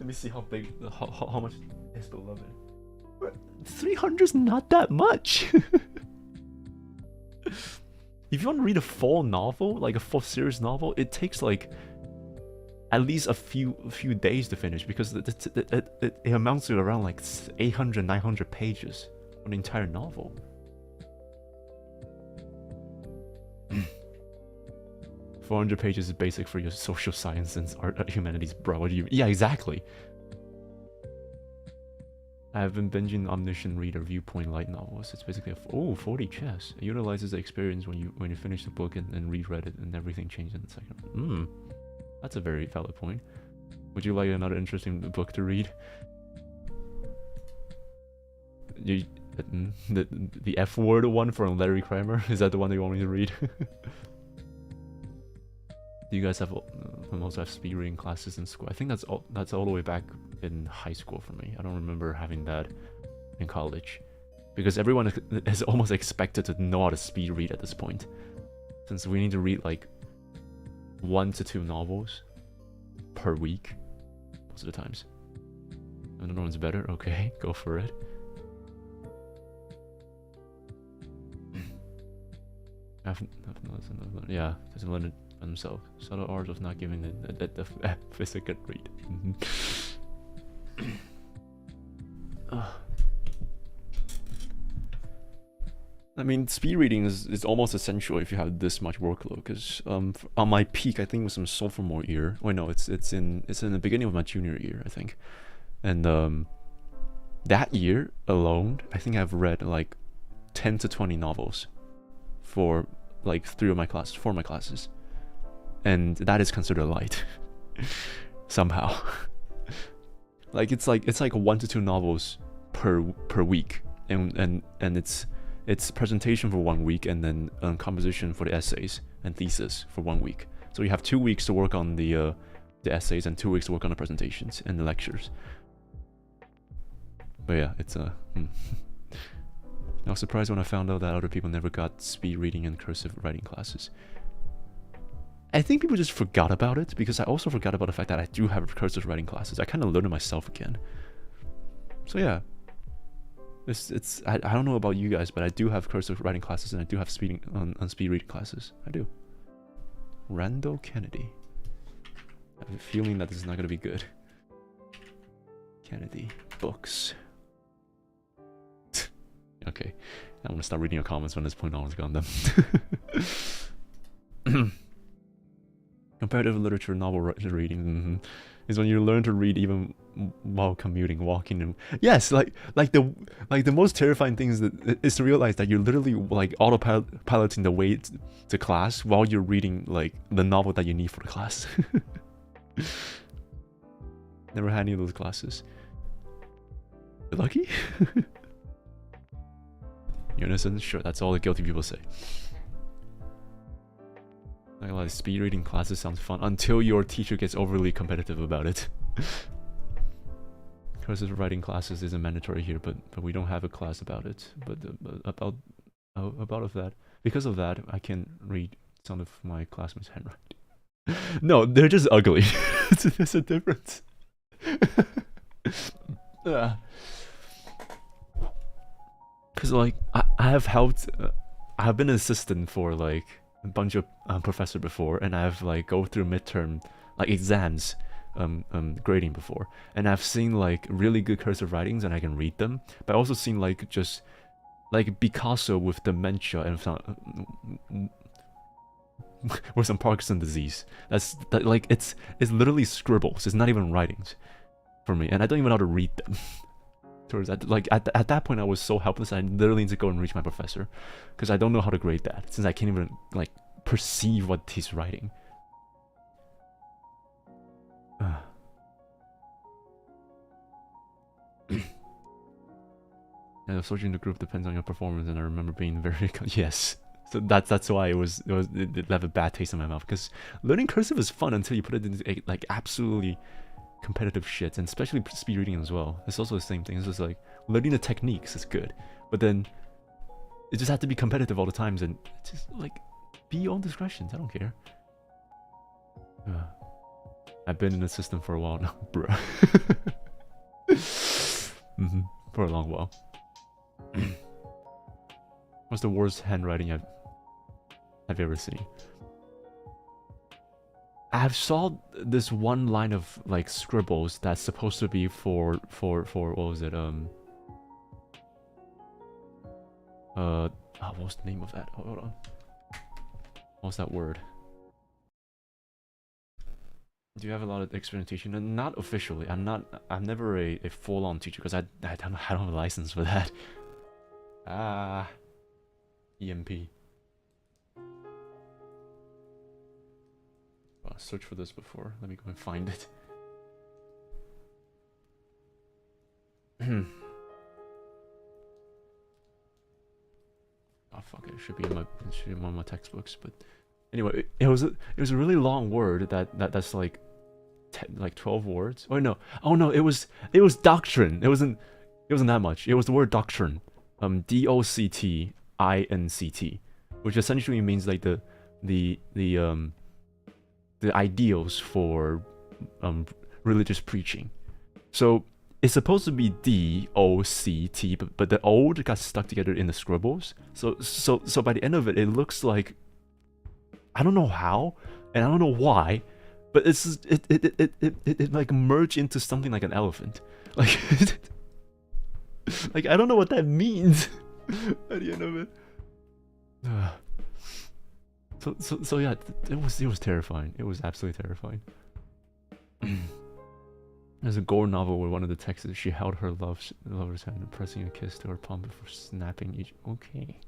Let me see how big, how much is beloved. 300's not that much. If you want to read a full novel, like a full series novel, it takes like at least a few days to finish, because it amounts to around like 800-900 pages on the entire novel. 400 pages is basic for your social science and art humanities, bro. What do you? Yeah, exactly. I have been binging Omniscient Reader Viewpoint light novels. It's basically 40 chess. It utilizes the experience when you finish the book and reread it, and everything changes in a second. That's a very valid point. Would you like another interesting book to read? The F word one from Larry Kramer? Is that the one that you want me to read? Do you guys have also have speed reading classes in school? I think that's all the way back in high school for me. I don't remember having that in college, because everyone is almost expected to know how to speed read at this point, since we need to read like 1 to 2 novels per week most of the times. Another one's better. Okay, go for it. Yeah, doesn't let it himself. Subtle art of not giving the physical read. I mean, speed reading is almost essential if you have this much workload. Because on my peak, I think it was some sophomore year. Wait, no, it's in the beginning of my junior year, I think. And that year alone, I think I've read like 10 to 20 novels for like 4 of my classes. And that is considered light somehow. Like it's like 1 to 2 novels per week, and it's presentation for 1 week, and then composition for the essays and thesis for 1 week. So you have 2 weeks to work on the essays and 2 weeks to work on the presentations and the lectures. But yeah, it's I was surprised when I found out that other people never got speed reading and cursive writing classes. I think people just forgot about it, because I also forgot about the fact that I do have cursive writing classes. I kind of learned it myself again. So yeah. I don't know about you guys, but I do have cursive writing classes, and I do have speed reading classes. I do. Randall Kennedy. I have a feeling that this is not going to be good. Kennedy. Books. Okay. I'm going to start reading your comments from this point on. On them. Comparative literature, novel reading is when you learn to read even while commuting, walking, and yes, like the most terrifying thing is to realize that you're literally like autopiloting the way to class while you're reading like the novel that you need for the class. Never had any of those classes. You're lucky. You're innocent? Sure, that's all the guilty people say. Like a lot of speed reading classes sounds fun until your teacher gets overly competitive about it. Cursive writing classes isn't mandatory here, but we don't have a class about it. But because of that, I can read some of my classmates' handwriting. No, they're just ugly. There's a difference. Because like I have helped. I have been an assistant for like a bunch of professor before, and I've like go through midterm like exams grading before, and I've seen like really good cursive writings and I can read them, but I also seen like just like Picasso with dementia and with some Parkinson disease. That like it's literally scribbles. It's not even writings for me, and I don't even know how to read them. Towards that, like at that point I was so helpless. I literally need to go and reach my professor because I don't know how to grade that, since I can't even like perceive what he's writing. And the sorting the group depends on your performance, and I remember being very yes. So that's why it left a bad taste in my mouth, because learning cursive is fun until you put it into like absolutely competitive shit, and especially speed reading as well. It's also the same thing. It's just like learning the techniques is good, but then it just had to be competitive all the times, and just like be your own discretions. I don't care. I've been in the system for a while now, bruh. For a long while. What's the worst handwriting I've ever seen? I've saw this one line of like scribbles that's supposed to be for what was it? What was the name of that? Hold on. What's that word? Do you have a lot of experimentation? Not officially. I'm never a full-on teacher because I don't have a license for that. EMP. I'll search for this before. Let me go and find it. Oh fuck! It should be in one of my textbooks. But anyway, it was a really long word that's like 12 words. Oh no! Oh no! It was doctrine. It wasn't that much. It was the word doctrine. DOCTINCT, which essentially means like the ideals for religious preaching. So it's supposed to be DOCT, but the O got stuck together in the scribbles. So by the end of it, it looks like, I don't know how and I don't know why, but it like merged into something like an elephant. Like like I don't know what that means at the end of it. So yeah, it was terrifying. It was absolutely terrifying. There's a gore novel where one of the texts she held her lover's hand and pressing a kiss to her palm before snapping each. Okay.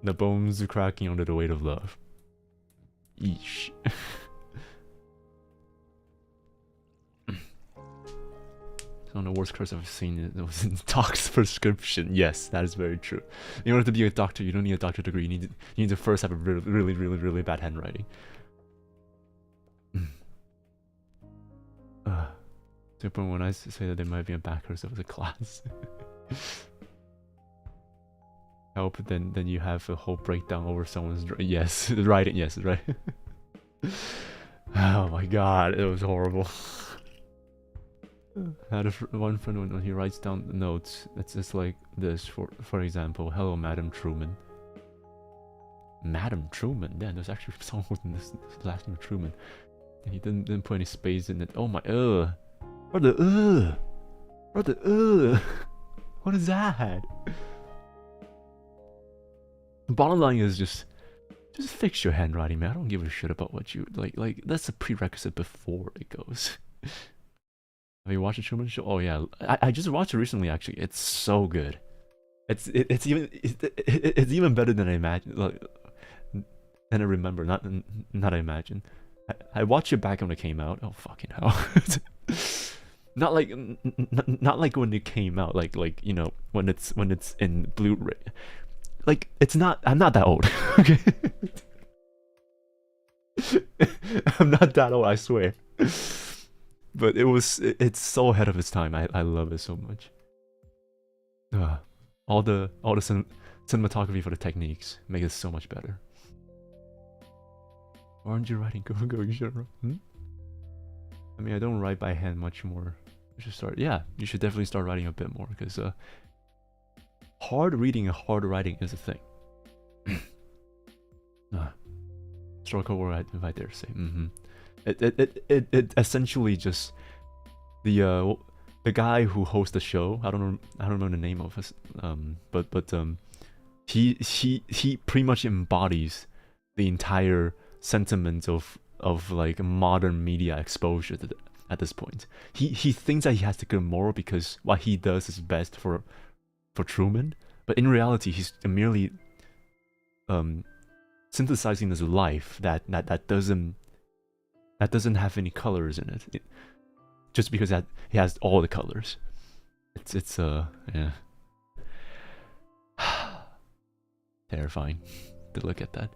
The bones are cracking under the weight of love. Eesh. One of the worst curse I've seen was in doc's prescription. Yes, that is very true. In order to be a doctor, you don't need a doctorate degree. You need to first have a really bad handwriting. To the point when I say that there might be a bad curse of the class. help, then you have a whole breakdown over someone's yes, writing, yes, right. Oh my god, it was horrible. I had one friend when he writes down the notes, it's just like this, for example, hello Madam Truman. Madam Truman? Yeah, there's actually someone with this last name Truman. And he didn't put any space in it. Oh my, Brother, Brother, what is that? The bottom line is just fix your handwriting, man. I don't give a shit about what you like that's a prerequisite before it goes. Have you watched the Truman Show? Oh yeah, I just watched it recently. Actually, it's so good. It's even better than I imagined. Like, than I remember. Not I imagine. I watched it back when it came out. Oh fucking hell! not like when it came out. Like you know when it's in Blu-ray. Like it's not. I'm not that old. Okay. I'm not that old. I swear. But it's so ahead of its time. I love it so much. All the cinematography for the techniques make it so much better. Why aren't you writing going genre? I mean, I don't write by hand much more. You should start. Yeah, you should definitely start writing a bit more because hard reading and hard writing is a thing. Struggle word if I dare say. It essentially just the guy who hosts the show. I don't know the name of us. But he pretty much embodies the entire sentiment of like modern media exposure at this point. He thinks that he has the good moral because what he does is best for Truman, but in reality he's merely synthesizing this life that doesn't have any colors in it, just because that he has all the colors. It's yeah. Terrifying to look at that.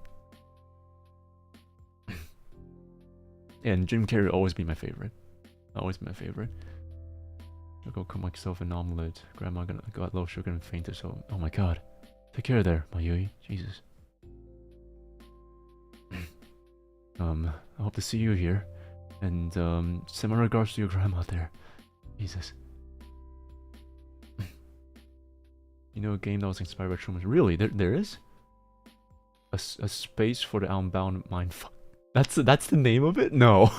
And Jim Carrey will always be my favorite. Always my favorite. I'll go cook myself an omelet. Grandma got low sugar and fainted, so oh my god. Take care there, my Yui. Jesus. I hope to see you here. And send my regards to your grandma there. Jesus. You know a game that was inspired by Truman? Really? There is? A space for the unbound mind. That's the name of it? No.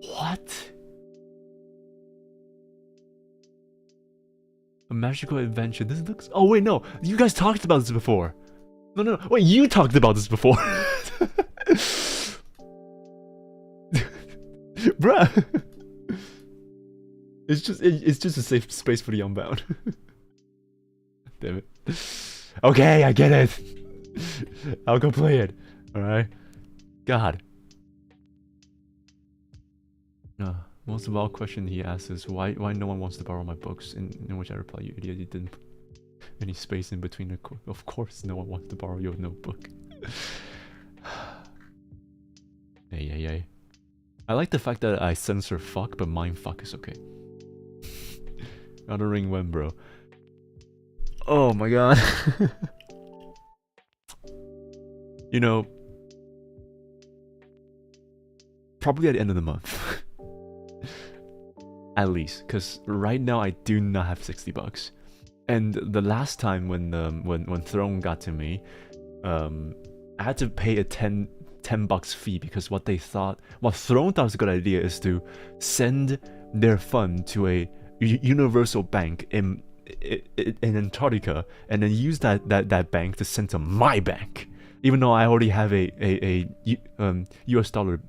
What? A magical adventure. This looks. Oh wait, no. You guys talked about this before. No. Wait, you talked about this before. Bruh. It's just a safe space for the unbound. Damn it. Okay, I get it. I'll go play it. Alright. God. Most of all question he asks is why no one wants to borrow my books, in which I reply, you idiot, you didn't put any space in between the of course no one wants to borrow your notebook. Hey. I like the fact that I censor fuck, but mind fuck is okay. Honoring when, bro. Oh my god. You know, probably at the end of the month. At least, because right now I do not have $60. And the last time when Throne got to me, I had to pay a $10 fee because what Throne thought was a good idea is to send their fund to a universal bank in Antarctica and then use that bank to send to my bank, even though I already have a US dollar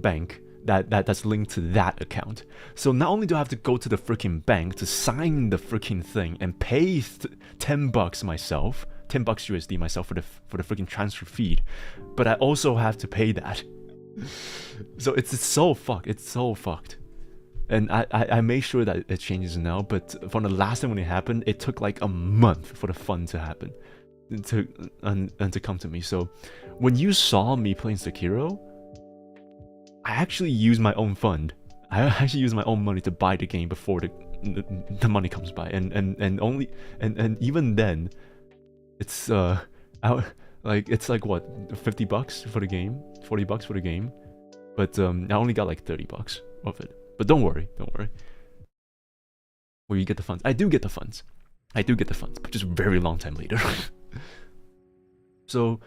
bank that's linked to that account. So not only do I have to go to the freaking bank to sign the freaking thing and pay $10 myself, $10 USD myself for the freaking transfer fee, but I also have to pay that. So it's so fucked. It's so fucked. And I made sure that it changes now, but from the last time when it happened, it took like a month for the fund to happen, and to come to me. So when you saw me playing Sekiro, I actually use my own fund. I actually use my own money to buy the game before the money comes by, and only and even then, it's like it's like what, $50 for the game, $40 for the game, but I only got like $30 of it. But don't worry, where you get the funds. I do get the funds, but just a very long time later. So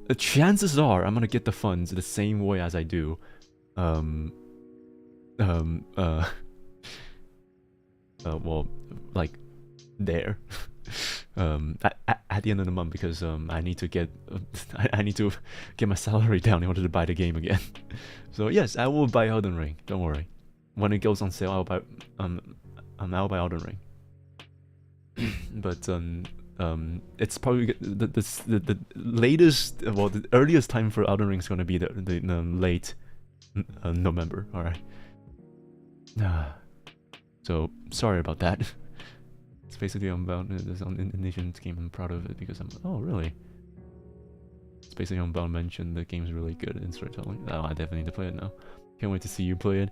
the chances are I'm gonna get the funds the same way as I do well, like there at the end of the month, because I need to get I need to get my salary down in order to buy the game again. So yes, I will buy Elden Ring, don't worry. When it goes on sale, I'll buy Elden Ring. But it's probably the latest, well, the earliest time for Elden Ring is going to be the late November. All right. So sorry about that. It's basically Unbound. It's an Indonesian game. I'm proud of it because I'm. Oh really? It's basically Unbound mentioned the game's really good in storytelling. Oh, I definitely need to play it now. Can't wait to see you play it.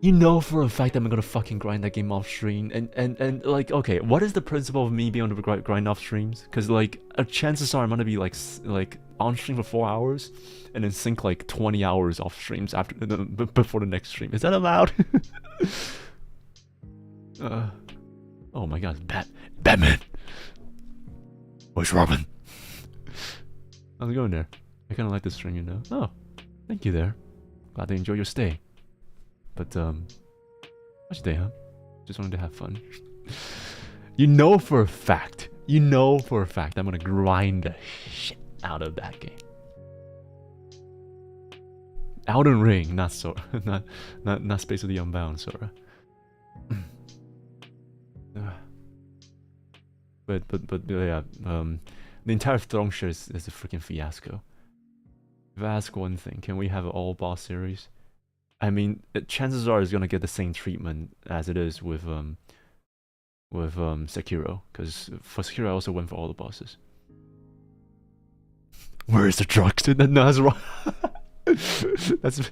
You know for a fact I'm gonna fucking grind that game off stream, and like, okay, what is the principle of me being able to grind off streams? Because like, chances are I'm gonna be like on stream for 4 hours, and then sync like 20 hours off streams after before the next stream. Is that allowed? Oh my god, Batman. Where's Robin? How's it going there? I kind of like this stream, you know. Oh, thank you there. Glad to enjoy your stay. But how's your day, huh? Just wanted to have fun. You know for a fact I'm gonna grind the shit out of that game. Elden Ring, not Sora, not Space of the Unbound, Sora. But yeah, the entire throne shit is a freaking fiasco. If I ask one thing, can we have an all boss series? I mean, chances are it's gonna get the same treatment as it is with Sekiro, because for Sekiro I also went for all the bosses. Where is the drugs? No, that's wrong. That's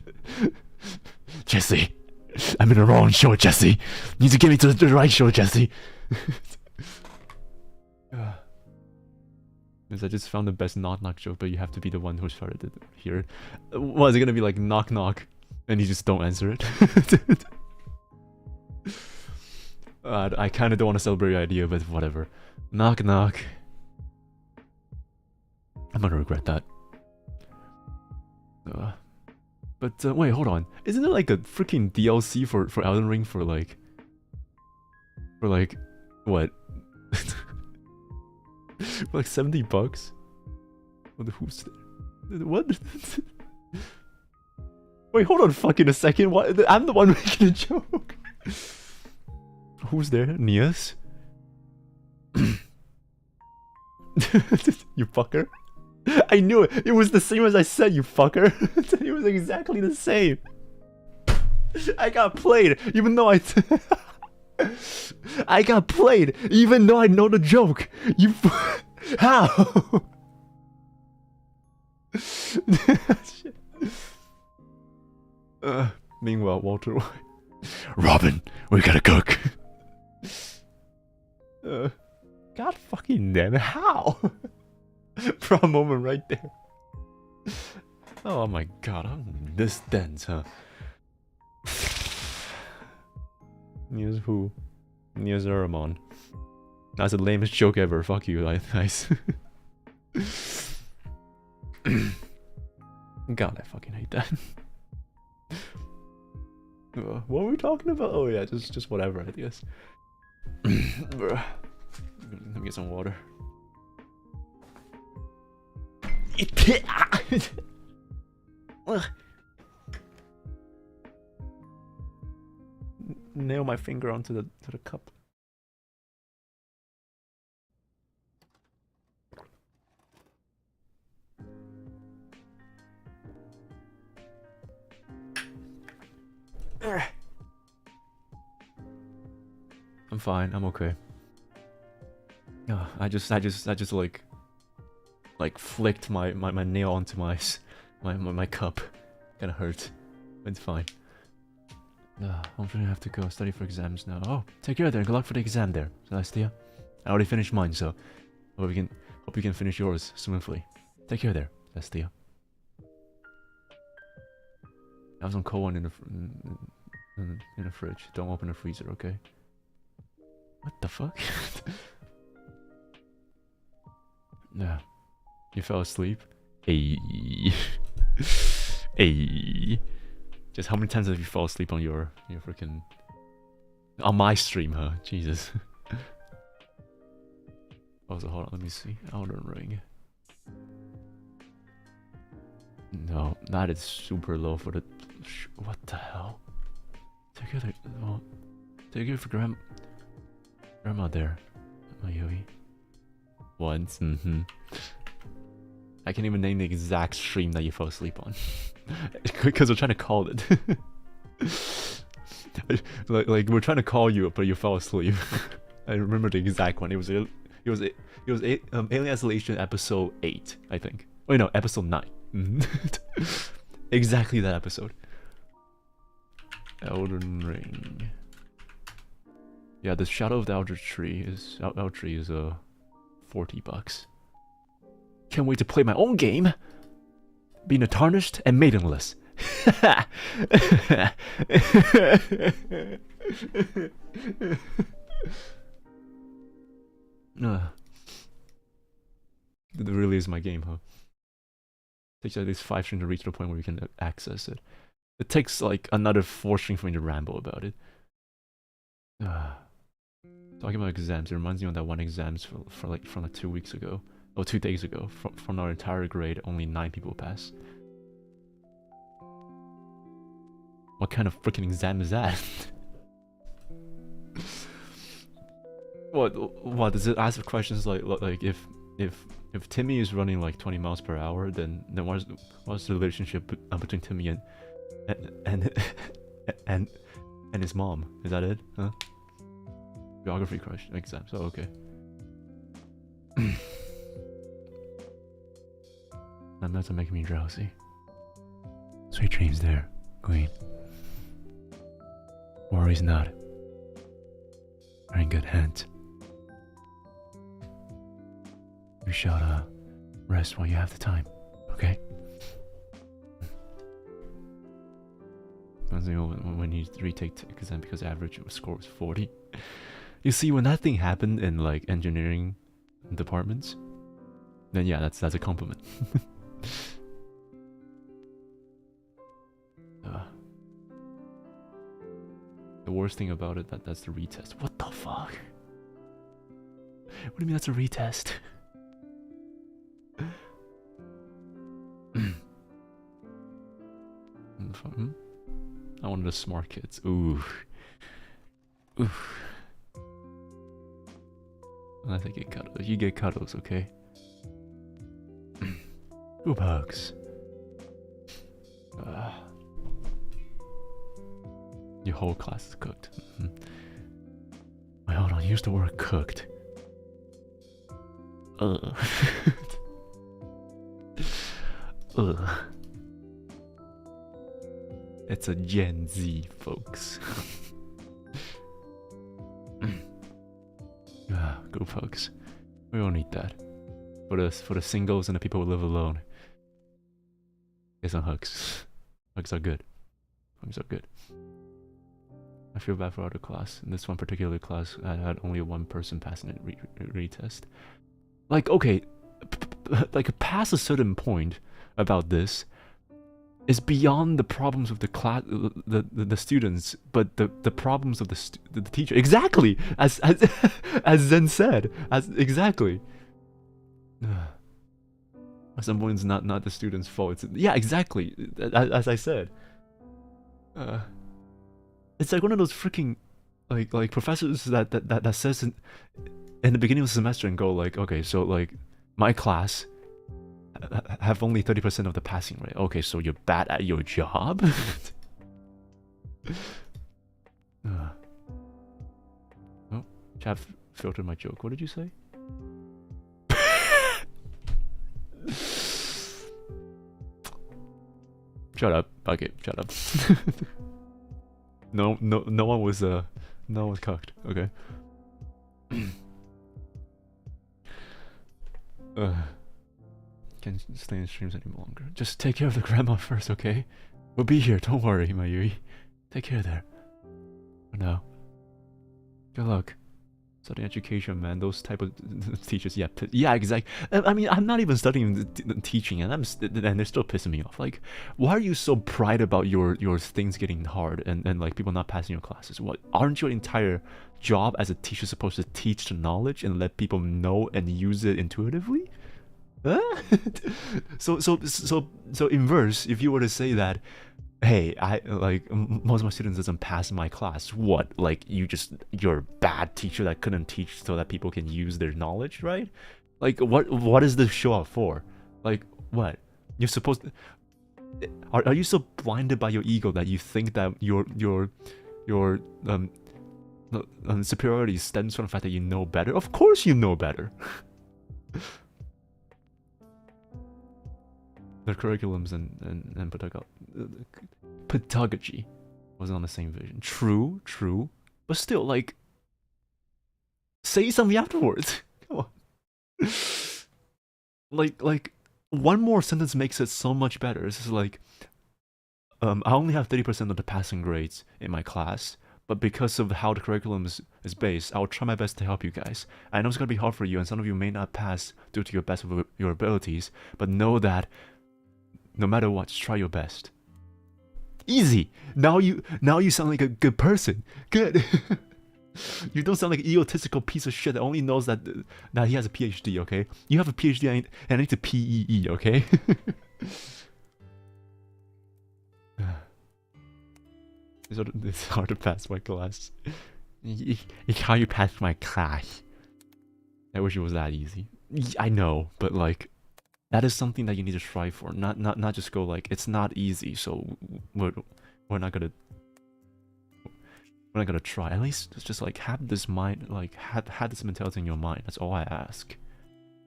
Jesse. I'm in the wrong show, Jesse. You need to get me to the right show, Jesse. Because I just found the best knock joke, but you have to be the one who started it here. What is it gonna be like? Knock knock. And you just don't answer it. I kind of don't want to celebrate your idea, but whatever. Knock knock. I'm gonna regret that. But wait, hold on. Isn't there like a freaking DLC for Elden Ring for like what? For like $70? Who's there? What? Wait, hold on fucking a second. What? I'm the one making a joke. Who's there? Nious? You fucker. I knew it. It was the same as I said, you fucker. It was exactly the same. I got played, even though I got played, even though I know the joke. You how? Shit. Meanwhile, Walter White. Robin, we gotta cook. God fucking damn it, how? For a moment right there. Oh my god, I'm this dense, huh? Nious who? Nious Heiramond. That's the lamest joke ever, fuck you, nice. God, I fucking hate that. What were we talking about? Oh yeah, just whatever, I guess. Let me get some water. Nail my finger onto the cup. I'm fine. I'm okay. I just like flicked my nail onto my cup. Kinda hurt. It's fine. I'm sure you have to go study for exams now. Oh, take care there. Good luck for the exam there, Celestia. I already finished mine, so hope you can finish yours smoothly. Take care there, Celestia. Have some cold one in the fridge. Don't open the freezer, okay? What the fuck? Yeah. You fell asleep? Hey. Hey. Just how many times have you fall asleep on your freaking... On my stream, huh? Jesus. Also, hold on, let me see. Elden Ring. No, that is super low for the... What the hell? Take care for grandma there. Mayoi. Once, I can't even name the exact stream that you fell asleep on. Because we're trying to call it. like we're trying to call you, but you fell asleep. I remember the exact one. It was Alien Isolation episode 8, I think. Wait, no, episode 9. Exactly that episode. Elden Ring. Yeah, the Shadow of the Elder Tree is $40. Can't wait to play my own game. Being a tarnished and maidenless. It really is my game, huh? Takes at least 5 streams to reach the point where you can access it. It takes like another 4 streams for me to ramble about it. Talking about exams, it reminds me of that one exams from like 2 weeks ago. Or 2 days ago. From our entire grade, only 9 people passed. What kind of freaking exam is that? What does it ask questions like if Timmy is running like 20 miles per hour, then what's the relationship between Timmy and his mom? Is that it? Huh? Geography question exam. So okay. That meds are making me drowsy. Sweet dreams there, Queen. Worries not. Are in good hands. You shall rest while you have the time, okay? When you retake the exam because average score was 40. You see, when that thing happened in like engineering departments, then yeah, that's a compliment. The worst thing about it, that's the retest. What the fuck? What do you mean that's a retest? I wanted the smart kids. Ooh. Ooh. I think you get cuddles, okay? Group hugs. Your whole class is cooked. Wait, hold on. Use the word cooked. Ugh. It's a Gen Z, folks. Group hugs. We don't need that. For the singles and the people who live alone. Get some hugs. Hugs are good. Hugs are good. I feel bad for other class. In this one particular class, I had only one person passing it retest. Like, okay, like past a certain point about this is beyond the problems of the class, the students, but the problems of the teacher. Exactly, as Zen said, exactly. At some point, it's not the student's fault. Yeah, exactly. As I said. It's like one of those freaking like professors that says in the beginning of the semester and go like, okay, so like my class have only 30% of the passing rate. Okay, so you're bad at your job? Oh, chat filtered my joke. What did you say? Shut up. Okay, shut up. no one was cucked. Okay. Can't stay in streams any longer. Just take care of the grandma first, okay? We'll be here. Don't worry, my Yui. Take care there. For now. Good luck. Studying education, man. Those type of teachers, yeah, exactly. I mean, I'm not even studying teaching, and they're still pissing me off. Like, why are you so pride about your things getting hard and like people not passing your classes? What, aren't your entire job as a teacher supposed to teach the knowledge and let people know and use it intuitively? Huh? so inverse, if you were to say that, hey, I like most of my students doesn't pass my class. What? Like you're a bad teacher that couldn't teach so that people can use their knowledge, right? Like what is this show up for? Like what? You're supposed to, are you so blinded by your ego that you think that your superiority stems from the fact that you know better? Of course you know better. The curriculums and pedagogy wasn't on the same vision. True, but still, like, say something afterwards. Come on. like one more sentence makes it so much better. It's just like, I only have 30% of the passing grades in my class, but because of how the curriculum is based, I'll try my best to help you guys. I know it's gonna be hard for you, and some of you may not pass due to your best of your abilities, but know that no matter what, just try your best. Easy. Now you sound like a good person. Good. You don't sound like an egotistical piece of shit that only knows that he has a PhD. Okay, you have a PhD and I need to PEE. Okay. It's hard to pass my class. How you pass my class? I wish it was that easy. I know, but like, that is something that you need to strive for. Not just go like, it's not easy, so we're not gonna try. At least it's just like have this mind, like have this mentality in your mind. That's all I ask,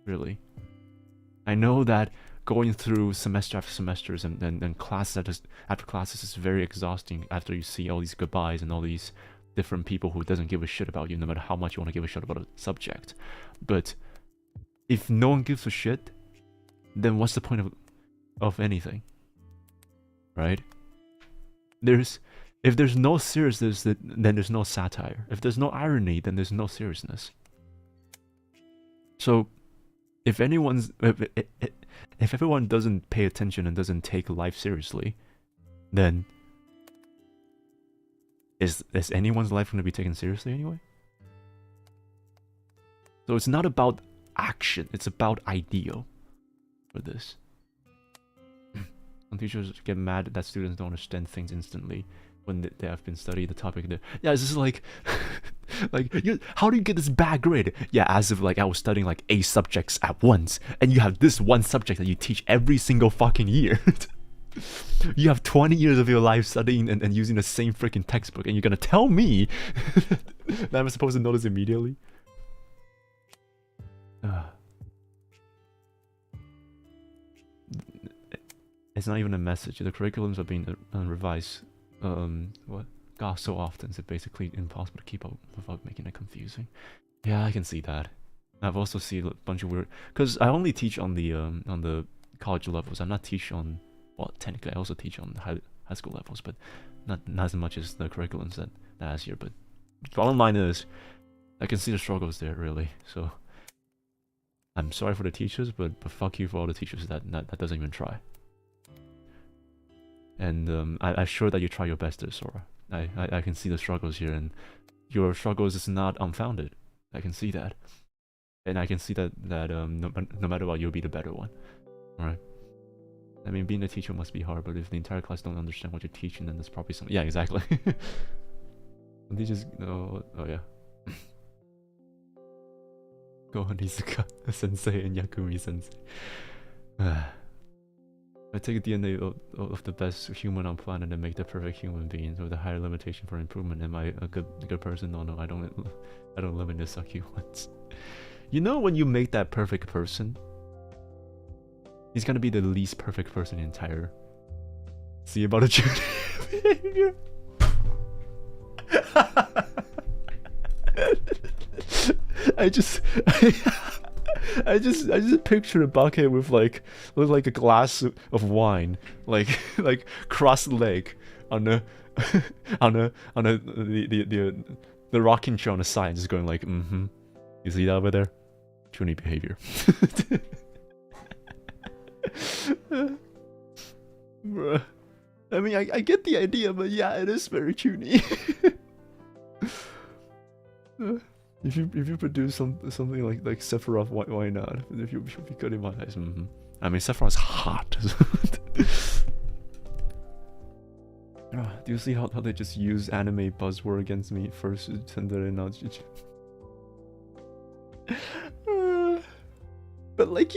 really. I know that going through semester after semesters and classes after classes is very exhausting after you see all these goodbyes and all these different people who doesn't give a shit about you, no matter how much you want to give a shit about a subject. But if no one gives a shit, then what's the point of anything, right? If there's no seriousness, then there's no satire. If there's no irony, then there's no seriousness. So, if everyone doesn't pay attention and doesn't take life seriously, then is anyone's life going to be taken seriously anyway? So it's not about action; it's about ideal. For this, some teachers get mad that students don't understand things instantly when they have been studying the topic. Yeah, it's just like, how do you get this bad grade? Yeah, as if like I was studying like 8 subjects at once, and you have this one subject that you teach every single fucking year. You have 20 years of your life studying and using the same freaking textbook, and you're gonna tell me that I'm supposed to know this immediately? It's not even a message. The curriculums are being revised so often, it's basically impossible to keep up without making it confusing. Yeah, I can see that. I've also seen a bunch of weird, because I only teach on the college levels. I'm not teach on, well, technically I also teach on high school levels, but not as much as the curriculums that last year. But bottom line is, I can see the struggles there, really. So I'm sorry for the teachers, but fuck you for all the teachers that doesn't even try. And I'm sure that you try your best there, Sora. I can see the struggles here, and your struggles is not unfounded. I can see that. And I can see that no matter what, you'll be the better one. Alright? I mean, being a teacher must be hard, but if the entire class don't understand what you're teaching, then there's probably some... Yeah, exactly. Teachers... Oh yeah. Go Nizuka Sensei and Yakumi Sensei. I take DNA of the best human on planet and make the perfect human being with a higher limitation for improvement. Am I a good person? No, I don't limit the sucky ones. You know, when you make that perfect person, he's gonna be the least perfect person in the entire See about a Junie behavior. I just picture a bucket with like a glass of wine, like cross leg on the rocking chair on the side, just going like, mm-hmm. You see that over there? Junie behavior. Bruh. I mean, I get the idea, but yeah, it is very Junie. If you produce something like Sephiroth, why not? If you be good in my eyes. Mm-hmm. I mean, Sephiroth's hot. Do you see how they just use anime buzzword against me first, and then now? But like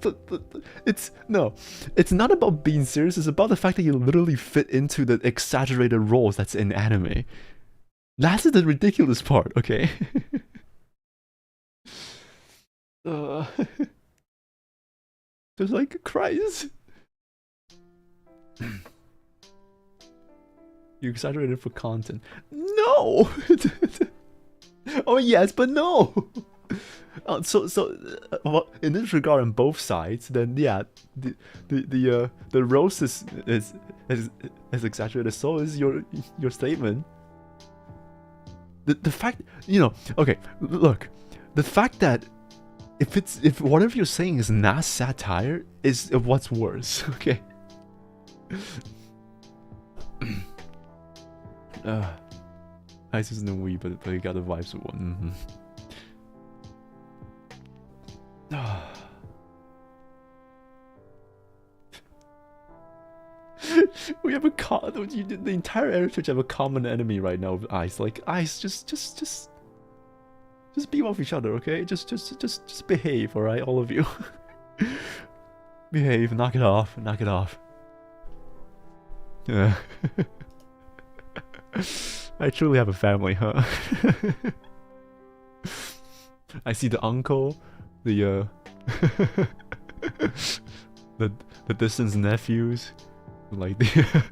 but it's not about being serious. It's about the fact that you literally fit into the exaggerated roles that's in anime. That's the ridiculous part, okay? Just like Christ. You exaggerated for content. No. Oh yes, but no. Well, in this regard, on both sides, then yeah, the roast is exaggerated. So is your statement. The fact, you know, okay, look, the fact that if whatever you're saying is not satire is what's worse, okay. Ice isn't a wee, but you got the vibes of one. We have the entire heritage have a common enemy right now with Ice. Like Ice, just be off each other, okay? Just behave, all right, all of you. Behave, knock it off. Yeah. I truly have a family, huh? I see the uncle, the distant nephews, like the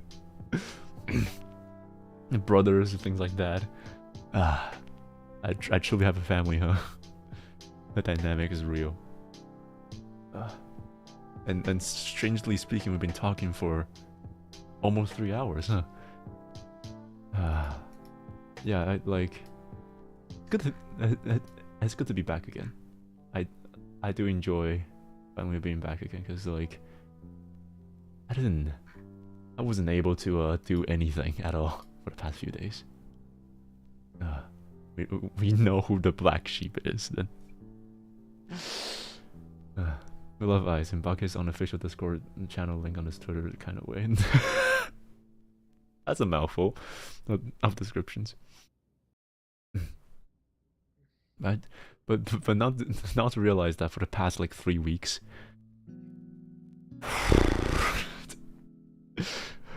brothers and things like that. I truly have a family, huh? The dynamic is real. And strangely speaking, we've been talking for almost 3 hours, huh? Yeah, it's good to be back again. I do enjoy finally being back again, because like I wasn't able to do anything at all for the past few days. We know who the black sheep is then. We love Ice, and Bucket's unofficial Discord channel link on his Twitter kind of way. That's a mouthful of descriptions. But now to realize that for the past like 3 weeks,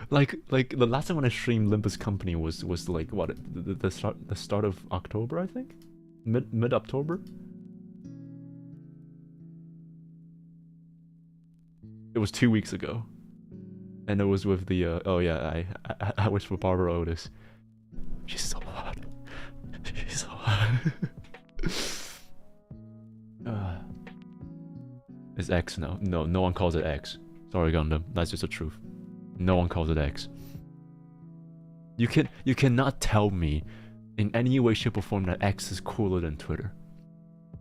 like the last time when I streamed Limpus Company was like what, the start of October, I think, mid October. It was 2 weeks ago, and it was with the oh yeah, I wish for Barbara Otis. She's so hot. She's so hot. It's X now. No one calls it X. Sorry, Gundam. That's just the truth. No one calls it X. You cannot tell me in any way, shape, or form that X is cooler than Twitter.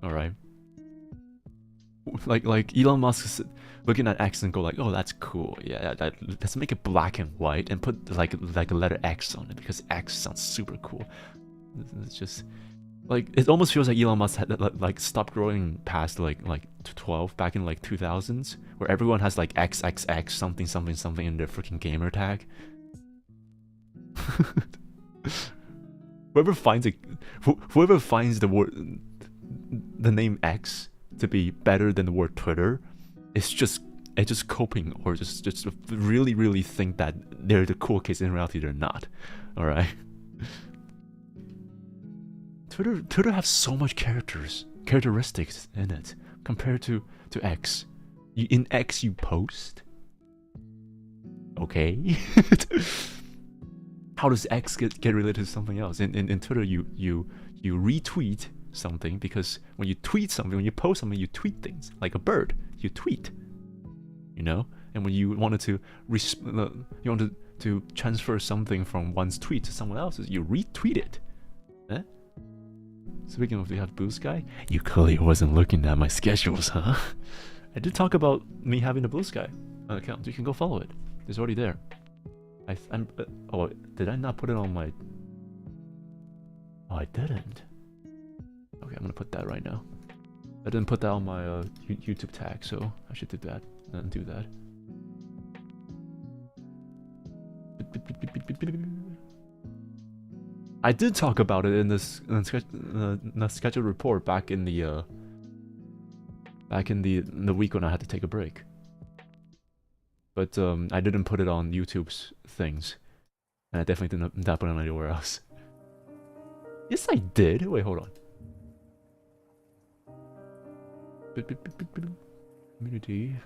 All right. Like Elon Musk is looking at X and go like, oh, that's cool. Yeah, let's make it black and white and put like a letter X on it, because X sounds super cool. It's just like, it almost feels like Elon Musk had like stopped growing past like 12 back in like 2000s, where everyone has like XXX something in their freaking gamer tag. Whoever finds the name X to be better than the word Twitter, it's just coping, or just really think that they're the cool kids. In reality, they're not. All right. Twitter has so much characteristics in it compared to X. In X you post, Okay. How does X get related to something else? In Twitter, you retweet something, because when you tweet something, when you post something, you tweet things. Like a bird, you tweet. You know? And when you wanted to to transfer something from one's tweet to someone else's, you retweet it. Eh? Speaking of, we have Blue Sky. You clearly wasn't looking at my schedules, huh? I did talk about me having a Blue Sky account. You can go follow it. It's already there. Oh, did I not put it on my... Oh, I didn't. Okay, I'm gonna put that right now. I didn't put that on my YouTube tag, so I should do that and do that. I did talk about it in this scheduled report back in the week when I had to take a break. But I didn't put it on YouTube's things, and I definitely didn't put it on anywhere else. Yes, I did. Wait, hold on. Community.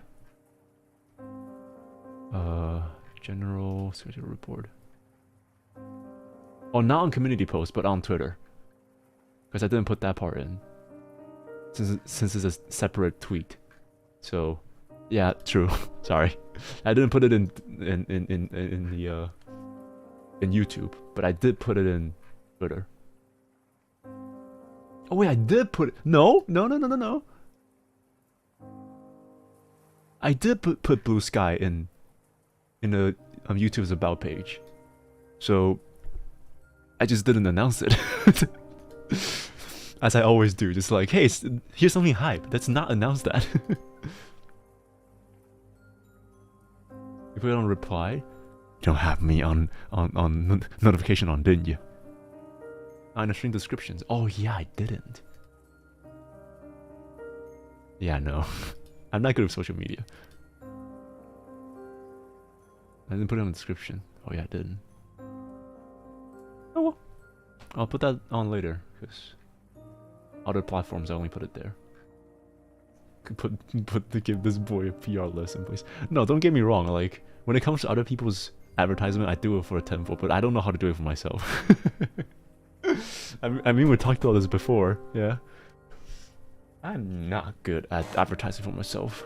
General schedule report. Oh, not on community post, but on Twitter. Because I didn't put that part in. Since it's a separate tweet. So, yeah, true. Sorry. I didn't put it in YouTube, but I did put it in Twitter. Oh wait, I did put it. No. I did put Blue Sky in YouTube's about page. So I just didn't announce it. As I always do, just like, hey, here's something hype. Let's not announce that. You put it on reply. You don't have me on notification on, didn't you? In the stream descriptions. Oh yeah, I didn't. Yeah, no. I'm not good with social media. I didn't put it on the description. Oh yeah, I didn't. Oh well. I'll put that on later, because other platforms I only put it there. Could put to give this boy a PR lesson, please. No, don't get me wrong. Like, when it comes to other people's advertisement, I do it for a tenfold, but I don't know how to do it for myself. I mean, we talked about this before, yeah. I'm not good at advertising for myself.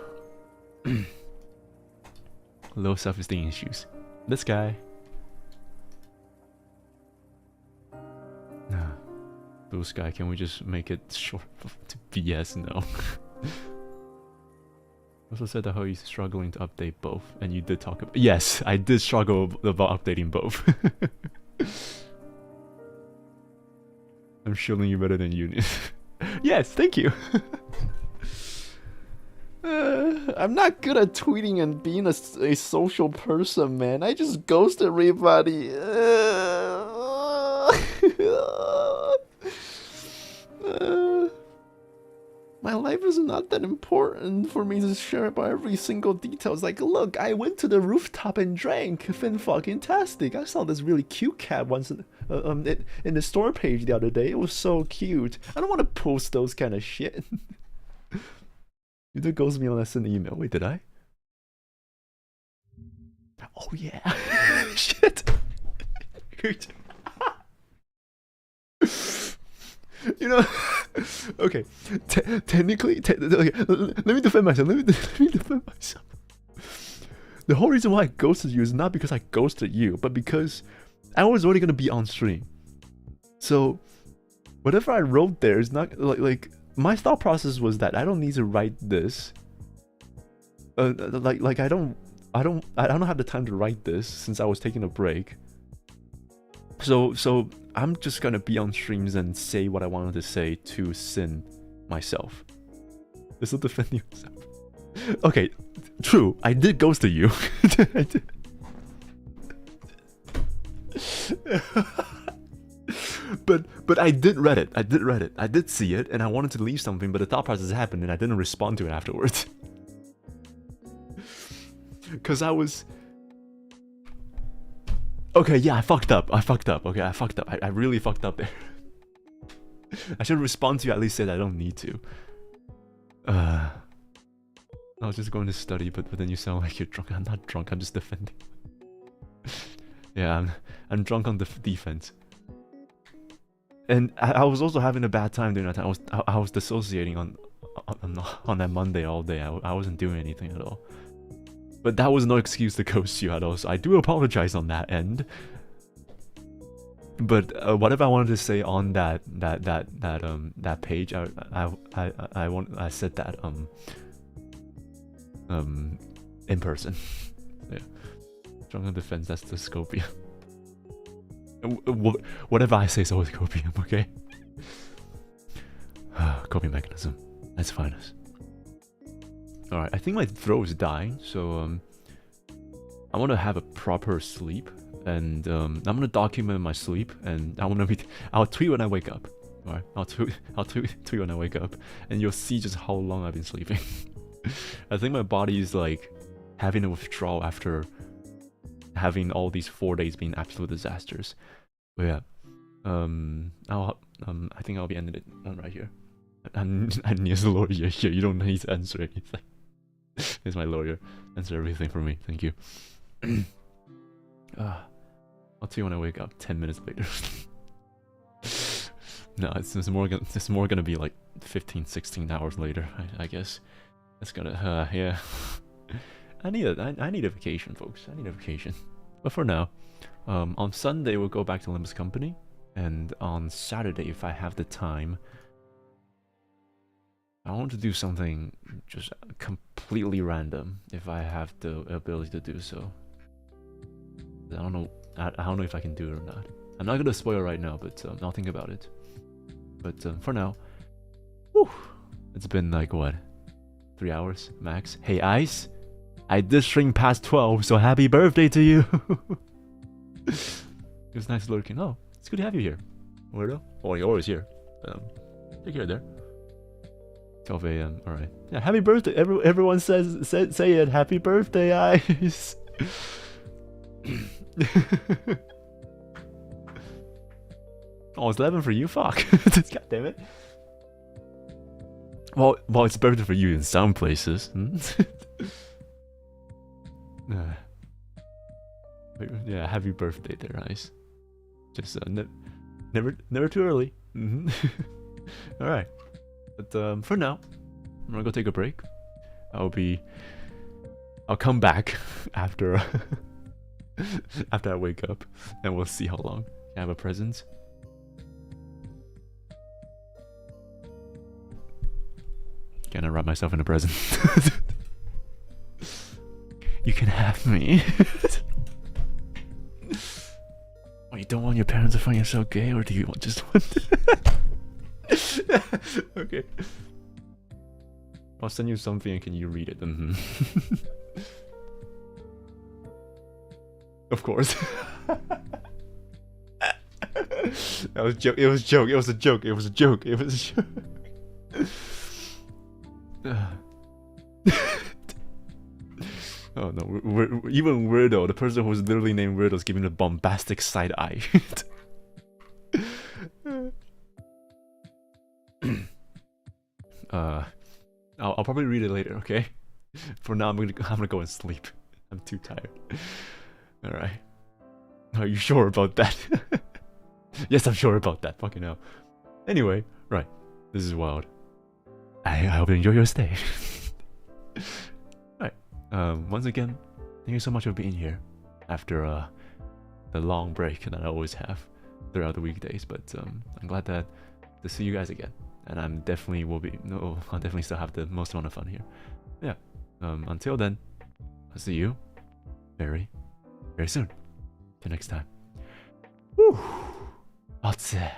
Low self-esteem issues. This guy. Blue Sky, can we just make it short to BS? No. Also said that how he's struggling to update both, and you did talk about... Yes, I did struggle about updating both. I'm shielding you better than you. Yes, thank you. I'm not good at tweeting and being a social person, man. I just ghost everybody. My life is not that important for me to share about every single detail. It's like, look, I went to the rooftop and drank. Fin-fucking-tastic. I saw this really cute cat once in the store page the other day. It was so cute. I don't want to post those kind of shit. You did ghost me unless in the email. Wait, did I? Oh yeah. Shit. You know, okay. Technically, okay. Let me defend myself. Let me defend myself. The whole reason why I ghosted you is not because I ghosted you, but because I was already gonna be on stream. So, whatever I wrote there is not like my thought process was that I don't need to write this. Like I don't have the time to write this since I was taking a break. So I'm just gonna be on streams and say what I wanted to say to Sin myself. This will defend yourself. Okay, true. I did ghost to you. I did. But I did read it. I did see it, and I wanted to leave something, but the thought process happened, and I didn't respond to it afterwards. Cause I was. Okay, yeah, I fucked up. Okay, I fucked up. I really fucked up there. I should respond to you, at least say that I don't need to. I was just going to study, but then you sound like you're drunk. I'm not drunk, I'm just defending. Yeah, I'm drunk on the defense. And I was also having a bad time during that time. I was dissociating on that Monday all day. I wasn't doing anything at all. But that was no excuse to ghost you at all. So I do apologize on that end. But whatever I wanted to say on that page, I said that in person. Yeah, drunk on defense. That's the Scopium. Whatever I say is always copium, okay? Coping mechanism. That's finest. Alright, I think my throat is dying, so I want to have a proper sleep, and I'm gonna document my sleep, and I'll tweet when I wake up. Alright, I'll tweet when I wake up, and you'll see just how long I've been sleeping. I think my body is like having a withdrawal after having all these 4 days being absolute disasters. But yeah, I think I'll be ending it right here. I'm Nious' lawyer here. You don't need to answer anything. He's my lawyer. Answer everything for me. Thank you. I'll tell you when I wake up 10 minutes later. No, it's more gonna be like 15, 16 hours later, I guess. That's gonna yeah. I need a vacation, folks. I need a vacation. But for now, on Sunday we'll go back to Olympus Company, and on Saturday, if I have the time, I want to do something just completely random. If I have the ability to do so, I don't know. I don't know if I can do it or not. I'm not gonna spoil right now, but I'll think about it. But for now, whew, it's been like what, 3 hours max. Hey Ice, I did string past 12, so happy birthday to you. It was nice lurking. Oh, it's good to have you here, weirdo. Oh, you're always here. Take care there. 12 a.m. All right. Yeah, happy birthday. Everyone say it. Happy birthday, Ice. Oh, it's 11 for you. Fuck. God damn it. Well, it's birthday for you in some places. Yeah, happy birthday there, Ice. Just never too early. All right. But for now, I'm gonna go take a break. I'll come back after after I wake up, and we'll see how long. Can I have a present? Can I wrap myself in a present? You can have me. Oh, you don't want your parents to find yourself gay, or do you just want? Okay. I'll send you something and can you read it? Of course. That was joke. It was joke. It was a joke. It was a joke. It was a joke. Oh no, even Weirdo, the person who's literally named Weirdo, is giving a bombastic side eye. I'll probably read it later, okay? For now, I'm gonna go and sleep. I'm too tired. All right. Are you sure about that? Yes, I'm sure about that. Fucking hell. Anyway, right. This is wild. I hope you enjoy your stay. Right. Once again, thank you so much for being here after the long break that I always have throughout the weekdays. But I'm glad to see you guys again. And I'll definitely still have the most amount of fun here. Yeah. Until then, I'll see you very, very soon. Till next time. Woo! ALTYR